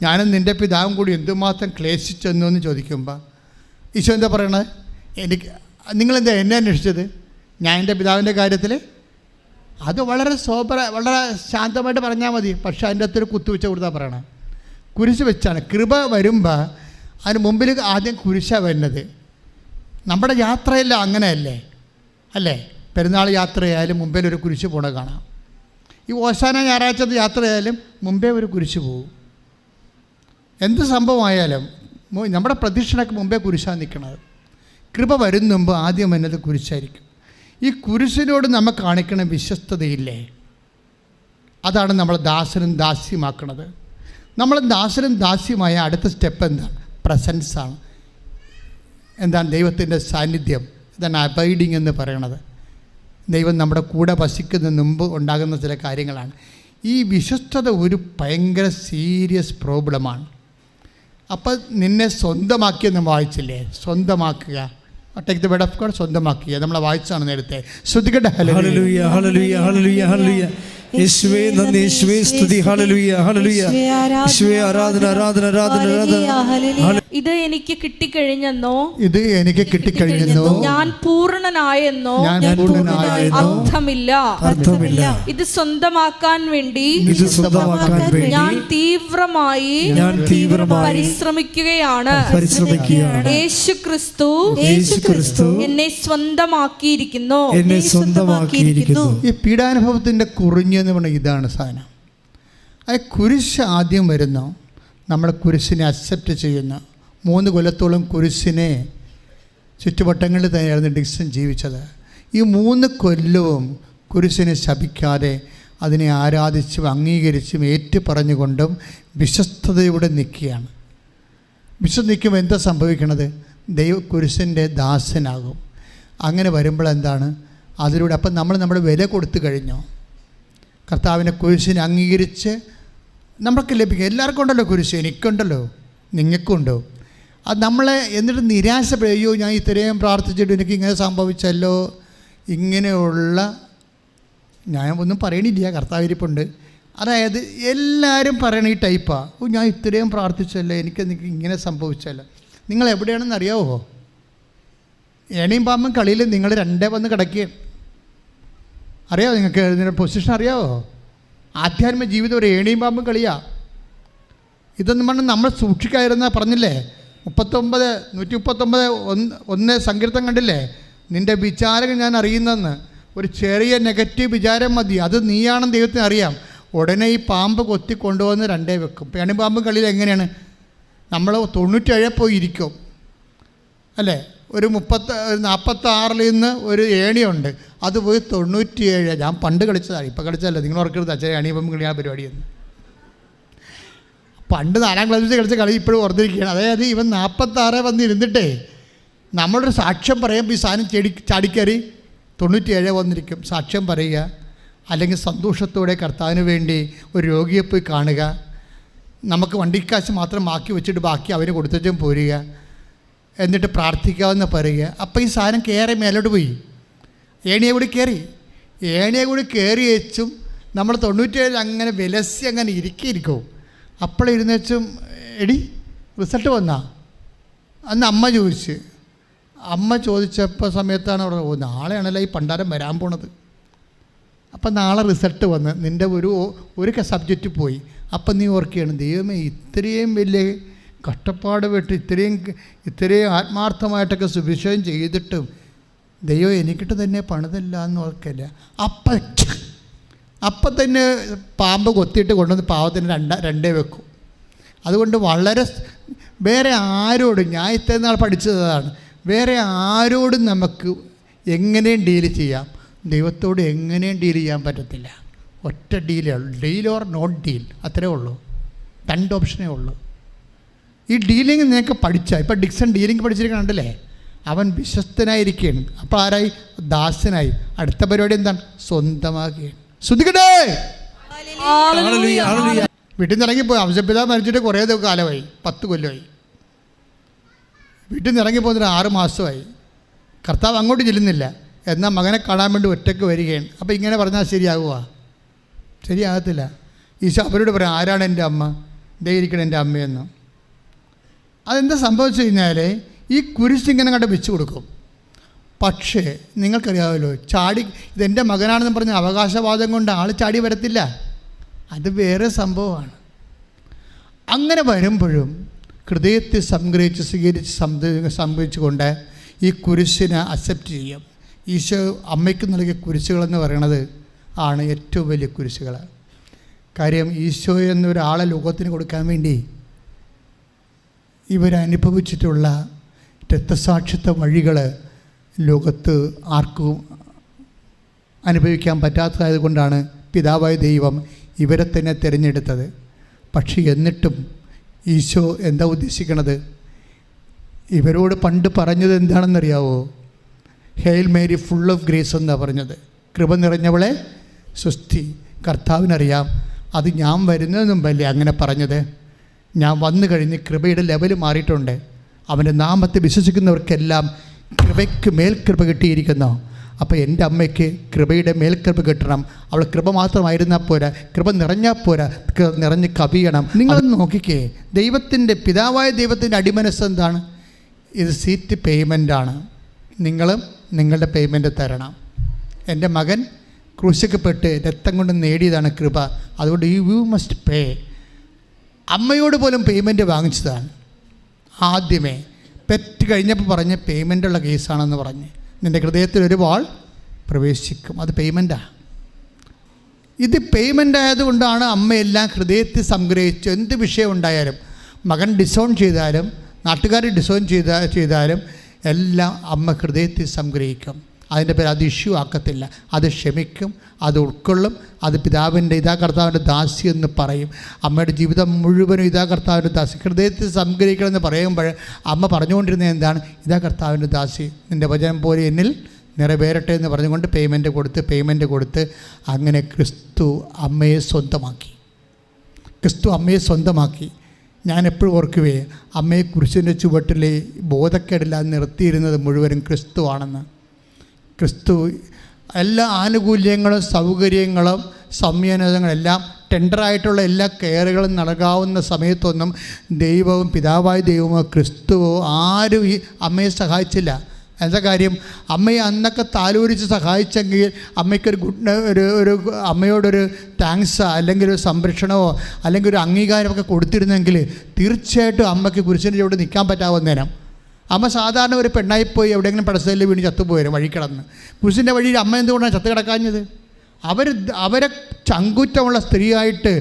ഞാനും നിൻ്റെ പിതാവും കൂടി എന്തുമാത്രം ക്ലേശിച്ചെന്നു എന്ന് ചോദിക്കുമ്പോൾ ഈശോ എന്താ പറയണത്? നിങ്ങളെന്താ എന്നെ അന്വേഷിച്ചത്? ഞാൻ എൻ്റെ പിതാവിൻ്റെ കാര്യത്തിൽ അത് വളരെ വളരെ ശാന്തമായിട്ട് പറഞ്ഞാൽ മതി. പക്ഷേ അതിൻ്റെ അകത്തൊരു കുത്തുവെച്ച കൊടുത്താൽ പറയണം. കുരിശ് വെച്ചാണ്. കൃപ വരുമ്പോൾ അതിന് മുമ്പിൽ ആദ്യം കുരിശാണ് വരുന്നത്. നമ്മുടെ യാത്രയെല്ലാം അങ്ങനെയല്ലേ അല്ലേ? പെരുന്നാൾ യാത്രയായാലും മുമ്പിൽ ഒരു കുരിശ് പോണ കാണാം. ഈ ഓശാന ഞായറാഴ്ചത്തെ യാത്രയായാലും മുമ്പേ ഒരു കുരിശ് പോകും. എന്ത് സംഭവമായാലും നമ്മുടെ പ്രതീക്ഷയ്ക്ക് മുമ്പേ കുരിശാണ് നിൽക്കുന്നത്. കൃപ വരുന്നുമ്പോൾ ആദ്യം വരുന്നത് കുരിശായിരിക്കും. ഈ കുരിശിനോട് നമ്മൾ കാണിക്കണ വിശ്വസ്തതയില്ലേ, അതാണ് നമ്മൾ ദാസനും ദാസ്യമാക്കുന്നത്. നമ്മൾ ദാസനും ദാസ്യമായ അടുത്ത സ്റ്റെപ്പ് എന്താണ്? പ്രസൻസാണ്. എന്താണ്? ദൈവത്തിൻ്റെ സാന്നിധ്യം. ഇതാണ് അബൈഡിങ് എന്ന് പറയണത്. ദൈവം നമ്മുടെ കൂടെ വസിക്കുന്ന മുമ്പ് ഉണ്ടാകുന്ന ചില കാര്യങ്ങളാണ്. ഈ വിശ്വസ്തത ഒരു ഭയങ്കര സീരിയസ് പ്രോബ്ലമാണ്. അപ്പം നിന്നെ സ്വന്തമാക്കിയെന്ന് വായിച്ചില്ലേ? സ്വന്തമാക്കുക, take the word of God, സ്വന്തമാക്കുക. നമ്മളെ വായിച്ചാണ് നേരത്തെ. ശ്രദ്ധിക്കട്ടെ. ഹല്ലേലൂയ ഹല്ലേലൂയ ഹല്ലേലൂയ ഹല്ലേലൂയ. യേശുവേ നന്ദി, യേശുവേ സ്തുതി. Hallelujah hallelujah. യേശുവേ ആരാധന ആരാധന ആരാധന ആരാധന. ഇത് എനിക്ക് കിട്ടിക്കഴിഞ്ഞെന്നോ, ഞാൻ പൂർണ്ണനായെന്നോ അർത്ഥമില്ല. ഇത് സ്വന്തമാക്കാൻ വേണ്ടി ഞാൻ തീവ്രമായി പരിശ്രമിക്കുകയാണ്. യേശു ക്രിസ്തു എന്നെ സ്വന്തമാക്കിയിരിക്കുന്നു. ഈ പീഡാനുഭവത്തിൻ്റെ കുറിഞ്ഞെന്ന് പറഞ്ഞാൽ ഇതാണ് സാധനം. ആ കുരിശ് ആദ്യം വരുന്നു, നമ്മൾ കുരിശിനെ അക്സെപ്റ്റ് ചെയ്യുന്നു. 3 കൊല്ലത്തോളം കുരിശിനെ ചുറ്റുവട്ടങ്ങളിൽ തന്നെയായിരുന്നു ഡിക്സൺ ജീവിച്ചത്. ഈ 3 കൊല്ലവും കുരിശിനെ ശപിക്കാതെ അതിനെ ആരാധിച്ചും അംഗീകരിച്ചും ഏറ്റുപറഞ്ഞുകൊണ്ടും വിശ്വസ്തയോടെ നിൽക്കുകയാണ്. നിൽക്കുമ്പോൾ എന്താ സംഭവിക്കണത്? കുരിശിൻ്റെ ദാസനാകും. അങ്ങനെ വരുമ്പോൾ എന്താണ് അതിലൂടെ അപ്പം നമ്മൾ നമ്മുടെ വില കൊടുത്തു കഴിഞ്ഞോ? കർത്താവിനെ കുരിശിനെ അംഗീകരിച്ച് നമ്മൾക്ക് ലഭിക്കും. എല്ലാവർക്കും ഉണ്ടല്ലോ കുരിശ്, എനിക്കുണ്ടല്ലോ, നിങ്ങൾക്കുണ്ടോ? അത് നമ്മളെ എന്നിട്ട് നിരാശപ്പെടുകയോ, ഞാൻ ഇത്രയും പ്രാർത്ഥിച്ചിട്ട് എനിക്ക് ഇങ്ങനെ സംഭവിച്ചല്ലോ, ഇങ്ങനെയുള്ള ഞാൻ ഒന്നും പറയണില്ല, കർത്താവിരിപ്പുണ്ട്. അതായത് എല്ലാവരും പറയണ ഈ ടൈപ്പാണ്, ഓ ഞാൻ ഇത്രയും പ്രാർത്ഥിച്ചല്ലോ, എനിക്ക് ഇങ്ങനെ സംഭവിച്ചല്ലോ. നിങ്ങൾ എവിടെയാണെന്ന് അറിയാവോ? ഏണിയും പാമ്പും കളിയിൽ നിങ്ങൾ രണ്ടേ വന്ന് കിടക്കുകയാണ്. അറിയാമോ നിങ്ങൾക്ക് ഇതിൻ്റെ പൊസിഷൻ അറിയാമോ? ആധ്യാത്മിക ജീവിതം ഒരു ഏണിയും പാമ്പും കളിയാണ്. ഇതൊന്നും പറഞ്ഞാൽ നമ്മൾ സൂക്ഷിക്കാതിരുന്ന പറഞ്ഞില്ലേ, 139 സങ്കീർത്തം കണ്ടില്ലേ, നിൻ്റെ വിചാരം ഞാൻ അറിയുന്നെന്ന്. ഒരു ചെറിയ നെഗറ്റീവ് വിചാരം മതി, അത് നീയാണെന്ന് ദൈവത്തിന് അറിയാം. ഉടനെ ഈ പാമ്പ് കൊത്തി കൊണ്ടുവന്ന് രണ്ടേ വെക്കും. ഏണിയും പാമ്പും കളിയിൽ എങ്ങനെയാണ്? നമ്മൾ 97 പോയി ഇരിക്കും അല്ലേ? ഒരു 46 നിന്ന് ഒരു ഏണിയുണ്ട്, അത് പോയി 97. ഞാൻ പണ്ട് കളിച്ചതാണ്, ഇപ്പം കളിച്ചതല്ല. നിങ്ങൾ ഓർക്കരുത് അച്ഛൻ ഏണിയും പാമ്പും കളി ആ പരിപാടിയെന്ന്. പണ്ട് 4ാം ക്ലാസ്സിൽ കളിച്ച കളി ഇപ്പോഴും ഓർത്തിരിക്കുകയാണ്. അതായത് ഇവൻ 46 വന്നിരുന്നിട്ടേ നമ്മളൊരു സാക്ഷ്യം പറയുമ്പോൾ ഈ സാധനം ചാടിക്കറി 97 വന്നിരിക്കും. സാക്ഷ്യം പറയുക, അല്ലെങ്കിൽ സന്തോഷത്തോടെ കർത്താവിന് വേണ്ടി ഒരു രോഗിയെ പോയി കാണുക, നമുക്ക് വണ്ടിക്കാശ് മാത്രം ആക്കി വെച്ചിട്ട് ബാക്കി അവന് കൊടുത്തും പോരുക, എന്നിട്ട് പ്രാർത്ഥിക്കാമെന്ന് പറയുക. അപ്പോൾ ഈ സാധനം കയറി മേലോട്ട് പോയി, ഏണിയെ കൂടി കയറി വെച്ചും നമ്മൾ 97 അങ്ങനെ വിലസി അങ്ങനെ ഇരിക്കും. അപ്പോഴിരുന്ന് വെച്ചും എടി റിസൾട്ട് വന്നാ അന്ന് അമ്മ ചോദിച്ചപ്പോൾ സമയത്താണ് പറഞ്ഞത്, ഓ നാളെയാണല്ലോ ഈ പണ്ടാരം വരാൻ പോണത്. അപ്പം നാളെ റിസൾട്ട് വന്ന് നിൻ്റെ ഒരു സബ്ജക്റ്റ് പോയി. അപ്പം നീ ഓർക്കുകയാണ്, ദൈവമേ ഇത്രയും വലിയ കഷ്ടപ്പാട് വിട്ട് ഇത്രയും ആത്മാർത്ഥമായിട്ടൊക്കെ സുവിശേഷം ചെയ്തിട്ടും ദൈവം എനിക്കിട്ട് തന്നെ പണിതല്ല എന്ന് ഓർക്കില്ല. അപ്പം തന്നെ പാമ്പ് കൊത്തിയിട്ട് കൊണ്ടുവന്ന് പാവത്തിന് രണ്ടേ വെക്കും. അതുകൊണ്ട് വളരെ വേറെ ആരോടും, ഞാൻ ഇത്രയും നാൾ പഠിച്ചതാണ്, വേറെ ആരോടും നമുക്ക് എങ്ങനെയും ഡീൽ ചെയ്യാം, ദൈവത്തോട് എങ്ങനെയും ഡീൽ ചെയ്യാൻ പറ്റത്തില്ല. ഒറ്റ ഡീലേ ഉള്ളൂ, ഡീൽ ഓർ നോട്ട് ഡീൽ, അത്രേ ഉള്ളൂ. 2 ഓപ്ഷനേ ഉള്ളൂ. ഈ ഡീലിങ് നിനക്ക് പഠിച്ചാൽ, ഇപ്പം ഡിക്സൺ ഡീലിങ് പഠിച്ചിരിക്കണുണ്ടല്ലേ, അവൻ വിശ്വസ്തനായിരിക്കുകയാണ്. അപ്പോൾ ആരായി? ദാസനായി. അടുത്ത പരിപാടി എന്താണ്? സ്വന്തമാക്കുകയാണ്. ശ്രുതികടേ വീട്ടിൽ നിന്ന് ഇറങ്ങിപ്പോയി. അംശപിതാവ് മരിച്ചിട്ട് കുറേ കാലമായി, 10 കൊല്ലമായി. വീട്ടിൽ നിന്ന് ഇറങ്ങിപ്പോകുന്നതിന് 6 മാസമായി. കർത്താവ് അങ്ങോട്ട് ചെല്ലുന്നില്ല, എന്നാൽ മകനെ കാണാൻ വേണ്ടി ഒറ്റയ്ക്ക് വരികയാണ്. അപ്പോൾ ഇങ്ങനെ പറഞ്ഞാൽ ശരിയാകുക? ശരിയാകത്തില്ല. ഈശോ അവരോട് പറയാം, ആരാണ് എൻ്റെ അമ്മ? ദേ ഇരിക്കണം എൻ്റെ അമ്മയെന്ന്. അതെന്താ സംഭവിച്ചു കഴിഞ്ഞാൽ ഈ കുരിശിങ്ങനെ കണ്ട് വെച്ച് കൊടുക്കും. പക്ഷേ നിങ്ങൾക്കറിയാമല്ലോ, ഇതെൻ്റെ മകനാണെന്ന് പറഞ്ഞ അവകാശവാദം കൊണ്ട് ആൾ ചാടി വരത്തില്ല. അത് വേറെ സംഭവമാണ്. അങ്ങനെ വരുമ്പോഴും ഹൃദയത്തെ സംഗ്രഹിച്ച് സ്വീകരിച്ച് സംഭവിച്ചുകൊണ്ട് ഈ കുരിശിനെ അക്സെപ്റ്റ് ചെയ്യും. ഈശോ അമ്മയ്ക്ക് നൽകിയ കുരിശുകളെന്ന് പറയണത് ആണ് ഏറ്റവും വലിയ കുരിശുകൾ. കാര്യം ഈശോ എന്നൊരാളെ ലോകത്തിന് കൊടുക്കാൻ വേണ്ടി ഇവരനുഭവിച്ചിട്ടുള്ള രക്തസാക്ഷിത്വ വഴികൾ ലോകത്ത് ആർക്കും അനുഭവിക്കാൻ പറ്റാത്തതായത് കൊണ്ടാണ് പിതാവായ ദൈവം ഇവരെ തന്നെ തിരഞ്ഞെടുത്തത്. പക്ഷേ എന്നിട്ടും ഈശോ എന്താ ഉദ്ദേശിക്കണത്? ഇവരോട് പണ്ട് പറഞ്ഞത് എന്താണെന്നറിയാവോ? Hail Mary full of grace എന്നാണ് പറഞ്ഞത്. കൃപ നിറഞ്ഞവളെ സ്വസ്തി. കർത്താവിനറിയാം അത് ഞാൻ വരുന്നതിന് മുമ്പല്ലേ അങ്ങനെ പറഞ്ഞത്. ഞാൻ വന്നു കഴിഞ്ഞ് കൃപയുടെ ലെവൽ മാറിയിട്ടുണ്ട്. അവൻ്റെ നാമത്തെ വിശ്വസിക്കുന്നവർക്കെല്ലാം കൃപയ്ക്ക് മേൽകൃപ കിട്ടിയിരിക്കുന്നു. അപ്പോൾ എൻ്റെ അമ്മയ്ക്ക് കൃപയുടെ മേൽകൃപ കിട്ടണം. അവൾ കൃപ മാത്രമായിരുന്നാൽ പോരാ, കൃപ നിറഞ്ഞാൽ പോരാ, നിറഞ്ഞ് കവിയണം. നിങ്ങളൊന്ന് നോക്കിക്കേ, ദൈവത്തിൻ്റെ പിതാവായ ദൈവത്തിൻ്റെ അടിമനസ് എന്താണ്? ഇത് സീറ്റ് പേയ്മെൻ്റാണ്. നിങ്ങളും നിങ്ങളുടെ പേയ്മെൻറ്റ് തരണം. എൻ്റെ മകൻ ക്രൂശിക്കപ്പെട്ട് രക്തം കൊണ്ട് നേടിയതാണ് കൃപ. അതുകൊണ്ട് യു മസ്റ്റ് പേ. അമ്മയോട് പോലും പേയ്മെൻറ്റ് വാങ്ങിച്ചതാണ്. ആദ്യമേ പെറ്റ് കഴിഞ്ഞപ്പോൾ പറഞ്ഞ് പേയ്മെൻറ്റുള്ള കേസാണെന്ന് പറഞ്ഞ് നിൻ്റെ ഹൃദയത്തിൽ ഒരു വാൾ പ്രവേശിക്കും. അത് പേയ്മെൻറ്റാണ്. ഇത് പേയ്മെൻ്റ് ആയതുകൊണ്ടാണ് അമ്മയെല്ലാം ഹൃദയത്തിൽ സംഗ്രഹിച്ചു. എന്ത് വിഷയം ഉണ്ടായാലും, മകൻ ഡിസോൺ ചെയ്താലും നാട്ടുകാർ ഡിസോൺ ചെയ്താലും എല്ലാം അമ്മ ഹൃദയത്തിൽ സംഗ്രഹിക്കും. അതിൻ്റെ പേര് അത് ഇഷ്യൂ ആക്കത്തില്ല. അത് ക്ഷമിക്കും, അത് ഉൾക്കൊള്ളും, അത് പിതാവിൻ്റെ ഇതാ കർത്താവിൻ്റെ ദാസി എന്ന് പറയും. അമ്മയുടെ ജീവിതം മുഴുവനും ഇതാ കർത്താവിൻ്റെ ദാസി, ഹൃദയത്തിൽ സംഗ്രഹിക്കണമെന്ന് പറയുമ്പോൾ അമ്മ പറഞ്ഞുകൊണ്ടിരുന്നത് എന്താണ്? ഇതാ കർത്താവിൻ്റെ ദാസി, നിൻ്റെ വചനം പോലെ എന്നിൽ നിറവേറട്ടെ എന്ന് പറഞ്ഞുകൊണ്ട് പേയ്മെൻറ്റ് കൊടുത്ത് അങ്ങനെ ക്രിസ്തു അമ്മയെ സ്വന്തമാക്കി. ഞാൻ എപ്പോഴും ഓർക്കുവേ, അമ്മയെ കുരിശിൻ്റെ ചുവട്ടിലെ ബോധക്കേടില്ലാതെ നിർത്തിയിരുന്നത് മുഴുവനും ക്രിസ്തു ആണെന്ന്. ക്രിസ്തു എല്ലാ ആനുകൂല്യങ്ങളും സൗകര്യങ്ങളും സംയോജനങ്ങളെല്ലാം ടെൻഡറായിട്ടുള്ള എല്ലാ കെയറുകളും നൽകാവുന്ന സമയത്തൊന്നും ദൈവവും പിതാവായ ദൈവമോ ക്രിസ്തുവോ ആരും ഈ അമ്മയെ സഹായിച്ചില്ല. എന്താ കാര്യം? അമ്മയെ അന്നൊക്കെ താലോലിച്ച് സഹായിച്ചെങ്കിൽ അമ്മയ്ക്കൊരു ഒരു അമ്മയോടൊരു താങ്ക്സ് അല്ലെങ്കിൽ ഒരു സംരക്ഷണമോ അല്ലെങ്കിൽ ഒരു അംഗീകാരമൊക്കെ കൊടുത്തിരുന്നെങ്കിൽ തീർച്ചയായിട്ടും അമ്മയ്ക്ക് കുരിശിൻ്റെ ചുവട് നിൽക്കാൻ പറ്റാവുന്നേരം. അമ്മ സാധാരണ ഒരു പെണ്ണായിപ്പോയി എവിടെയെങ്കിലും പടസ്ഥലിൽ വീണ് ചത്തുപോയാലും വഴി കിടന്ന്. കുരിശിൻ്റെ വഴിയിൽ അമ്മ എന്തുകൊണ്ടാണ് ചത്ത് കിടക്കാഞ്ഞത്? അവരെ ചങ്കൂറ്റമുള്ള സ്ത്രീയായിട്ട്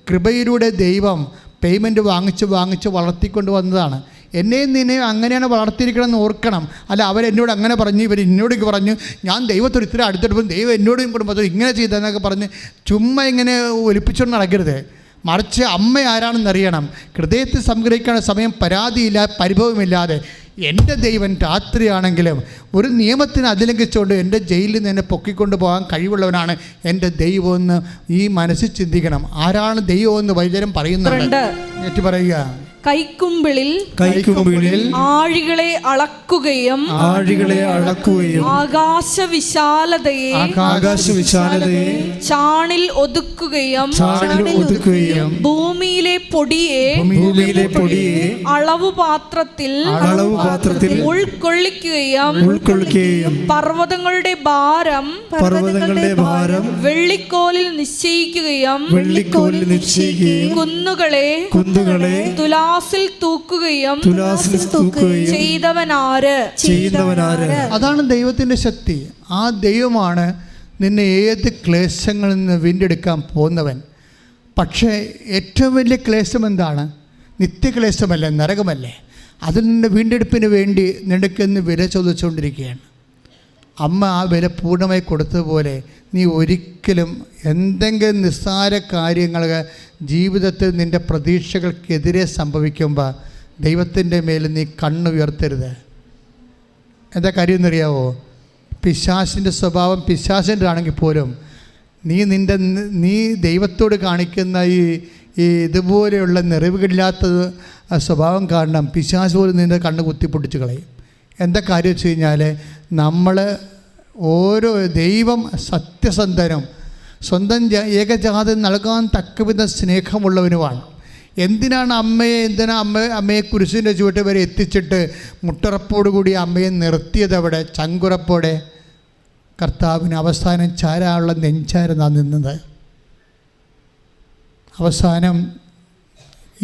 കൃപയിലൂടെ ദൈവം പേയ്മെൻറ്റ് വാങ്ങിച്ച് വളർത്തിക്കൊണ്ട് വന്നതാണ്. എന്നെയും നിന്നെയും അങ്ങനെയാണ് വളർത്തിയിരിക്കണമെന്ന് ഓർക്കണം. അല്ല, അവരെന്നോട് അങ്ങനെ പറഞ്ഞു, എന്നോടൊക്കെ പറഞ്ഞു, ഞാൻ ദൈവത്തോട് ഇത്ര അടുത്തെടുപ്പം ദൈവം എന്നോടും കുടുംബത്തോട് ഇങ്ങനെ ചെയ്തതെന്നൊക്കെ പറഞ്ഞ് ചുമ്മാ ഇങ്ങനെ ഒലിപ്പിച്ചുകൊണ്ട് നടക്കരുത്. മറിച്ച് അമ്മ ആരാണെന്നറിയണം. ഹൃദയത്തിൽ സംഗ്രഹിക്കാനുള്ള സമയം പരാതിയില്ല, പരിഭവമില്ലാതെ എൻ്റെ ദൈവം രാത്രിയാണെങ്കിലും ഒരു നിയമത്തിന് അതിലംഘിച്ചുകൊണ്ട് എൻ്റെ ജയിലിൽ നിന്ന് എന്നെ പൊക്കിക്കൊണ്ട് പോകാൻ കഴിവുള്ളവനാണ് എൻ്റെ ദൈവമെന്ന് ഈ മനസ്സിൽ ചിന്തിക്കണം. ആരാണ് ദൈവമെന്ന് വൈദ്യരം പറയുന്നുണ്ട്. ഏറ്റു പറയുക, കൈക്കുമ്പിളിൽ ആഴികളെ അളക്കുകയും ആകാശവിശാലതയെ ചാണിൽ ഒതുക്കുകയും ഭൂമിയിലെ പൊടിയെ അളവുപാത്രത്തിൽ ഉൾക്കൊള്ളിക്കുകയും പർവ്വതങ്ങളുടെ ഭാരം വെള്ളിക്കോലിൽ നിശ്ചയിക്കുകയും കുന്നുകളെ തുലാസിൽ തൂക്കുകയും ചെയ്തവനാര്? അതാണ് ദൈവത്തിൻ്റെ ശക്തി. ആ ദൈവമാണ് നിന്നെ ഏത് ക്ലേശങ്ങളിൽ നിന്ന് വീണ്ടെടുക്കാൻ പോകുന്നവൻ. പക്ഷേ ഏറ്റവും വലിയ ക്ലേശം എന്താണ്? നിത്യക്ലേശമല്ലേ, നരകമല്ലേ. അതിൽ നിന്ന് വീണ്ടെടുപ്പിന് വേണ്ടി നിനക്കെന്ന് വില ചോദിച്ചുകൊണ്ടിരിക്കുകയാണ്. അമ്മ ആ വില പൂർണ്ണമായി കൊടുത്തതുപോലെ നീ ഒരിക്കലും എന്തെങ്കിലും നിസ്സാര കാര്യങ്ങൾ ജീവിതത്തിൽ നിൻ്റെ പ്രതീക്ഷകൾക്കെതിരെ സംഭവിക്കുമ്പോൾ ദൈവത്തിൻ്റെ മേൽ നീ കണ്ണുയർത്തരുത്. എന്താ കാര്യം എന്നറിയാവോ? പിശാചിൻ്റെ സ്വഭാവം പിശാചിൻ്റെ ആണെങ്കിൽ പോലും നീ ദൈവത്തോട് കാണിക്കുന്ന ഈ ഇതുപോലെയുള്ള നിറവുകളില്ലാത്ത സ്വഭാവം കാരണം പിശാച് പോലും നിൻ്റെ കണ്ണ് കുത്തിപ്പൊട്ടിച്ച് കളയും. എന്താ കാര്യം വെച്ച് കഴിഞ്ഞാൽ നമ്മൾ ഓരോ ദൈവം സത്യസന്ധനും സ്വന്തം ഏകജാതം നൽകാൻ തക്കവിധ സ്നേഹമുള്ളവനുമാണ്. എന്തിനാണ് അമ്മയെ കുരിശിൻ്റെ ചുവട്ട് വരെ എത്തിച്ചിട്ട് മുട്ടറപ്പോടുകൂടി അമ്മയെ നിർത്തിയതവിടെ ചങ്കുറപ്പോടെ? കർത്താവിന് അവസാനം ചാരാനുള്ള നെഞ്ചായിരുന്നാണ് നിന്നത്. അവസാനം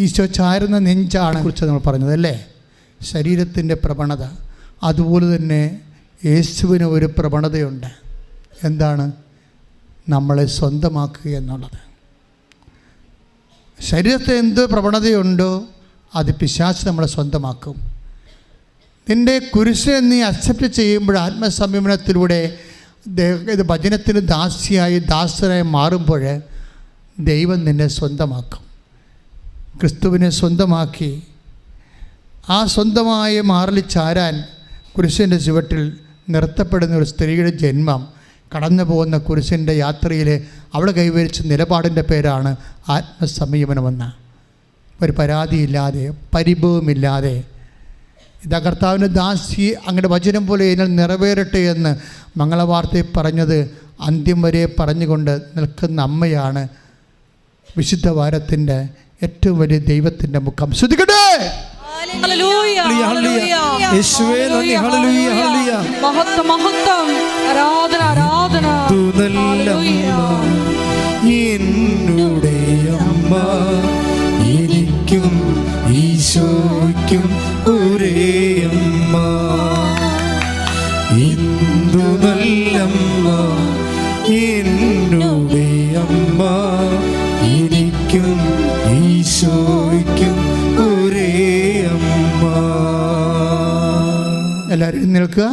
ഈശോ ചാരുന്ന നെഞ്ചാണ് കുറിച്ച് നമ്മൾ പറഞ്ഞത് അല്ലേ? ശരീരത്തിൻ്റെ പ്രവണത. അതുപോലെ തന്നെ യേശുവിന് ഒരു പ്രവണതയുണ്ട്. എന്താണ്? നമ്മളെ സ്വന്തമാക്കുക എന്നുള്ളത്. ശരീരത്തിൽ എന്ത് പ്രവണതയുണ്ടോ അത് പിശാച് നമ്മളെ സ്വന്തമാക്കും. നിൻ്റെ കുരിശ് നീ അക്സെപ്റ്റ് ചെയ്യുമ്പോൾ ആത്മസംയമനത്തിലൂടെ ഇത് വചനത്തിന് ദാസരായി മാറുമ്പോൾ ദൈവം നിന്നെ സ്വന്തമാക്കും. ക്രിസ്തുവിനെ സ്വന്തമാക്കി ആ സ്വന്തമായി മാറലി ചാരാൻ കുരിശിൻ്റെ ചുവട്ടിൽ നിർത്തപ്പെടുന്ന ഒരു സ്ത്രീയുടെ ജന്മം, കടന്നു പോകുന്ന കുരിശിൻ്റെ യാത്രയിൽ അവൾ കൈവരിച്ച നിലപാടിൻ്റെ പേരാണ് ആത്മസംയമനമെന്ന്. ഒരു പരാതിയില്ലാതെ പരിഭവമില്ലാതെ ഇതാ കർത്താവിൻ്റെ ദാസി അങ്ങയുടെ വചനം പോലെ ഇതിൽ നിറവേറട്ടെ എന്ന് മംഗളവാർത്തയിൽ പറഞ്ഞത് അന്ത്യം വരെ പറഞ്ഞുകൊണ്ട് നിൽക്കുന്ന അമ്മയാണ് വിശുദ്ധ വാരത്തിൻ്റെ ഏറ്റവും വലിയ ദൈവത്തിൻ്റെ മുഖം. ശ്രദ്ധിക്കട്ടെ. എന്നുടെ അമ്മ എനിക്കും ഈശോയ്ക്കും ഒരേ അമ്മ. എന്തു നല്ലമ്മ എന്നുടെ അമ്മ എനിക്കും ഈശോയ്ക്കും ഒരേ അമ്മ. എല്ലാവരും നിൽക്കുക.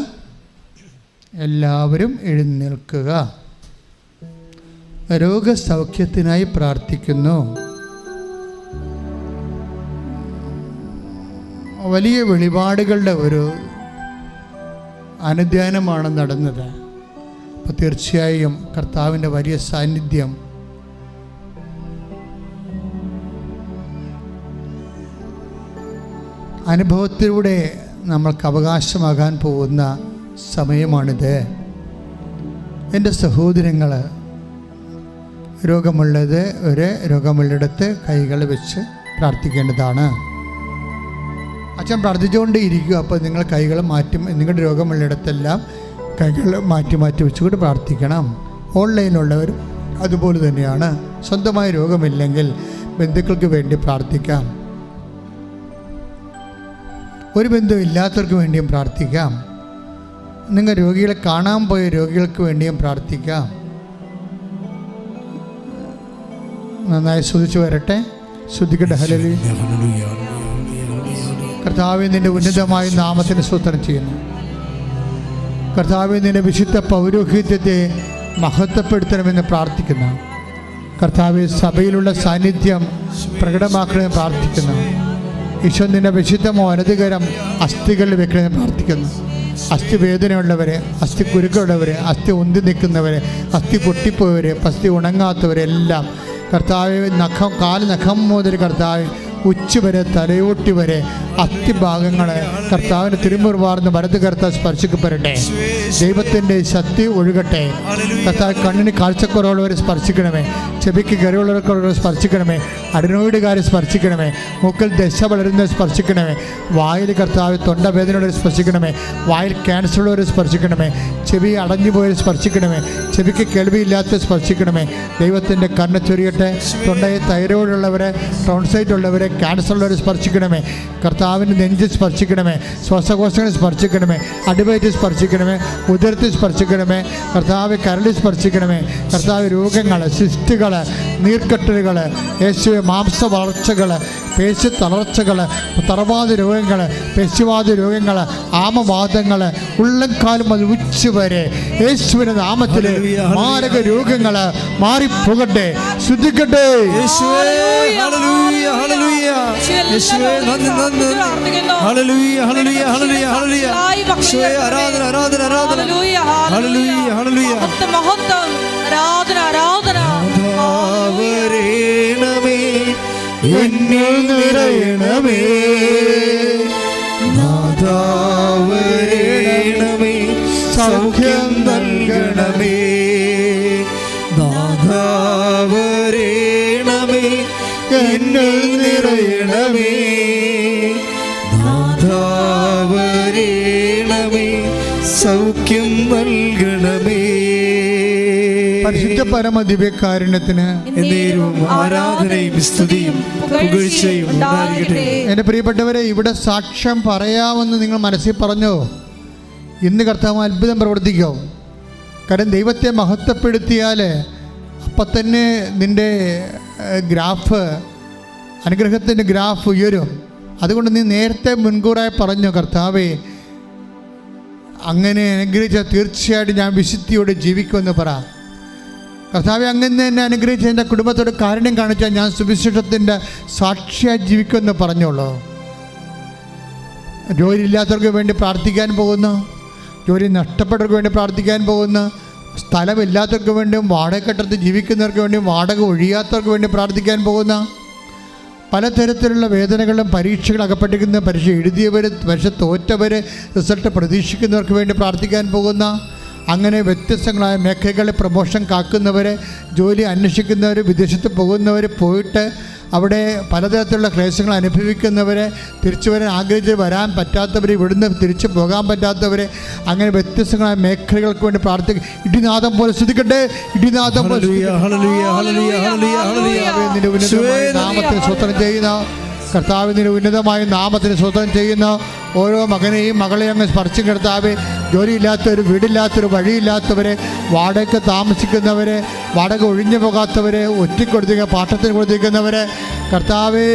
എല്ലാവരും എഴുന്നേൽക്കുക. രോഗസൗഖ്യത്തിനായി പ്രാർത്ഥിക്കുന്നു. വലിയ വെളിപാടുകളുടെ ഒരു അനുധ്യാനമാണ് നടന്നത്. അപ്പോൾ തീർച്ചയായും കർത്താവിൻ്റെ വലിയ സാന്നിധ്യം അനുഭവത്തിലൂടെ നമ്മൾക്ക് അവകാശമാകാൻ പോകുന്ന സമയമാണിത്. എൻ്റെ സഹോദരങ്ങൾ, രോഗമുള്ളിടത്ത് കൈകൾ വെച്ച് പ്രാർത്ഥിക്കേണ്ടതാണ്. അച്ഛൻ പ്രാർത്ഥിച്ചുകൊണ്ട് ഇരിക്കുക. അപ്പോൾ നിങ്ങൾ കൈകൾ നിങ്ങളുടെ രോഗമുള്ളിടത്തെല്ലാം കൈകൾ മാറ്റി വെച്ചുകൊണ്ട് പ്രാർത്ഥിക്കണം. ഓൺലൈനിലുള്ളവർ അതുപോലെ തന്നെയാണ്. സ്വന്തമായി രോഗമില്ലെങ്കിൽ ബന്ധുക്കൾക്ക് വേണ്ടി പ്രാർത്ഥിക്കാം. ഒരു ബന്ധവും ഇല്ലാത്തവർക്ക് വേണ്ടിയും പ്രാർത്ഥിക്കാം. നിങ്ങൾ രോഗികളെ കാണാൻ പോയ രോഗികൾക്ക് വേണ്ടിയും പ്രാർത്ഥിക്കാം. നന്നായി സ്തുതിച്ചു വരട്ടെ. ശ്രദ്ധിക്കട്ടെ. ഹല്ലേലൂയ. കർത്താവേ, നിന്റെ ഉന്നതമായ നാമത്തിന് സ്തോത്രം ചെയ്യുന്നു. കർത്താവേ, നിന്റെ വിശുദ്ധ പൗരോഹിത്യത്തെ മഹത്വപ്പെടുത്തണമെന്ന് പ്രാർത്ഥിക്കുന്നു. കർത്താവേ, സഭയിലുള്ള സാന്നിധ്യം പ്രകടമാക്കണമെന്ന് പ്രാർത്ഥിക്കുന്നു. ഈശോ, നിന്റെ വിശുദ്ധമോ അനധികരം അസ്ഥികളിൽ വെക്കണമെന്ന് പ്രാർത്ഥിക്കുന്നു. അസ്ഥി വേദനയുള്ളവരെ, അസ്ഥി കുരുക്കളുള്ളവരെ, അസ്ഥി ഉന്തി നിൽക്കുന്നവരെ, അസ്ഥി പൊട്ടിപ്പോയവരെ, അസ്ഥി ഉണങ്ങാത്തവരെല്ലാം കർത്താവെ, കാല് നഖം മുതൽ കർത്താവ് ഉച്ച വരെ തലയോട്ടി വരെ അസ്ഥിഭാഗങ്ങൾ കർത്താവിന് തിരുമുറുവാർന്ന് വലത് കർത്താവ് സ്പർശിക്കപ്പെടട്ടെ. ദൈവത്തിൻ്റെ ശക്തി ഒഴുകട്ടെ. കർത്താവ് കണ്ണിന് കാഴ്ചക്കുറവുള്ളവരെ സ്പർശിക്കണമേ. ചെവിക്ക് കരുവുള്ളവർക്ക് സ്പർശിക്കണമേ. അഡിനോയിഡുകാരെ സ്പർശിക്കണമേ. മൂക്കിൽ ദശ വളരുന്നവരെ സ്പർശിക്കണമേ. വായിൽ കർത്താവ് തൊണ്ടവേദനയുള്ളവരെ സ്പർശിക്കണമേ. വായിൽ ക്യാൻസറുള്ളവരെ സ്പർശിക്കണമേ. ചെവി അടഞ്ഞുപോയവരെ സ്പർശിക്കണമേ. ചെവിക്ക് കേൾവിയില്ലാത്ത സ്പർശിക്കണമേ. ദൈവത്തിൻ്റെ കണ്ണ് ചൊരിയട്ടെ. തൊണ്ടയിൽ തൈറോയിഡുള്ളവരെ, ടോൺസൈറ്റ് ഉള്ളവരെ, ക്യാൻസറുള്ളവരെ സ്പർശിക്കണമേ. കർത്താവിൻ്റെ നെഞ്ച് സ്പർശിക്കണമേ. ശ്വാസകോശങ്ങളെ സ്പർശിക്കണമേ. അടിവയറ്റ് സ്പർശിക്കണമേ. ഉദരത്തിൽ സ്പർശിക്കണമേ. കർത്താവ് കരളിൽ സ്പർശിക്കണമേ. കർത്താവ് രോഗങ്ങൾ, സിസ്റ്റുകൾ, നീർക്കെട്ടലുകൾ, യേശുവെ മാംസ വളർച്ചകൾ, പേശി തളർച്ചകൾ, തറവാത രോഗങ്ങൾ, പേശിവാത രോഗങ്ങൾ, ആമവാദങ്ങൾ, ഉള്ളംകാലം അത് ഉച്ച വരെ യേശുവിൻ്റെ നാമത്തിൽ മാരക രോഗങ്ങൾ മാറിപ്പോകട്ടെ. ശ്രദ്ധിക്കട്ടെ. എന്നിൽ നിറയണമേ, നാഥാവരേണമേ, സൗഖ്യം നൽകണമേ. നാഥാവരേണമേ, എന്നിൽ നിറയണമേ, നാഥാവരേണമേ, സൗഖ്യം നൽകണമേ. പരിശുദ്ധ പരമ ദിവ്യകാരുണ്യത്തിന് ആരാധനയും സ്തുതിയും പുകഴ്ചയും ഉണ്ടായിരിക്കട്ടെ. എൻ്റെ പ്രിയപ്പെട്ടവരെ, ഇവിടെ സാക്ഷ്യം പറയാമെന്ന് നിങ്ങൾ മനസ്സിൽ പറഞ്ഞോ? ഇന്ന് കർത്താവ് അത്ഭുതം പ്രവർത്തിക്കും. കാരണം ദൈവത്തെ മഹത്വപ്പെടുത്തിയാൽ അപ്പം തന്നെ നിൻ്റെ ഗ്രാഫ്, അനുഗ്രഹത്തിൻ്റെ ഗ്രാഫ് ഉയരും. അതുകൊണ്ട് നീ നേരത്തെ മുൻകൂറായി പറഞ്ഞു, കർത്താവേ അങ്ങനെ അനുഗ്രഹിച്ചാൽ തീർച്ചയായിട്ടും ഞാൻ വിശുദ്ധിയോടെ ജീവിക്കുമെന്ന് പറ. കർത്താവെ, അങ്ങനെ എന്നെ അനുഗ്രഹിച്ച് എൻ്റെ കുടുംബത്തോട് കാരുണ്യം കാണിച്ചാൽ ഞാൻ സുവിശേഷത്തിൻ്റെ സാക്ഷിയായി ജീവിക്കുമെന്ന് പറഞ്ഞോളൂ. ജോലി ഇല്ലാത്തവർക്ക് വേണ്ടി പ്രാർത്ഥിക്കാൻ പോകുന്നു. ജോലി നഷ്ടപ്പെട്ടവർക്ക് വേണ്ടി പ്രാർത്ഥിക്കാൻ പോകുന്നു. സ്ഥലമില്ലാത്തവർക്ക് വേണ്ടിയും വാടകക്കെട്ടത്ത് ജീവിക്കുന്നവർക്ക് വേണ്ടിയും വാടക ഒഴിയാത്തവർക്ക് വേണ്ടി പ്രാർത്ഥിക്കാൻ പോകുന്ന, പലതരത്തിലുള്ള വേദനകളും പരീക്ഷകൾ അകപ്പെട്ടിരിക്കുന്ന, പരീക്ഷ എഴുതിയവർ, പരീക്ഷ തോറ്റവർ, റിസൾട്ട് പ്രതീക്ഷിക്കുന്നവർക്ക് വേണ്ടി പ്രാർത്ഥിക്കാൻ പോകുന്ന, അങ്ങനെ വ്യത്യസ്തങ്ങളായ മേഖലകളിൽ പ്രമോഷൻ കാക്കുന്നവർ, ജോലി അന്വേഷിക്കുന്നവർ, വിദേശത്ത് പോകുന്നവർ, പോയിട്ട് അവിടെ പലതരത്തിലുള്ള ക്ലേശങ്ങൾ അനുഭവിക്കുന്നവർ, തിരിച്ചു വരാൻ ആഗ്രഹിച്ച് വരാൻ പറ്റാത്തവർ, ഇവിടുന്ന് തിരിച്ചു പോകാൻ പറ്റാത്തവർ, അങ്ങനെ വ്യത്യസ്തങ്ങളായ മേഖലകൾക്ക് വേണ്ടി പ്രാർത്ഥിക്കും. ഇടിനാദം പോലെ ശ്രദ്ധിക്കട്ടെ. ഇടിനാദം പോലെ നാമത്തിന് സ്വതന്ത്രം ചെയ്യുന്ന കർത്താവിൻ്റെ ഉന്നതമായ നാമത്തിന് സ്വതന്ത്രം ചെയ്യുന്ന ഓരോ മകനെയും മകളെയും അങ്ങ് സ്പർശിക്കും. കർത്താവേ, ജോലിയില്ലാത്തവർ, വീടില്ലാത്തവർ, വഴിയില്ലാത്തവരെ, വാടക താമസിക്കുന്നവരെ, വാടക ഒഴിഞ്ഞു പോകാത്തവരെ, ഒറ്റിക്കൊടുത്തിരിക്കുക പാട്ടത്തിന് കൊടുത്തിരിക്കുന്നവരെ, കർത്താവേ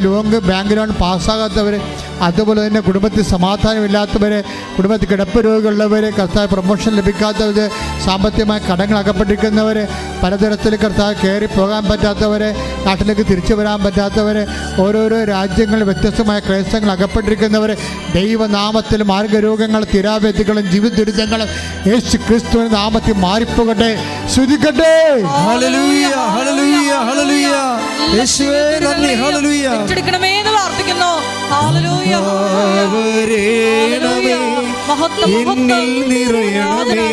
ലോൺ ബാങ്ക് ലോൺ പാസ്സാകാത്തവരെ, അതുപോലെ തന്നെ കുടുംബത്തിൽ സമാധാനമില്ലാത്തവരെ, കുടുംബത്തിൽ കിടപ്പ് രോഗികളുള്ളവരെ, കർത്താവ് പ്രൊമോഷൻ ലഭിക്കാത്തവർ, സാമ്പത്തികമായ കടങ്ങൾ അകപ്പെട്ടിരിക്കുന്നവരെ, പലതരത്തിൽ കർത്താവ് കയറി പോകാൻ പറ്റാത്തവരെ, നാട്ടിലേക്ക് തിരിച്ചു വരാൻ പറ്റാത്തവരെ, ഓരോരോ രാജ്യങ്ങളിൽ വ്യത്യസ്തമായ ക്ലേശങ്ങൾ അകപ്പെട്ടിരിക്കുന്നവരെ, ദൈവനാമത്തിൽ മാർഗരോഗങ്ങൾ, തിരാവ്യതികളും ജീവിത ദുരിതങ്ങളും യേശു ക്രിസ്തുവിന്റെ നാമത്തിൽ മാറിപ്പോകട്ടെ. ശ്രുതിക്കട്ടെ. Hallelujah, hallelujah, hallelujah. യേശുവേ നന്ദി. ഹല്ലേലൂയ. ഏറ്റെടുക്കണമേ എന്ന് പ്രാർത്ഥിക്കുന്നു. ഹല്ലേലൂയ. വരേണമേ, എന്നിൽ നിറയണമേ.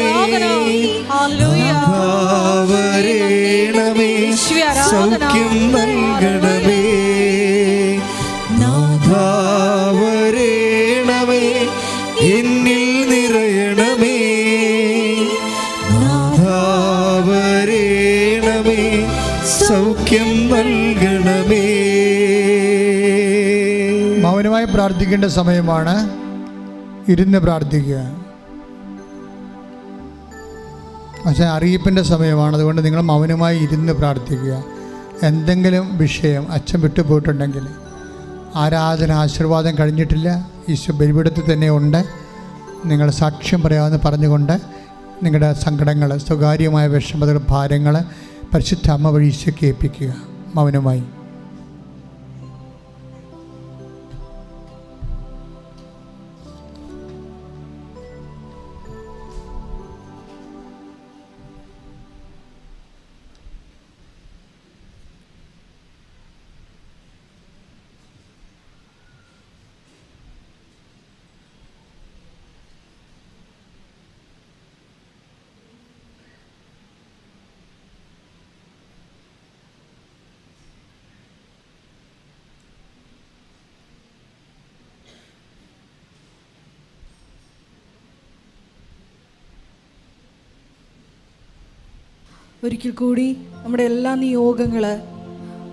ഹല്ലേലൂയ. വരേണമേ, സൗഖ്യം നൽകണമേ. നാഥാ വരേണമേ, എന്നിൽ നിറയണമേ. നാഥാ വരേണമേ, സൗഖ്യം നൽകണമേ. മൗനമായി പ്രാർത്ഥിക്കേണ്ട സമയമാണ്. ഇരുന്ന് പ്രാർത്ഥിക്കുക. പക്ഷേ അറിയിപ്പിൻ്റെ സമയമാണ്. അതുകൊണ്ട് നിങ്ങൾ മൗനമായി ഇരുന്ന് പ്രാർത്ഥിക്കുക. എന്തെങ്കിലും വിഷയം അച്ഛൻ വിട്ടുപോയിട്ടുണ്ടെങ്കിൽ, ആരാധന ആശീർവാദം കഴിഞ്ഞിട്ടില്ല, ഈശോ ബലിപീഠത്തിൽ തന്നെ ഉണ്ട്, നിങ്ങൾ സാക്ഷ്യം പറയാമെന്ന് പറഞ്ഞുകൊണ്ട് നിങ്ങളുടെ സങ്കടങ്ങൾ, സ്വകാര്യമായ വിഷമതകൾ, ഭാരങ്ങൾ പരിശുദ്ധ അമ്മ വഴി ഈശോയ്ക്ക് ഏൽപ്പിക്കുക. മൗനമായി. ഒരിക്കൽ കൂടി നമ്മുടെ എല്ലാ നിയോഗങ്ങൾ,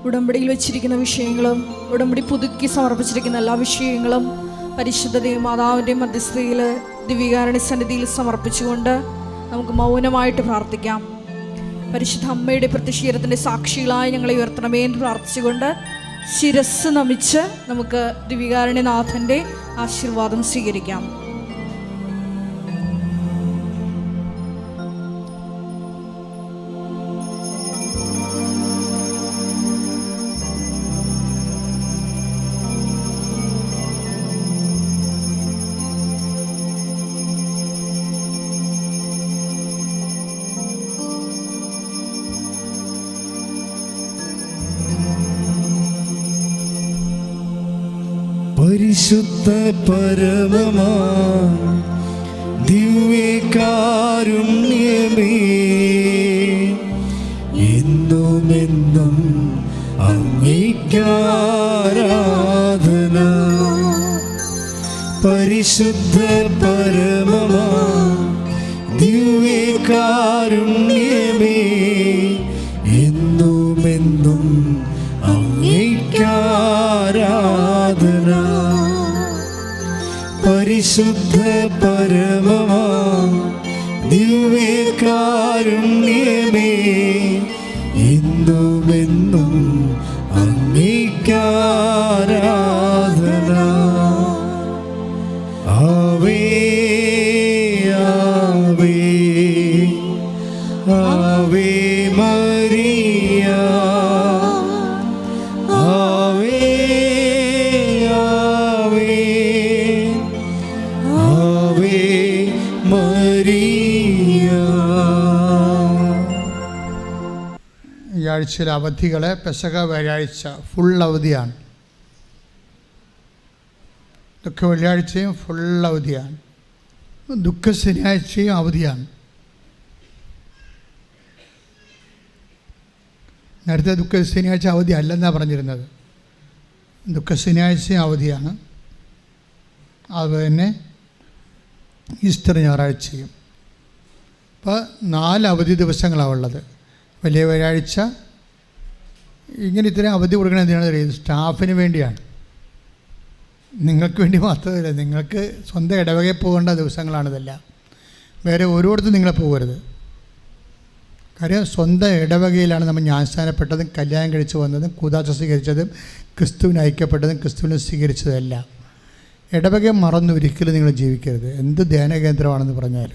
ഉടമ്പടിയിൽ വെച്ചിരിക്കുന്ന വിഷയങ്ങളും ഉടമ്പടി പുതുക്കി സമർപ്പിച്ചിരിക്കുന്ന എല്ലാ വിഷയങ്ങളും പരിശുദ്ധ മാതാവിൻ്റെ മധ്യസ്ഥതയിൽ ദിവ്യകാരുണ്യ സന്നിധിയിൽ സമർപ്പിച്ചുകൊണ്ട് നമുക്ക് മൗനമായിട്ട് പ്രാർത്ഥിക്കാം. പരിശുദ്ധ അമ്മയുടെ പ്രത്യക്ഷീകരണത്തിൻ്റെ സാക്ഷികളായി ഞങ്ങളെ ഉയർത്തണമേ എന്ന് പ്രാർത്ഥിച്ചുകൊണ്ട് ശിരസ് നമിച്ച് നമുക്ക് ദിവ്യകാരുണ്യനാഥൻ്റെ ആശീർവാദം സ്വീകരിക്കാം. പരിശുദ്ധ പരമമാ ദിവ്യകാരുണ്യമേ, എന്നുമെന്നും അങ്ങേയ്ക്കാരാധന. പരിശുദ്ധ പരമമാ ദിവ്യകാരുണ്യമേ, എന്നുമെന്നും അങ്ങേയ്ക്കാരാധന. പരിശുദ്ധ പരമമാ ദിവ്യകാരുണ്യമേ, എന്നുമെന്നും അങ്ങേയ്ക്കാരാധന. ആവേ ആവേ ആവേ മരിയ, ആവേ ആവേ ആവേ മരിയ. ഈ ആഴ്ചയിലെ അവധികൾ പെസഹ വ്യാഴാഴ്ച ഫുൾ അവധിയാണ്. ദുഃഖ വെള്ളിയാഴ്ചയും ഫുൾ അവധിയാണ്. ദുഃഖ ശനിയാഴ്ചയും അവധിയാണ്. നേരത്തെ ദുഃഖ ശനിയാഴ്ച അവധി അല്ലെന്നാണ് പറഞ്ഞിരുന്നത്. ദുഃഖ ശനിയാഴ്ചയും അവധിയാണ്. അതുപോലെ തന്നെ ഈസ്റ്റർ ഞായറാഴ്ചയും. അപ്പോൾ 4 അവധി ദിവസങ്ങളാണ് ഉള്ളത്. വലിയ വ്യാഴാഴ്ച ഇങ്ങനെ ഇത്രയും അവധി കൊടുക്കണത് എന്തിനാണെന്ന് അറിയുന്നത്? സ്റ്റാഫിന് വേണ്ടിയാണ്. നിങ്ങൾക്ക് വേണ്ടി മാത്രമല്ല, നിങ്ങൾക്ക് സ്വന്തം ഇടവകയിൽ പോകേണ്ട ദിവസങ്ങളാണിതെല്ലാം. വേറെ ഓരോരുത്തരും നിങ്ങളെ പോകരുത്. കാര്യം സ്വന്തം ഇടവകയിലാണ് നമ്മൾ ജ്ഞാനസ്നാനപ്പെട്ടതും കല്യാണം കഴിച്ച് വന്നതും കൂദാശ സ്വീകരിച്ചതും ക്രിസ്തുവിന് ഐക്യപ്പെട്ടതും ക്രിസ്തുവിനെ സ്വീകരിച്ചതെല്ലാം. ഇടവകയെ മറന്ന് ഒരിക്കലും നിങ്ങൾ ജീവിക്കരുത്, എന്ത് ധ്യാന കേന്ദ്രമാണെന്ന് പറഞ്ഞാൽ.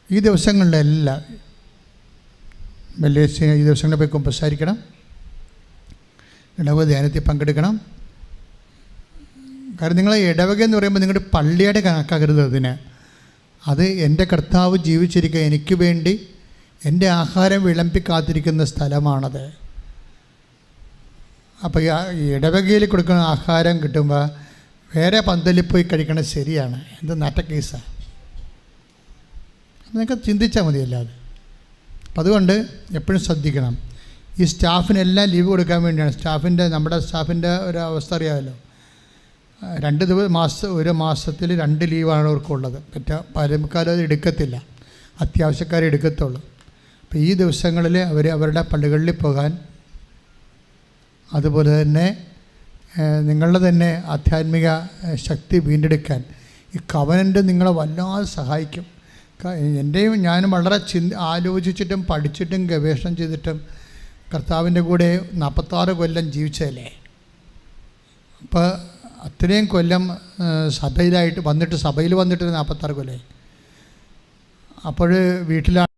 ഈ ദിവസങ്ങളിലെല്ലാം വെള്ളിയാഴ്ച ഈ ദിവസങ്ങളിൽ പോയി കുമ്പസാരിക്കണം, ഇടവക ധ്യാനത്തിൽ പങ്കെടുക്കണം. കാരണം നിങ്ങൾ ഇടവക എന്ന് പറയുമ്പോൾ നിങ്ങളുടെ പള്ളിയുടെ കണക്കാക്കരുത് അതിന്. അത് എൻ്റെ കർത്താവ് ജീവിച്ചിരിക്കുക എനിക്ക് വേണ്ടി എൻ്റെ ആഹാരം വിളമ്പി കാത്തിരിക്കുന്ന സ്ഥലമാണത്. അപ്പോൾ ഈ ഇടവകയിൽ കൊടുക്കുന്ന ആഹാരം കിട്ടുമ്പോൾ വേറെ പന്തലിൽ പോയി കഴിക്കണത് ശരിയാണ്, എന്ത് നാട്ട കേസാണ്. നിങ്ങൾക്ക് ചിന്തിച്ചാൽ മതിയല്ലാതെ. അപ്പം അതുകൊണ്ട് എപ്പോഴും ശ്രദ്ധിക്കണം. ഈ സ്റ്റാഫിനെല്ലാം ലീവ് കൊടുക്കാൻ വേണ്ടിയാണ്. നമ്മുടെ സ്റ്റാഫിൻ്റെ ഒരു അവസ്ഥ അറിയാമല്ലോ. 2 ഒരു മാസത്തിൽ 2 ലീവാണ് അവർക്കുള്ളത്. പരമക്കാലം അത് എടുക്കത്തില്ല, അത്യാവശ്യക്കാരെ എടുക്കത്തുള്ളൂ. അപ്പോൾ ഈ ദിവസങ്ങളിൽ അവർ അവരുടെ പള്ളികളിൽ പോകാൻ, അതുപോലെ തന്നെ നിങ്ങളുടെ തന്നെ ആധ്യാത്മിക ശക്തി വീണ്ടെടുക്കാൻ ഈ കവനൻ്റ് നിങ്ങളെ വല്ലാതെ സഹായിക്കും. ഞാനും വളരെ ആലോചിച്ചിട്ടും പഠിച്ചിട്ടും ഗവേഷണം ചെയ്തിട്ടും കർത്താവിൻ്റെ കൂടെ 46 കൊല്ലം ജീവിച്ചതല്ലേ. അപ്പോൾ അത്രയും കൊല്ലം സഭയിൽ വന്നിട്ട് 46 കൊല്ലം. അപ്പോൾ വീട്ടിലാണ്